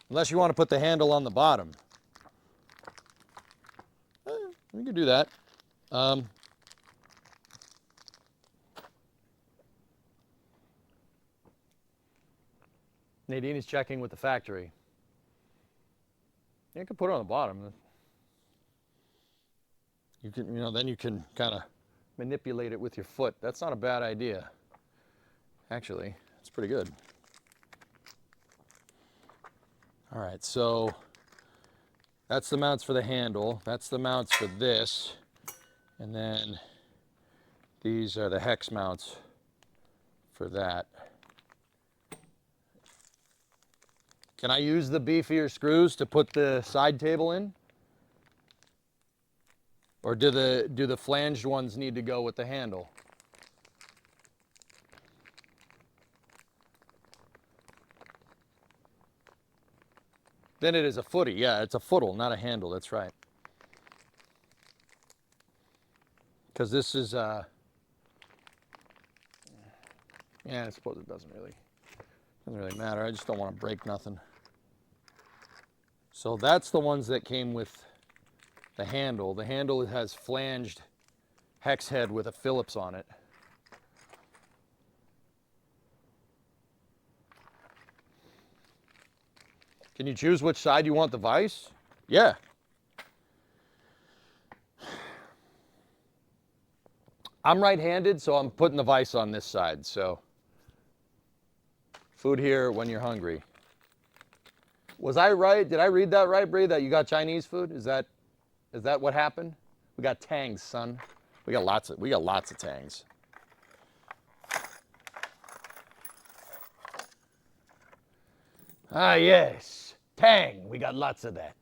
Unless you want to put the handle on the bottom. We can do that. Nadine is checking with the factory. You can put it on the bottom. You can, then you can kind of manipulate it with your foot. That's not a bad idea. Actually, it's pretty good. All right, so that's the mounts for the handle. That's the mounts for this. And then these are the hex mounts for that. Can I use the beefier screws to put the side table in? Or do the flanged ones need to go with the handle? Then it is a footy. Yeah, it's a footle, not a handle. That's right. Because this is, yeah, I suppose it doesn't really matter. I just don't want to break nothing. So that's the ones that came with the handle. The handle has flanged hex head with a Phillips on it. Can you choose which side you want the vise? Yeah. I'm right-handed, so I'm putting the vise on this side, so. Food here when you're hungry. Was I right? Did I read that right, Bree, that you got Chinese food? Is that what happened? We got tangs, son. We got lots of tangs. Ah, yes. Tang. We got lots of that.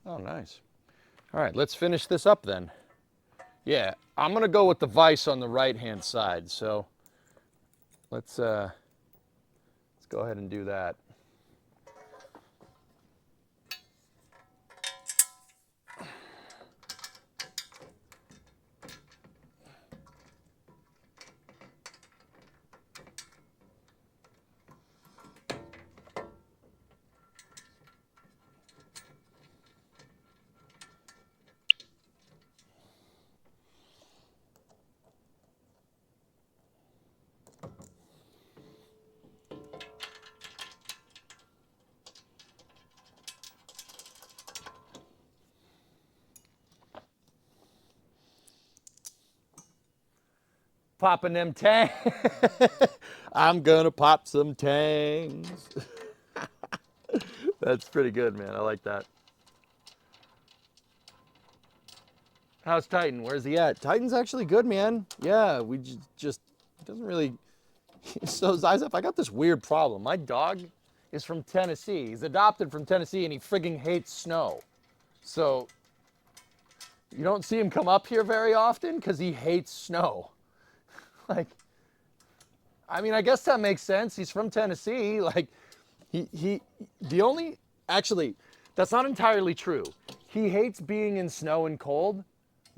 Oh, nice. All right, let's finish this up then. Yeah, I'm gonna go with the vise on the right-hand side. So let's go ahead and do that. Popping them tangs. I'm gonna pop some tangs. That's pretty good, man. I like that. How's Titan? Where's he at? Titan's actually good, man. Yeah, we just doesn't really. So Zizef, I got this weird problem. My dog is from Tennessee. He's adopted from Tennessee, and he frigging hates snow. So you don't see him come up here very often because he hates snow. Like, I mean, I guess that makes sense. He's from Tennessee. Like, actually, that's not entirely true. He hates being in snow and cold,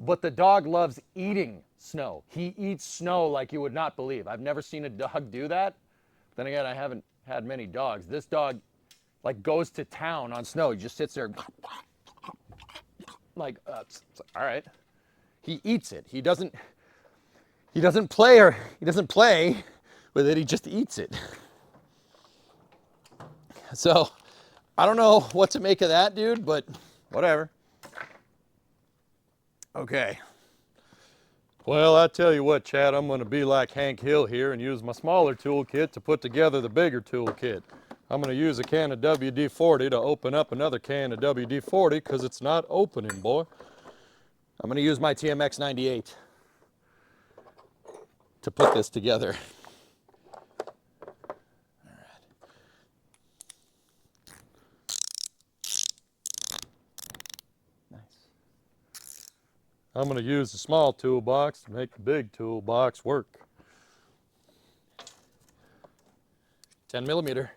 But the dog loves eating snow. He eats snow like you would not believe. I've never seen a dog do that. Then again, I haven't had many dogs. This dog like goes to town on snow. He just sits there like, all right. He eats it. He doesn't play with it. He just eats it. So I don't know what to make of that, dude, but whatever. Okay. Well, I tell you what, Chad, I'm going to be like Hank Hill here and use my smaller toolkit to put together the bigger toolkit. I'm going to use a can of WD-40 to open up another can of WD-40 because it's not opening, boy. I'm going to use my TMX 98 to put this together. I'm going to use the small toolbox to make the big toolbox work. 10 millimeter.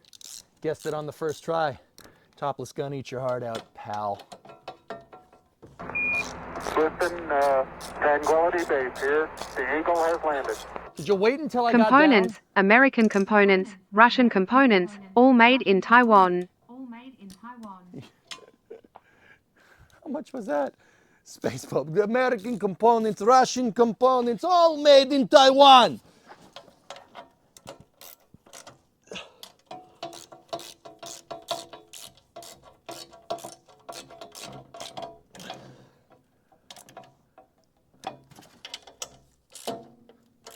Guessed it on the first try. Topless gun, eat your heart out, pal. Listen, Tranquility Base here. The Eagle has landed. Did you wait until I got Components, down? American components, Russian components, all made in Taiwan. How much was that? Space Pub. The American components, Russian components, all made in Taiwan.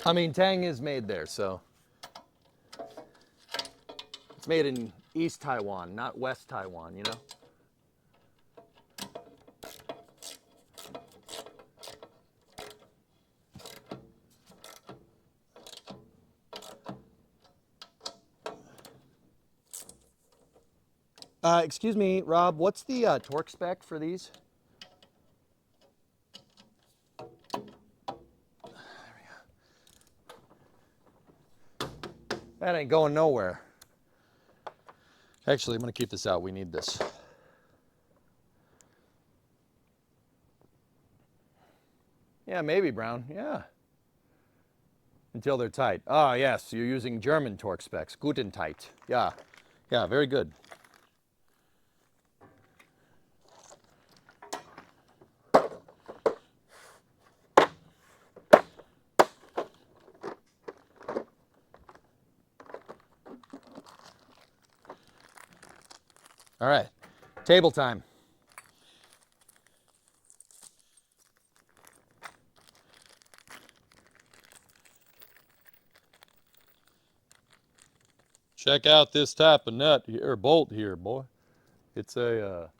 I mean, Tang is made there, so. It's made in East Taiwan, not West Taiwan, you know? Excuse me, Rob, what's the torque spec for these? That ain't going nowhere. Actually, I'm gonna keep this out. We need this. Yeah, maybe, Brown. Yeah. Until they're tight. Ah, yes, you're using German torque specs. Guten tight. Yeah. Yeah, very good. All right, table time. Check out this type of nut here, or bolt here, boy. It's a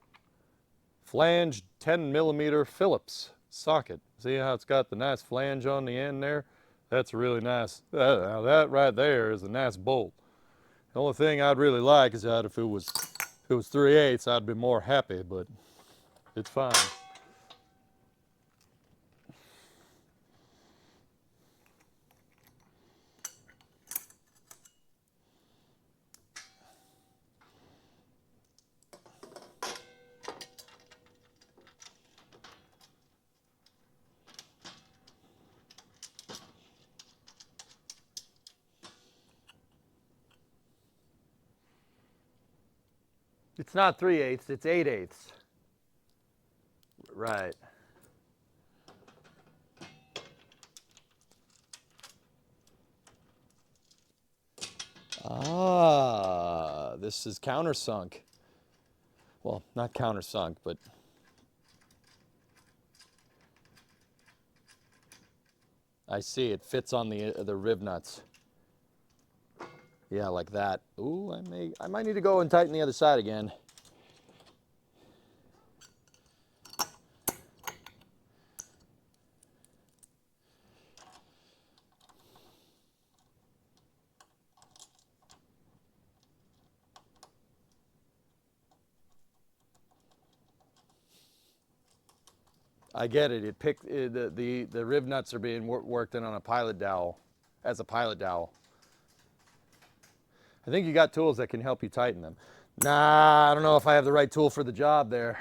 flange 10 millimeter Phillips socket. See how it's got the nice flange on the end there? That's really nice. Now that right there is a nice bolt. The only thing I'd really like is that if it was 3/8, I'd be more happy, but it's fine. It's not 3/8, it's 8/8. Right. Ah, this is countersunk. Well, not countersunk, but I see it fits on the rib nuts. Yeah, like that. Ooh, I might need to go and tighten the other side again. I get it. The rib nuts are being worked in on a pilot dowel, as a pilot dowel. I think you got tools that can help you tighten them. Nah, I don't know if I have the right tool for the job there.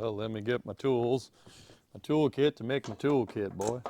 Well, let me get my tools. My toolkit to make my toolkit, boy.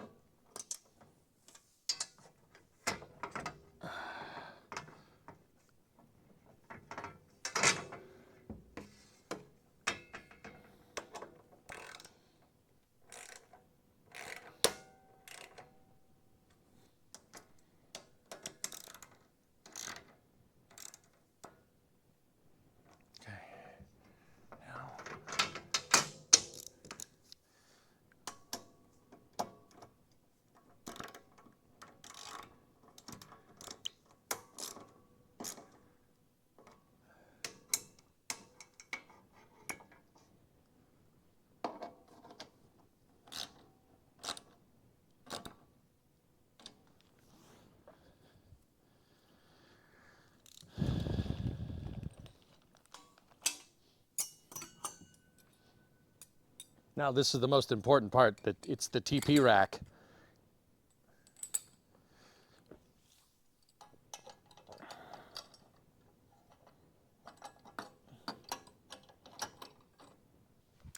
Now this is the most important part, that it's the TP rack.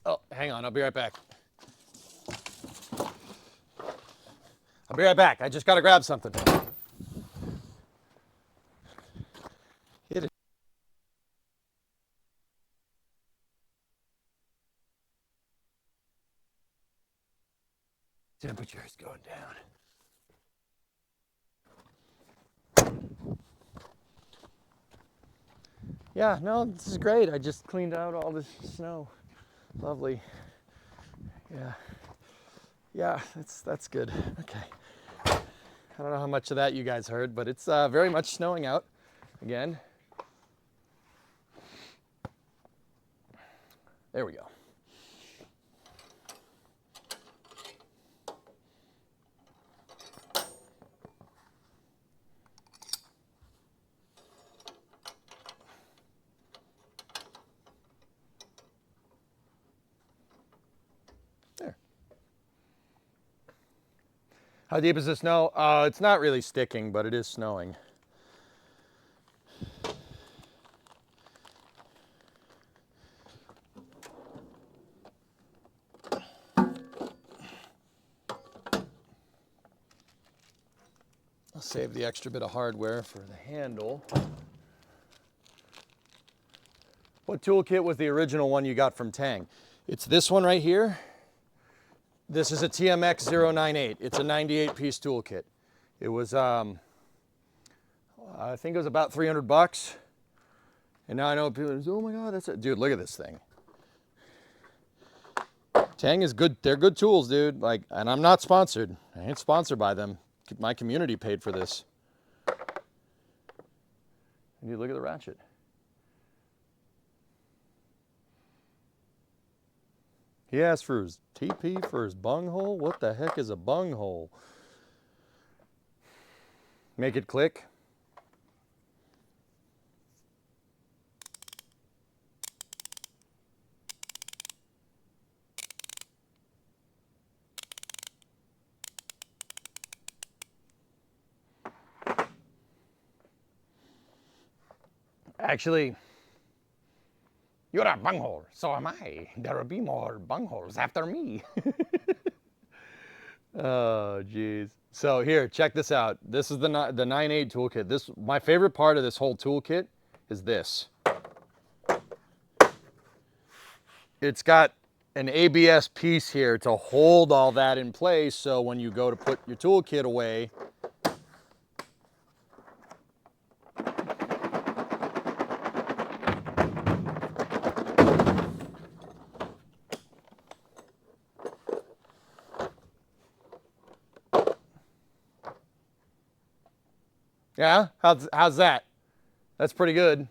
Oh, hang on, I'll be right back. I'll be right back. I just gotta grab something. It is. Temperature is going down. Yeah, no, this is great. I just cleaned out all this snow. Lovely. Yeah. Yeah, that's good. Okay. I don't know how much of that you guys heard, but it's very much snowing out again. There we go. There. How deep is the snow? It's not really sticking, but it is snowing. I'll save the extra bit of hardware for the handle. What toolkit was the original one you got from Teng? It's this one right here. This is a TMX 098. It's a 98-piece toolkit. It was, I think it was about 300 bucks. And now I know people are, oh my God, that's it. Dude, look at this thing. Teng is good. They're good tools, dude. Like, and I'm not sponsored. I ain't sponsored by them. My community paid for this. And you look at the ratchet. He asked for his TP for his bunghole. What the heck is a bunghole? Make it click. Actually, you're a bunghole, so am I. There will be more bungholes after me. Oh, geez. So here, check this out. This is the 9.8 toolkit. My favorite part of this whole toolkit is this. It's got an ABS piece here to hold all that in place, so when you go to put your toolkit away, yeah, how's that? That's pretty good.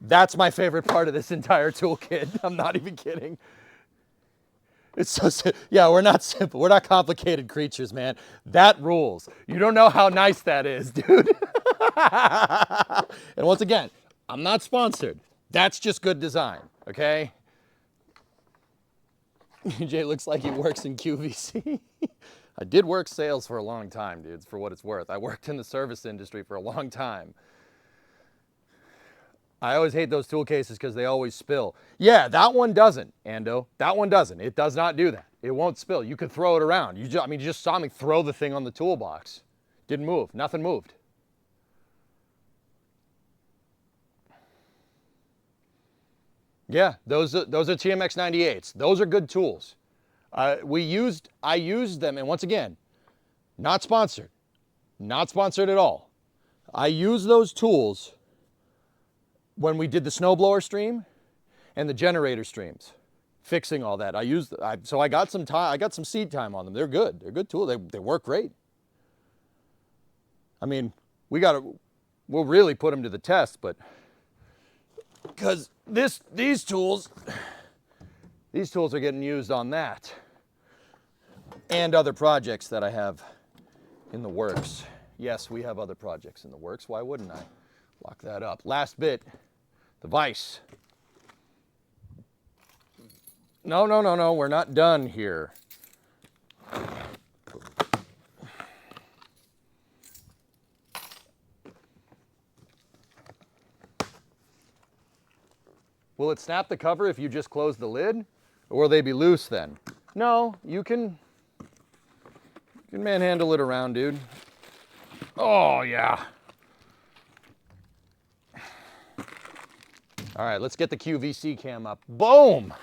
That's my favorite part of this entire toolkit. I'm not even kidding. It's so simple. Yeah, we're not simple. We're not complicated creatures, man. That rules. You don't know how nice that is, dude. And once again, I'm not sponsored. That's just good design, okay? Jay looks like he works in QVC. I did work sales for a long time, dudes, for what it's worth. I worked in the service industry for a long time. I always hate those tool cases because they always spill. Yeah, that one doesn't, Ando. That one doesn't. It does not do that. It won't spill. You could throw it around. You just saw me throw the thing on the toolbox. Didn't move. Nothing moved. Yeah, those are TMX 98s. Those are good tools. I used them, and once again, not sponsored. Not sponsored at all. I used those tools when we did the snowblower stream and the generator streams, fixing all that. So I got some time. I got some seed time on them. They're good. They're good tools. They work great. I mean, we'll really put them to the test, but because these tools are getting used on that and other projects that I have in the works. Yes, we have other projects in the works. Why wouldn't I? Lock that up. Last bit, the vise. No, we're not done here. Will it snap the cover if you just close the lid? Or will they be loose then? No, you can manhandle it around, dude. Oh, yeah. All right, let's get the QVC cam up. Boom!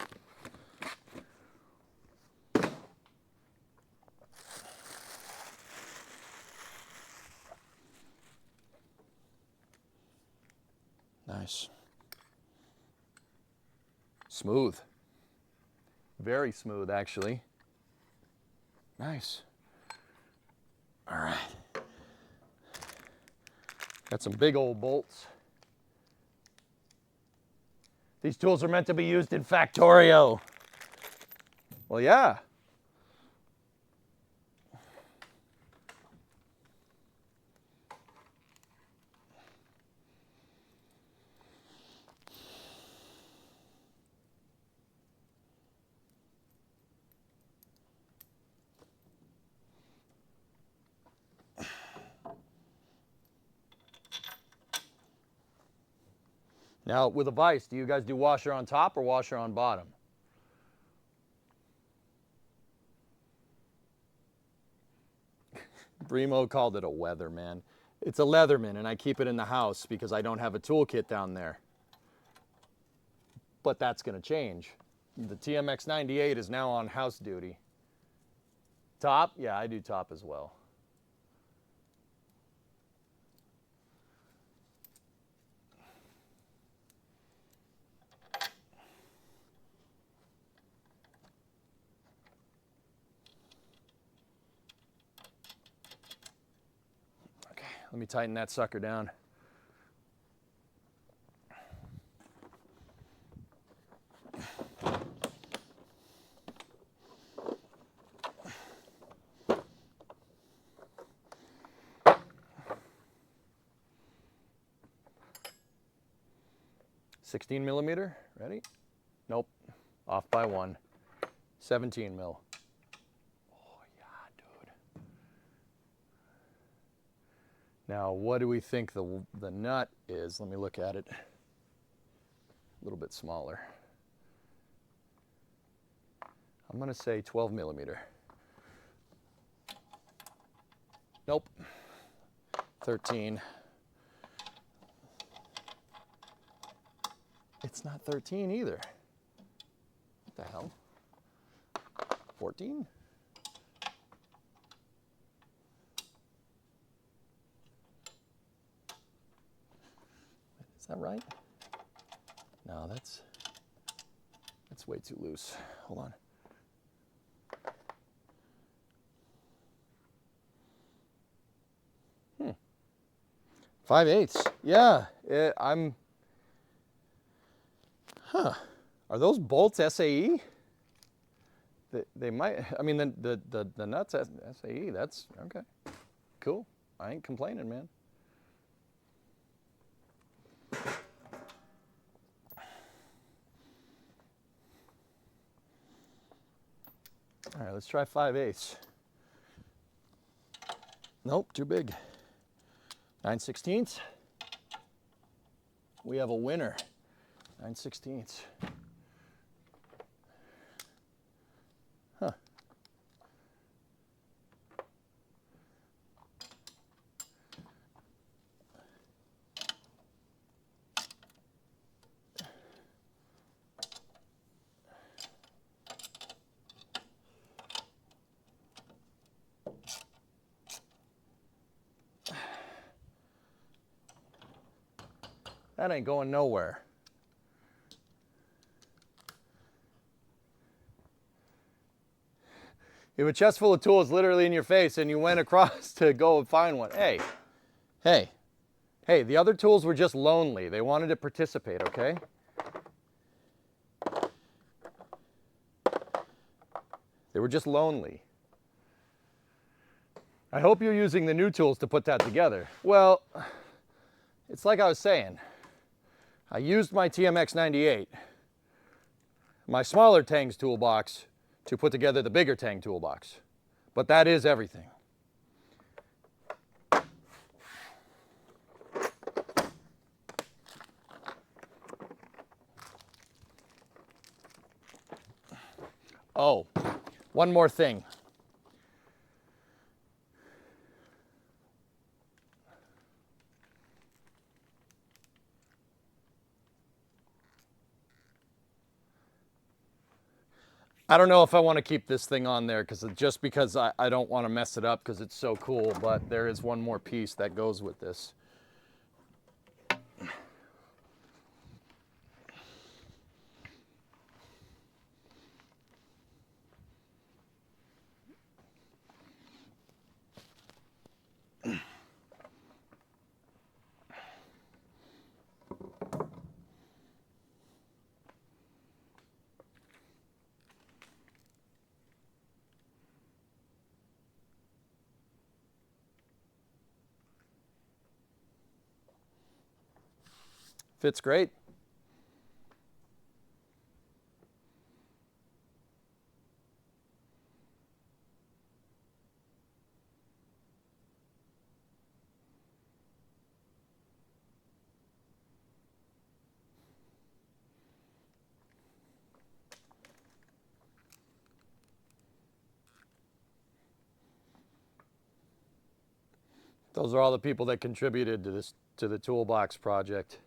Nice. Smooth. Very smooth, actually. Nice. All right. Got some big old bolts. These tools are meant to be used in Factorio. Well, yeah. Now, with a vise, do you guys do washer on top or washer on bottom? Bremo called it a Weatherman. It's a Leatherman, and I keep it in the house because I don't have a toolkit down there. But that's going to change. The TMX 98 is now on house duty. Top? Yeah, I do top as well. Let me tighten that sucker down. $16mm, ready? Nope, off by 1. 17 mil. Now, what do we think the nut is? Let me look at it. A little bit smaller. I'm going to say 12mm. Nope. 13. It's not 13 either. What the hell? 14? Is that right? No, that's way too loose. Hold on. Hmm. 5/8. Yeah, Huh. Are those bolts SAE? They might. I mean, the nuts SAE. That's okay. Cool. I ain't complaining, man. All right, let's try 5/8. Nope, too big. 9/16. We have a winner. 9/16. Huh. That ain't going nowhere. You have a chest full of tools literally in your face and you went across to go and find one. Hey, hey, hey, the other tools were just lonely. They wanted to participate, okay? They were just lonely. I hope you're using the new tools to put that together. Well, it's like I was saying. I used my TMX 98, my smaller Teng's toolbox, to put together the bigger Teng toolbox. But that is everything. Oh, one more thing. I don't know if I want to keep this thing on there because I don't want to mess it up because it's so cool, but there is one more piece that goes with this. Fits great. Those are all the people that contributed to the toolbox project.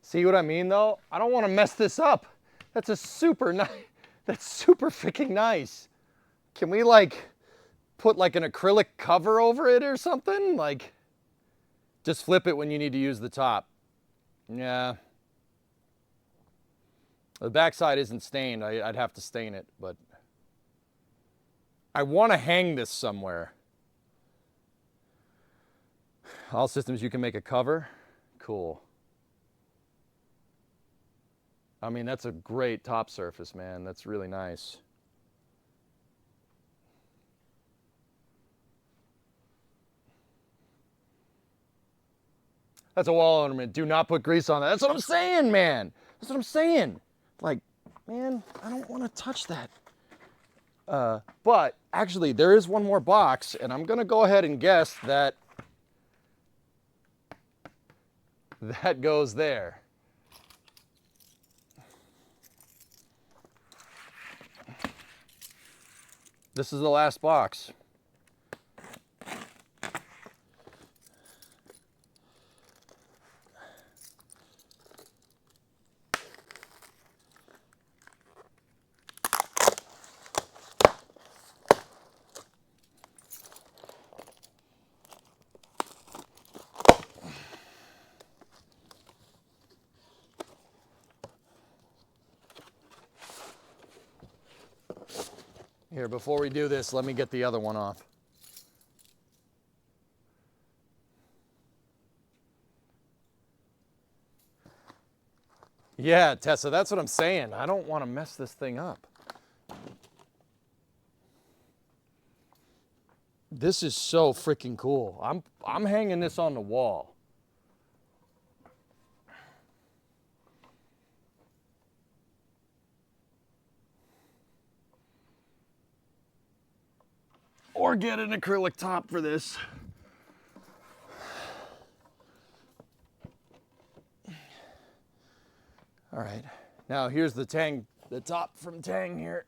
See what I mean though? I don't want to mess this up. That's a super nice, that's super freaking nice. Can we like put like an acrylic cover over it or something? Like, just flip it when you need to use the top. Yeah. The backside isn't stained. I'd have to stain it, but I want to hang this somewhere. All systems, you can make a cover. Cool. I mean, that's a great top surface, man. That's really nice. That's a wall ornament. Do not put grease on that. That's what I'm saying, man. That's what I'm saying. Like, man, I don't want to touch that. But actually, there is one more box, and I'm going to go ahead and guess that that goes there. This is the last box. Here, before we do this, let me get the other one off. Yeah, Tessa, that's what I'm saying. I don't want to mess this thing up. This is so freaking cool. I'm hanging this on the wall. Or get an acrylic top for this. All right, now here's the top from Teng here.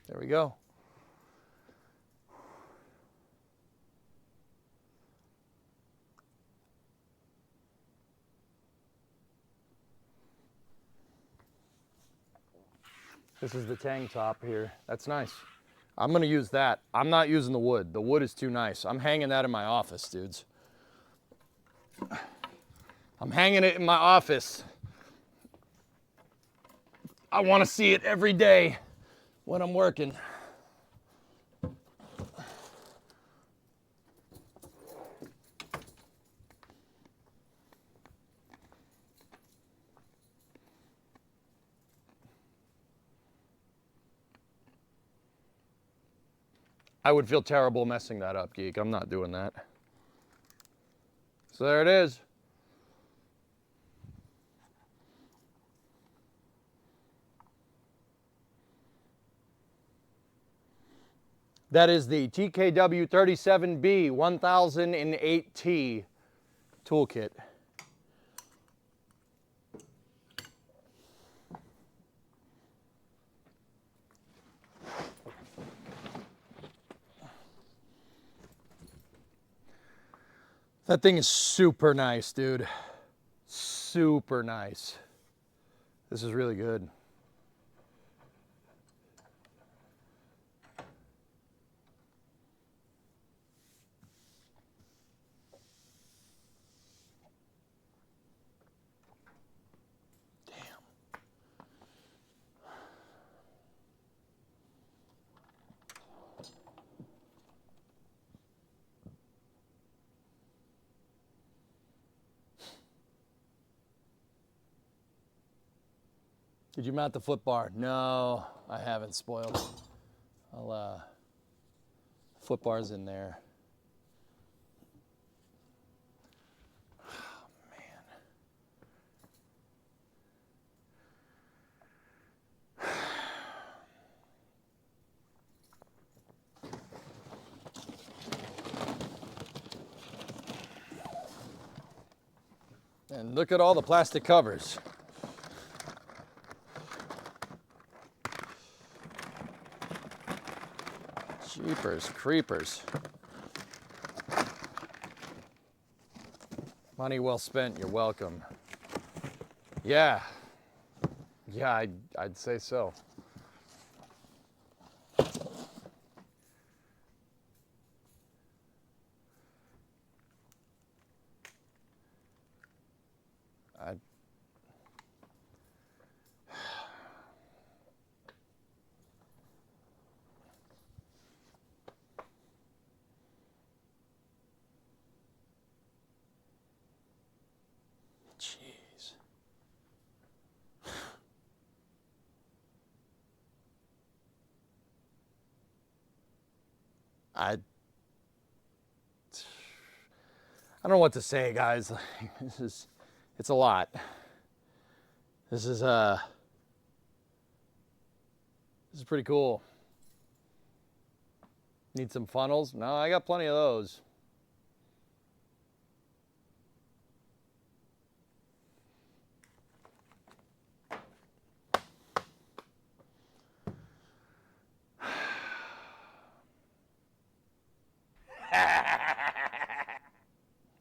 There we go. This is the Teng top here. That's nice. I'm gonna use that. I'm not using the wood. The wood is too nice. I'm hanging that in my office, dudes. I'm hanging it in my office. I want to see it every day when I'm working. I would feel terrible messing that up, Geek. I'm not doing that. So there it is. That is the TKW 37B 1008T toolkit. That thing is super nice, dude. Super nice. This is really good. Did you mount the foot bar? No, I haven't, spoiled. Foot bar's in there. Oh, man. And look at all the plastic covers. Jeepers creepers. Money well spent, you're welcome. Yeah. Yeah, I'd say so. Jeez. I don't know what to say, guys. It's a lot. This is pretty cool. Need some funnels? No, I got plenty of those.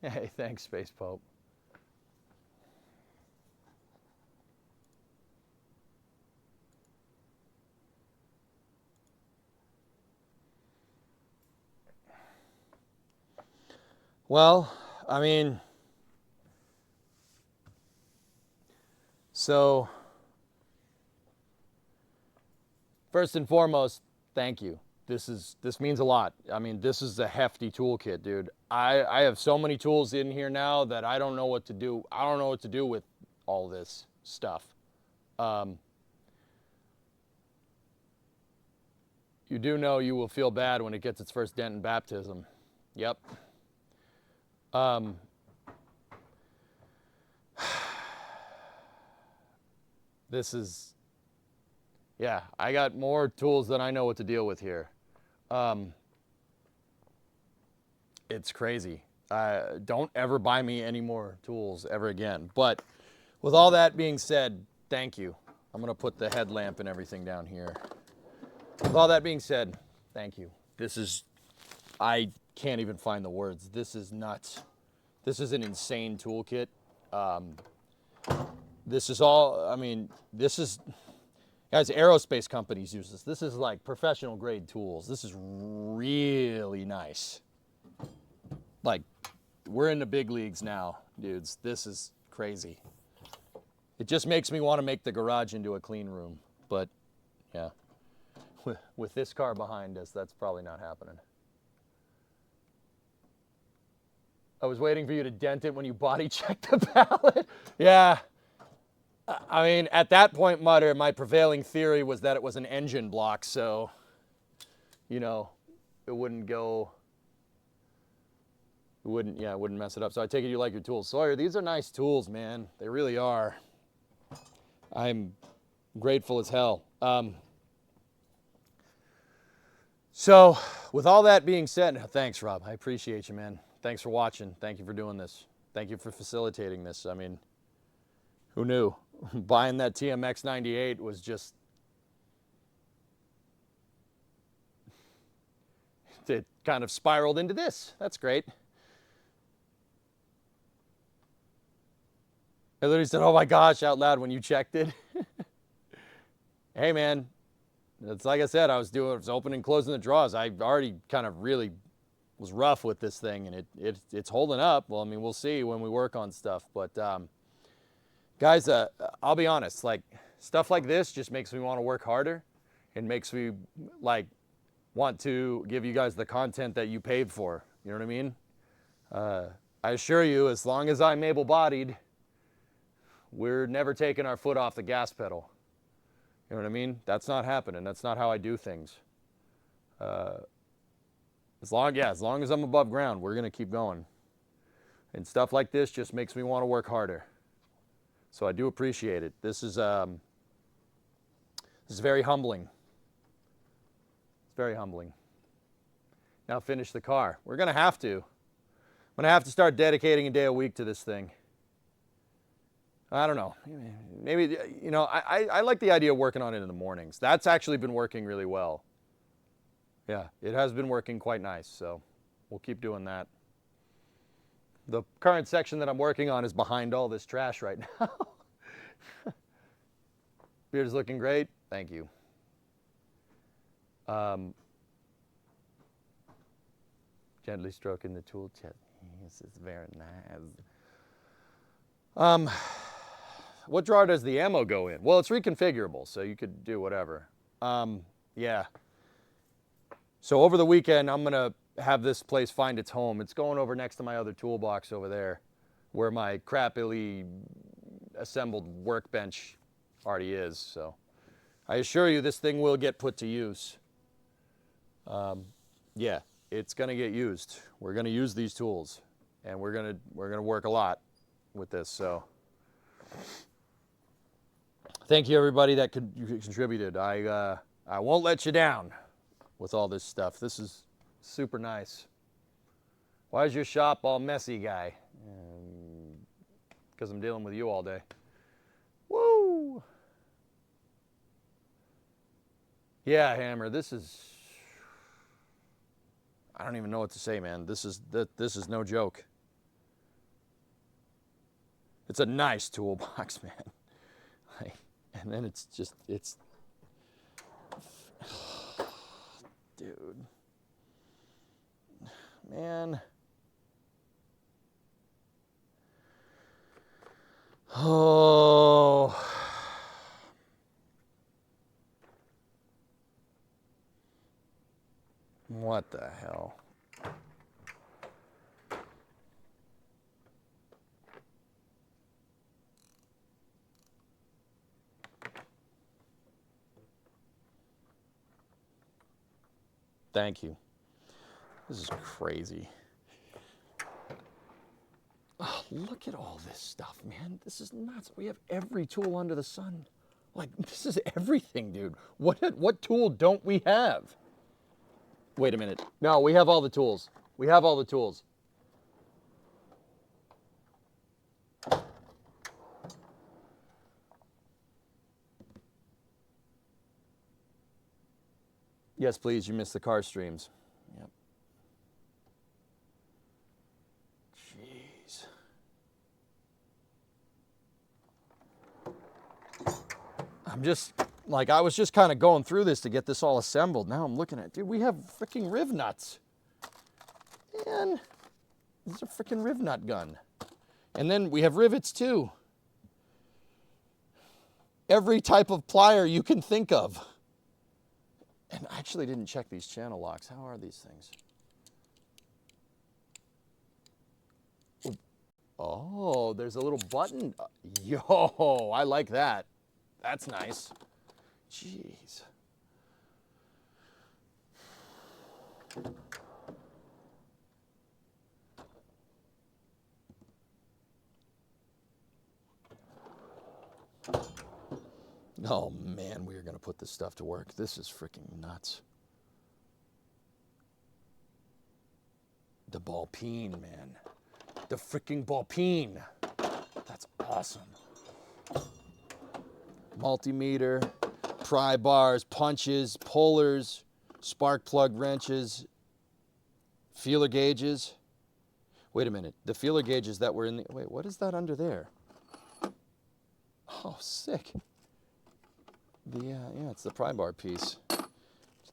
Hey, thanks, Space Pope. Well, I mean, so first and foremost, thank you. This means a lot. I mean, this is a hefty toolkit, dude. I have so many tools in here now that I don't know what to do. I don't know what to do with all this stuff. You do know you will feel bad when it gets its first dent in baptism. Yep. This is, yeah, I got more tools than I know what to deal with here. It's crazy. Don't ever buy me any more tools ever again. But with all that being said, thank you. I'm gonna put the headlamp and everything down here. With all that being said, thank you. This is, I can't even find the words. This is nuts. This is an insane toolkit. This is all, I mean, this is, guys, aerospace companies use this. This is like professional grade tools. This is really nice. Like, we're in the big leagues now, dudes. This is crazy. It just makes me want to make the garage into a clean room. But, yeah. With this car behind us, that's probably not happening. I was waiting for you to dent it when you body checked the pallet. Yeah. I mean, at that point, Mutter, my prevailing theory was that it was an engine block, so, you know, it wouldn't go, it wouldn't mess it up. So I take it you like your tools. Sawyer, these are nice tools, man. They really are. I'm grateful as hell. So with all that being said, thanks, Rob. I appreciate you, man. Thanks for watching. Thank you for doing this. Thank you for facilitating this. I mean, who knew? Buying that TMX 98 was just, it kind of spiraled into this. That's great. I literally said, oh my gosh, out loud when you checked it. Hey, man. It's like I said, I was opening and closing the drawers. I already kind of really was rough with this thing, and it's holding up. Well, I mean, we'll see when we work on stuff. But guys, I'll be honest, like stuff like this just makes me want to work harder. It makes me like want to give you guys the content that you paid for. You know what I mean? I assure you, as long as I'm able-bodied, we're never taking our foot off the gas pedal. You know what I mean? That's not happening. That's not how I do things. As long as I'm above ground, we're gonna keep going. And stuff like this just makes me want to work harder. So I do appreciate it. This is very humbling. It's very humbling. Now finish the car. We're gonna have to. I'm gonna have to start dedicating a day a week to this thing. I don't know. Maybe, you know, I like the idea of working on it in the mornings. That's actually been working really well. Yeah, it has been working quite nice, so we'll keep doing that. The current section that I'm working on is behind all this trash right now. Beard's looking great. Thank you. Gently stroking the tool tip. This is very nice. What drawer does the ammo go in? Well, it's reconfigurable, so you could do whatever. Yeah. So over the weekend, I'm gonna have this place find its home. It's going over next to my other toolbox over there, where my crappily assembled workbench already is. So I assure you, this thing will get put to use. Yeah, it's gonna get used. We're gonna use these tools, and we're gonna work a lot with this. So. Thank you, everybody that contributed. I won't let you down with all this stuff. This is super nice. Why is your shop all messy, guy? Because I'm dealing with you all day. Woo! Yeah, Hammer, this is, I don't even know what to say, man. This is no joke. It's a nice toolbox, man. And then it's just, dude, man, Oh. What the hell? Thank you. This is crazy. Oh, look at all this stuff, man. This is nuts. We have every tool under the sun. Like, this is everything, dude. What tool don't we have? Wait a minute. No, we have all the tools. We have all the tools. Yes, please. You missed the car streams. Yep. Jeez. I'm just, like, I was just kind of going through this to get this all assembled. Now I'm looking at, dude, we have freaking riv nuts. Man, this is a freaking riv nut gun. And then we have rivets too. Every type of plier you can think of. And I actually didn't check these channel locks. How are these things? Oh, there's a little button. Yo, I like that. That's nice. Jeez. Oh man, we are going to put this stuff to work. This is freaking nuts. The ball peen, man. The freaking ball peen. That's awesome. Multimeter, pry bars, punches, pullers, spark plug wrenches, feeler gauges. Wait a minute. The feeler gauges that were in the... Wait, what is that under there? Oh, sick. Yeah, it's the pry bar piece.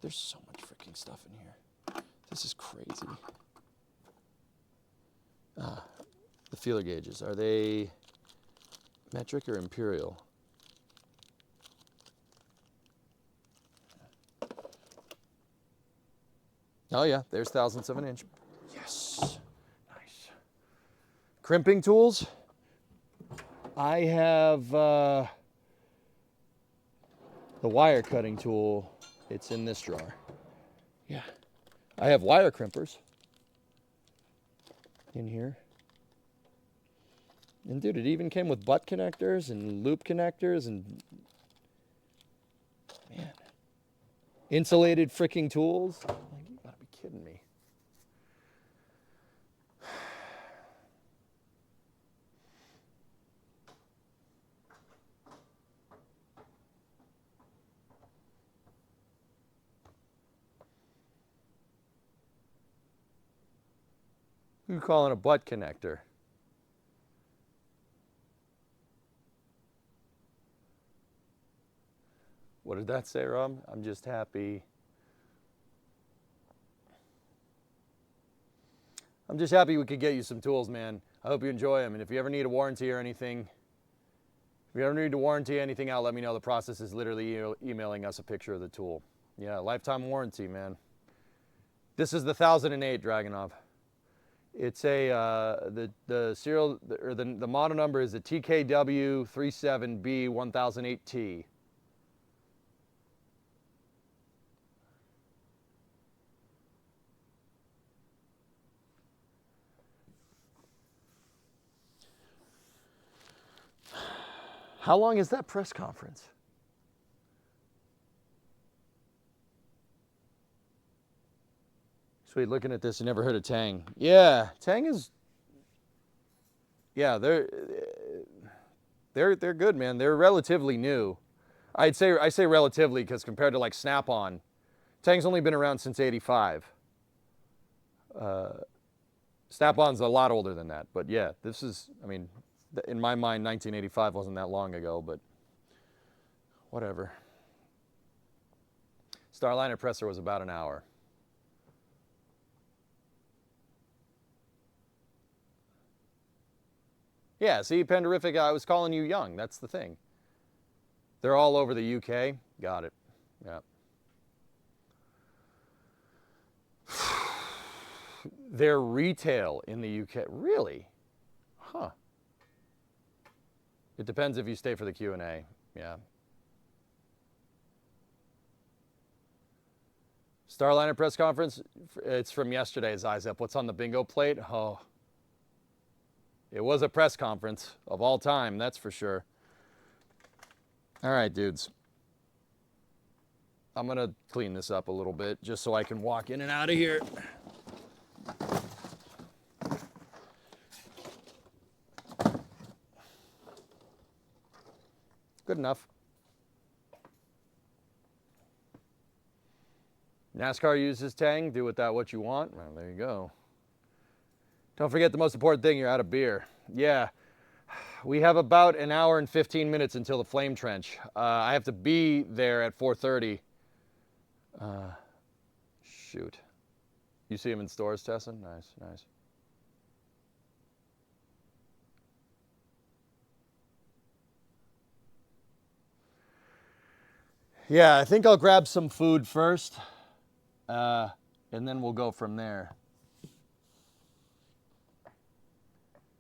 There's so much freaking stuff in here. This is crazy. The feeler gauges. Are they metric or imperial? Oh yeah, there's thousandths of an inch. Yes. Nice. Crimping tools. I have the wire cutting tool. It's in this drawer. Yeah. I have wire crimpers in here. And dude, it even came with butt connectors and loop connectors and man. Insulated freaking tools. Like, you gotta be kidding me. Who you calling a butt connector? What did that say, Rob? I'm just happy. I'm just happy we could get you some tools, man. I hope you enjoy them. And if you ever need a warranty or anything, if you ever need to warranty anything out, let me know. The process is literally emailing us a picture of the tool. Yeah, lifetime warranty, man. This is the 1008 Dragunov. It's a the serial or the model number is a TKW 37B 1008T. How long is that press conference? Sweet, looking at this, you never heard of Teng. Yeah, Teng is, yeah, they're good, man. They're relatively new. I say relatively because compared to like Snap-on, Teng's only been around since '85. Snap-on's a lot older than that, but yeah, this is, I mean, in my mind, 1985 wasn't that long ago, but whatever. Starliner presser was about an hour. Yeah, see, Panderific, I was calling you young. That's the thing. They're all over the UK. Got it. Yeah. They're retail in the UK. Really? Huh. It depends if you stay for the Q&A. Yeah. Starliner press conference. It's from yesterday's Eyes Up. What's on the bingo plate? Oh. It was a press conference of all time, that's for sure. All right, dudes. I'm going to clean this up a little bit just so I can walk in and out of here. Good enough. NASCAR uses Tang. Do with that what you want. Well, there you go. Don't forget the most important thing, you're out of beer. Yeah. We have about an hour and 15 minutes until the flame trench. I have to be there at 4:30. Shoot. You see them in stores, Tessa? Nice, nice. Yeah, I think I'll grab some food first, and then we'll go from there.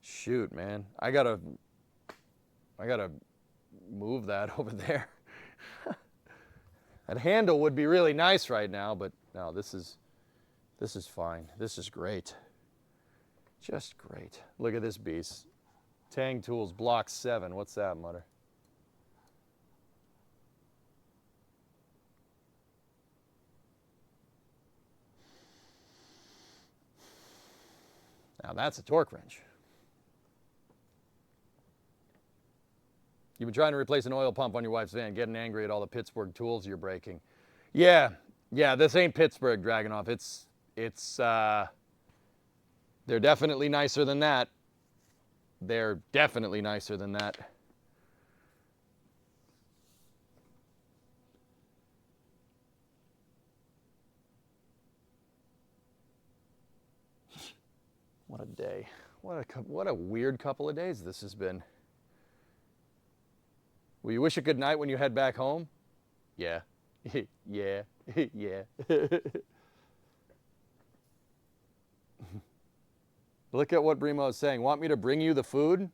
Shoot, man. I gotta move that over there. That handle would be really nice right now, but no, this is fine. This is great. Just great. Look at this beast. Teng Tools Block 7. What's that, Mutter? Now that's a torque wrench. You've been trying to replace an oil pump on your wife's van, getting angry at all the Pittsburgh tools you're breaking. Yeah, this ain't Pittsburgh, Dragonoff. They're definitely nicer than that. They're definitely nicer than that. What a day. What a weird couple of days this has been. Will you wish a good night when you head back home? Yeah. Yeah. Yeah. Look at what Brimo is saying. Want me to bring you the food?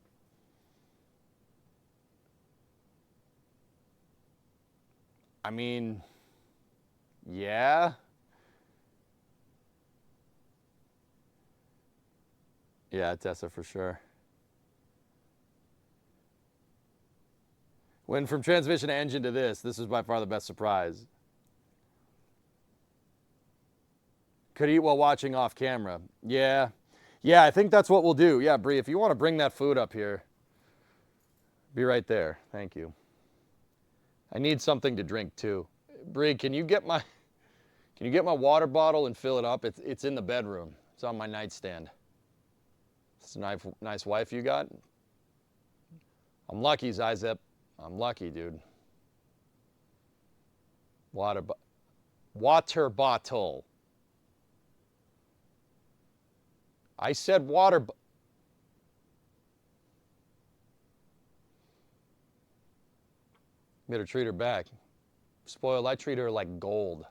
I mean, yeah. Yeah, Tessa, for sure. When from transmission to engine to this is by far the best surprise. Could eat while watching off camera. Yeah, I think that's what we'll do. Yeah, Bree, if you want to bring that food up here, be right there. Thank you. I need something to drink too. Bree, can you get my water bottle and fill it up? It's in the bedroom. It's on my nightstand. It's a nice wife you got. I'm lucky, Zizep. I'm lucky, dude. Water bottle. I said water. Better treat her back. Spoiled, I treat her like gold.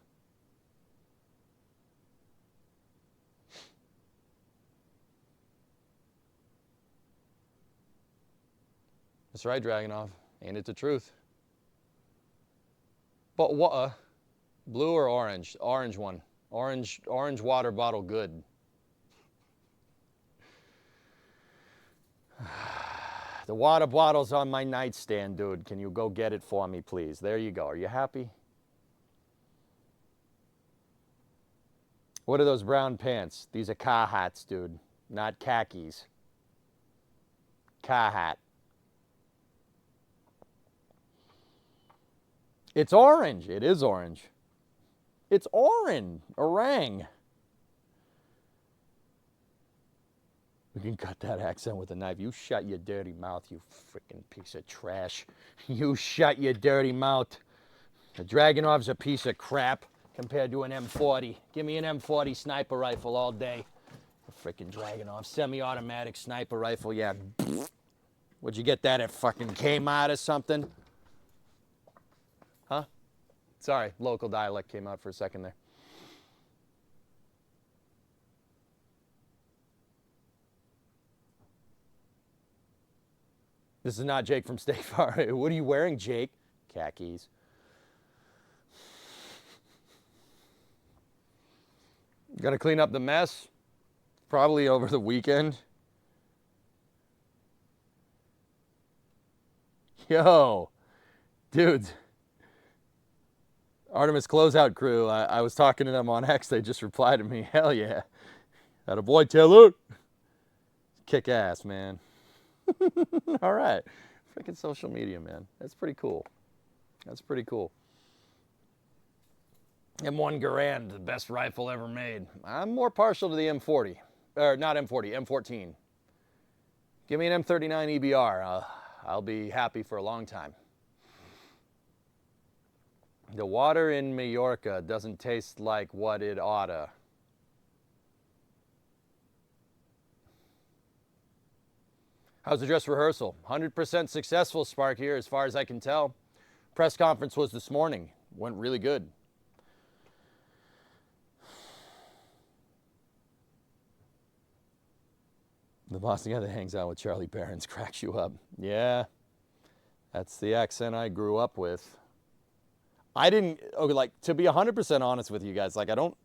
That's right, Dragonoff. Ain't it the truth? But what? Blue or orange? Orange one. Orange water bottle, good. The water bottle's on my nightstand, dude. Can you go get it for me, please? There you go. Are you happy? What are those brown pants? These are car hats, dude. Not khakis. Car hat. It's orange. It is orange. It's orange. Orang. We can cut that accent with a knife. You shut your dirty mouth, you freaking piece of trash. You shut your dirty mouth. The Dragonov's a piece of crap compared to an M40. Give me an M40 sniper rifle all day. The freaking Dragonov. Semi-automatic sniper rifle, yeah. Would you get that at fucking Kmart or something? Huh? Sorry, local dialect came out for a second there. This is not Jake from State Farm. What are you wearing, Jake? Khakis. Gonna clean up the mess, probably over the weekend. Yo, dudes. Artemis Closeout Crew, I was talking to them on X, they just replied to me, hell yeah. Attaboy, Taylor. Kick ass, man. All right. Freaking social media, man. That's pretty cool. That's pretty cool. M1 Garand, the best rifle ever made. I'm more partial to the M40. Or not M40, M14. Give me an M39 EBR. I'll be happy for a long time. The water in Majorca doesn't taste like what it oughta. How's the dress rehearsal? 100% successful, Spark here, as far as I can tell. Press conference was this morning. Went really good. The Boston guy that hangs out with Charlie Barons cracks you up. Yeah, that's the accent I grew up with. I didn't, okay, like, to be 100% honest with you guys, like, I don't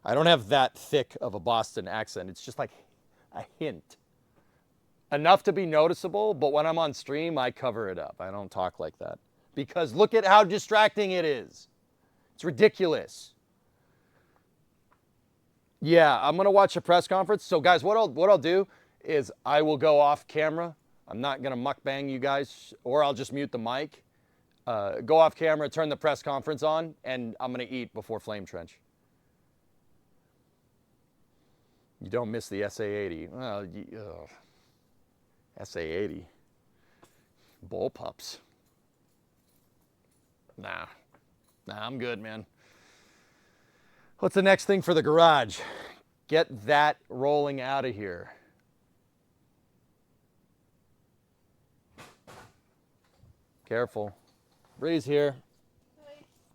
have that thick of a Boston accent. It's just like a hint. Enough to be noticeable, but when I'm on stream, I cover it up. I don't talk like that. Because look at how distracting it is. It's ridiculous. Yeah, I'm gonna watch a press conference. So guys, what I'll do is I will go off camera. I'm not gonna mukbang you guys, or I'll just mute the mic. Go off camera, turn the press conference on, and I'm gonna eat before Flame Trench. You don't miss the SA-80. Well, SA-80. Bullpups. Nah, I'm good, man. What's the next thing for the garage? Get that rolling out of here. Careful. Breeze here.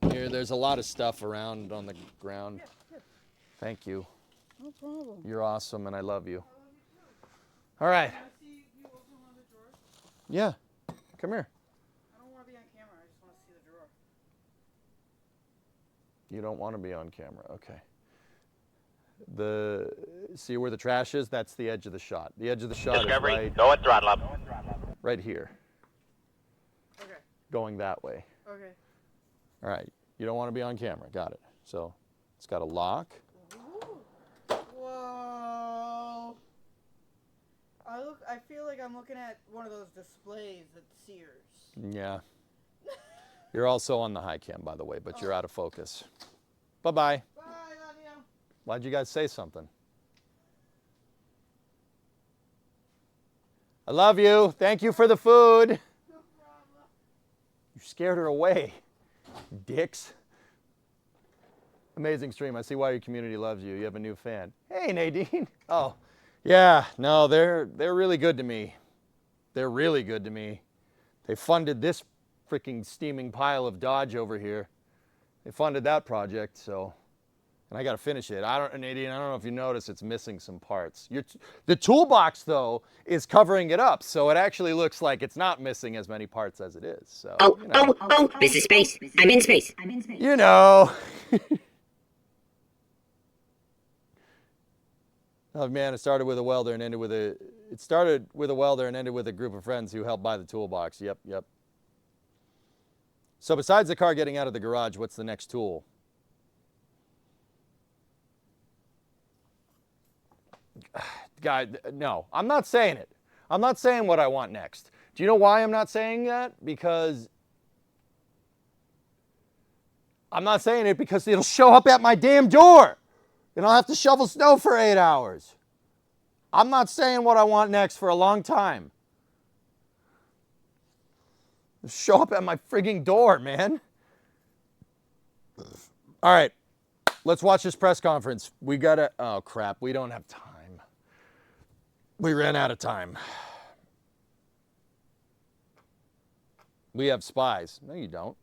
Here, there's a lot of stuff around on the ground. Thank you. No problem. You're awesome and I love you. All right. Can I see you open one of the drawers? Yeah. Come here. I don't want to be on camera. I just want to see the drawer. You don't want to be on camera. Okay. See where the trash is? That's the edge of the shot. The edge of the shot Discovery, is go at throttle up. right here. Okay. Going that way. Okay. All right. You don't want to be on camera. Got it. So it's got a lock. Ooh. Whoa. I feel like I'm looking at one of those displays at Sears. Yeah. You're also on the high cam, by the way, but you're out of focus. Bye-bye. Bye, love you. Why'd you guys say something? I love you. Thank you for the food. No problem. You scared her away, dicks. Amazing stream. I see why your community loves you. You have a new fan. Hey, Nadine. Oh, yeah. No, they're really good to me. They're really good to me. They funded this freaking steaming pile of Dodge over here. They funded that project, so, and I got to finish it. Nadine, I don't know if you noticed, it's missing some parts. The toolbox, though, is covering it up, so it actually looks like it's not missing as many parts as it is. So, you know. This is space. I'm in space. You know. Oh man, it started with a welder and ended with a group of friends who helped buy the toolbox. Yep. So besides the car getting out of the garage, what's the next tool? Guy, no, I'm not saying it. I'm not saying what I want next. Do you know why I'm not saying that? Because I'm not saying it because it'll show up at my damn door. And I'll have to shovel snow for 8 hours. I'm not saying what I want next for a long time. It'll show up at my frigging door, man. All right, let's watch this press conference. Oh crap, we don't have time. We ran out of time. We have spies. No, you don't.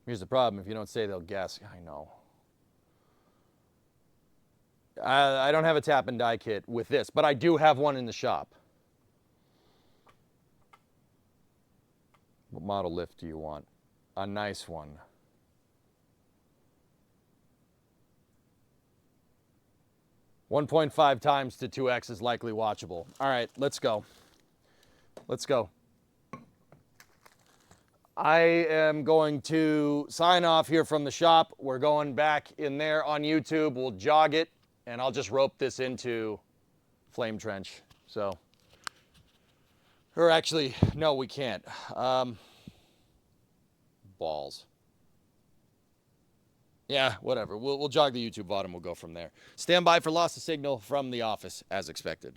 Here's the problem. If you don't say, they'll guess. I know. I don't have a tap and die kit with this, but I do have one in the shop. What model lift do you want? A nice one. .5 times to 2x is likely watchable. All right, let's go. Let's go. I am going to sign off here from the shop. We're going back in there on YouTube. We'll jog it, and I'll just rope this into Flame Trench. So, or actually, no, we can't. Balls. Yeah, whatever. We'll jog the YouTube bottom. We'll go from there. Stand by for loss of signal from the office, as expected.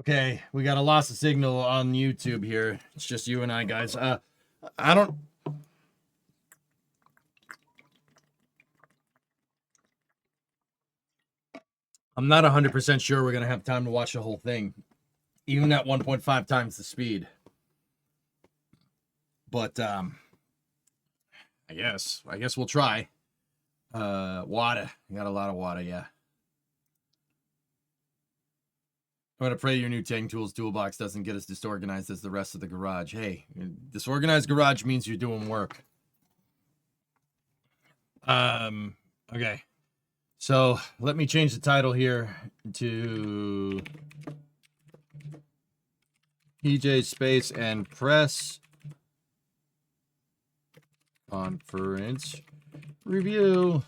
Okay, we got a loss of signal on YouTube here. It's just you and I, guys. I'm not 100% sure we're going to have time to watch the whole thing, even at 1.5 times the speed. But I guess we'll try. Water. You got a lot of water, yeah. I'm going to pray your new Teng Tools toolbox doesn't get as disorganized as the rest of the garage. Hey, disorganized garage means you're doing work. Okay. So let me change the title here to PJ Space and Press Conference Review.